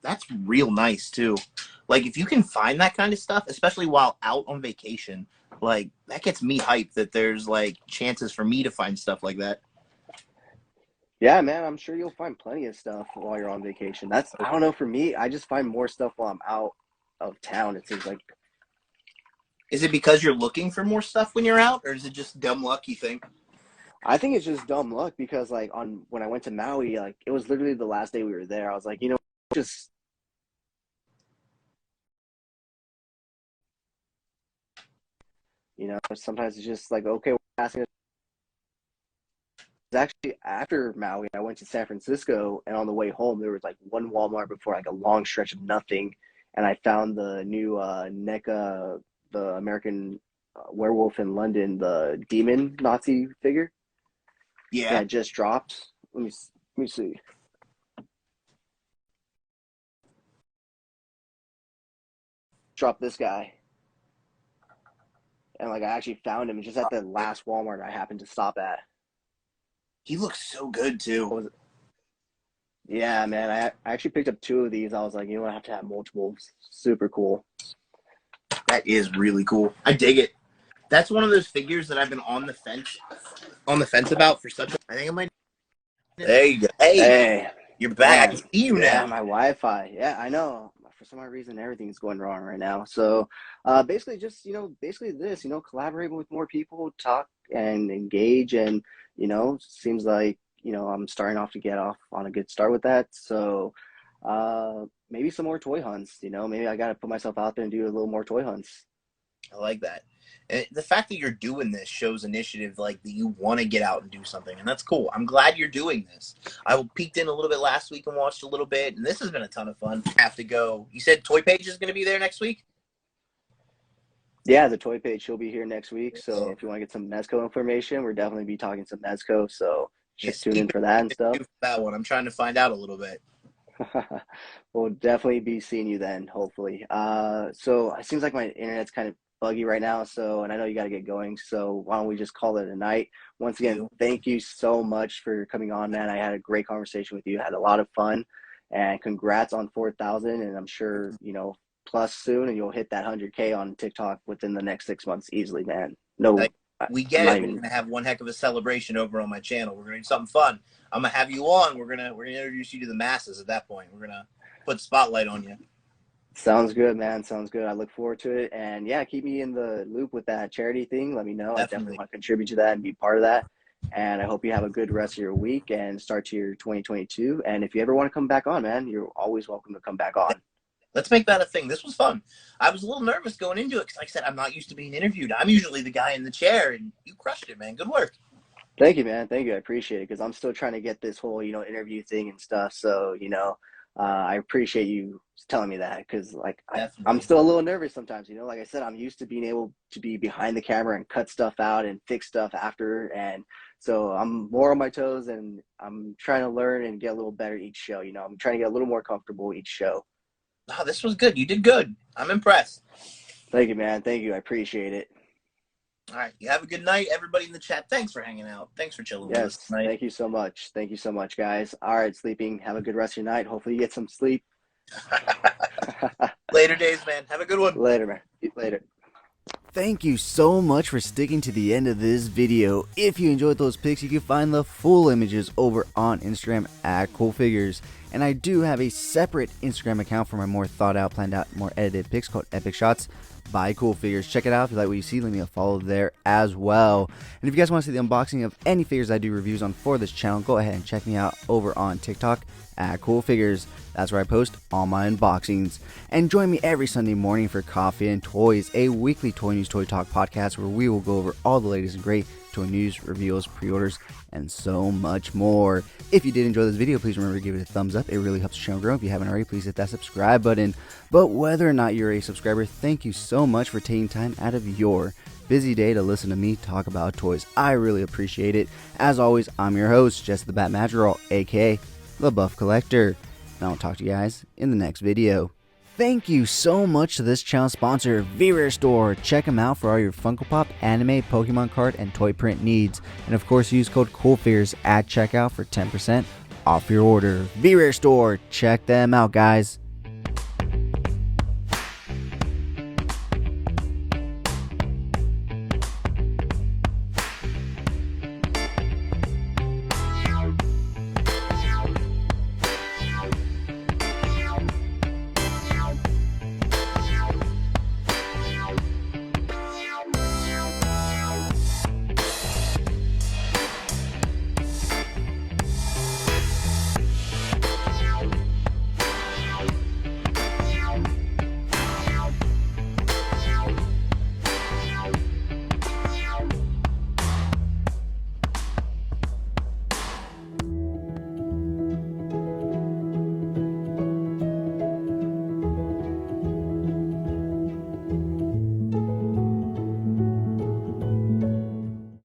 that's real nice too. Like if you can find that kind of stuff, especially while out on vacation, like that gets me hyped that there's like chances for me to find stuff like that. Yeah, man, I'm sure you'll find plenty of stuff while you're on vacation. I don't know, for me, I just find more stuff while I'm out of town. It seems like Is it because you're looking for more stuff when you're out, or is it just dumb luck, you think? I think it's just dumb luck because like on when I went to Maui, like it was literally the last day we were there. I was like, just sometimes it's just like okay, we're passing. It's actually after Maui, I went to San Francisco, and on the way home, there was like one Walmart before like a long stretch of nothing, and I found the new NECA, the American Werewolf in London, the demon Nazi figure. Yeah, Yeah. it just dropped. Let me see. Dropped this guy, and like I actually found him just at the last Walmart I happened to stop at. He looks so good too. What was it? Yeah, man, I actually picked up two of these. I was like, I have to have multiple. Super cool. That is really cool. I dig it. That's one of those figures that I've been on the fence about for such a. I think I might. There you go. Hey, Hey, you're back. I man. can see you Yeah, now. my Wi-Fi. Yeah, I know. For some odd reason, everything's going wrong right now. So, basically, just basically this, collaborate with more people, talk and engage, and seems like I'm starting off to get off on a good start with that. So, maybe some more toy hunts. Maybe I got to put myself out there and do a little more toy hunts. I like that. And the fact that you're doing this shows initiative, like that you want to get out and do something, and that's cool. I'm glad you're doing this. I peeked in a little bit last week and watched a little bit, and this has been a ton of fun. Have to go. You said Toy Page is going to be there next week? Yeah, the toy page she'll be here next week. So Oh, if you want to get some Mezco information, we're definitely be talking some Mezco. So just yes. tune in Keep for that and it stuff. for that one. I'm trying to find out a little bit. We'll definitely be seeing you then, hopefully. So it seems like my internet's kind of buggy right now. So, and I know you got to get going. So why don't we just call it a night? Once again, You. thank you so much for coming on, man. I had a great conversation with you. I had a lot of fun, and congrats on 4,000. And I'm sure plus soon, and you'll hit that 100K on TikTok within the next 6 months easily, man. No, Like, we I'm get not it. We're even. gonna have one heck of a celebration over on my channel. We're gonna do something fun. I'm gonna have you on. We're gonna introduce you to the masses at that point. We're gonna put spotlight on you. Sounds good, man. Sounds good. I look forward to it. And yeah, keep me in the loop with that charity thing. Let me know. I definitely Definitely. want to contribute to that and be part of that. And I hope you have a good rest of your week and start to your 2022. And if you ever want to come back on, man, you're always welcome to come back on. Let's make that a thing. This was fun. I was a little nervous going into it because, like I said, I'm not used to being interviewed. I'm usually the guy in the chair, and you crushed it, man. Good work. Thank you, man. Thank you. I appreciate it because I'm still trying to get this whole, interview thing and stuff. So, I appreciate you telling me that because, like, I'm Definitely. still a little nervous sometimes. Like I said, I'm used to being able to be behind the camera and cut stuff out and fix stuff after. And so I'm more on my toes and I'm trying to learn and get a little better each show. I'm trying to get a little more comfortable each show. Oh, this was good. You did good. I'm impressed. Thank you, man. Thank you. I appreciate it. All right. You have a good night. Everybody in the chat, thanks for hanging out. Thanks for chilling with us Yes. tonight. Thank you so much. Thank you so much, guys. All right, sleeping. Have a good rest of your night. Hopefully you get some sleep. Later days, man. Have a good one. Later, man. Later. Thank you so much for sticking to the end of this video. If you enjoyed those pics, you can find the full images over on Instagram at CoolFigurez. And I do have a separate Instagram account for my more thought out, planned out, more edited pics called Epic Shots by CoolFigurez. Check it out if you like what you see. Leave me a follow there as well. And if you guys want to see the unboxing of any figures I do reviews on for this channel, go ahead and check me out over on TikTok at CoolFigurez. That's where I post all my unboxings. And join me every Sunday morning for Coffee and Toys, a weekly toy news, toy talk podcast where we will go over all the latest and great toy news, reveals, pre-orders, and so much more. If you did enjoy this video, please remember to give it a thumbs up. It really helps the channel grow. If you haven't already, please hit that subscribe button. But whether or not you're a subscriber, thank you so much for taking time out of your busy day to listen to me talk about toys. I really appreciate it. As always, I'm your host, Jesse the Bat Madrigal, aka the Buff Collector. And I'll talk to you guys in the next video. Thank you so much to this channel sponsor, CoolFigurez Store. Check them out for all your Funko Pop, anime, Pokemon card, and toy print needs. And of course, use code CoolFigurez at checkout for 10% off your order. CoolFigurez Store. Check them out, guys.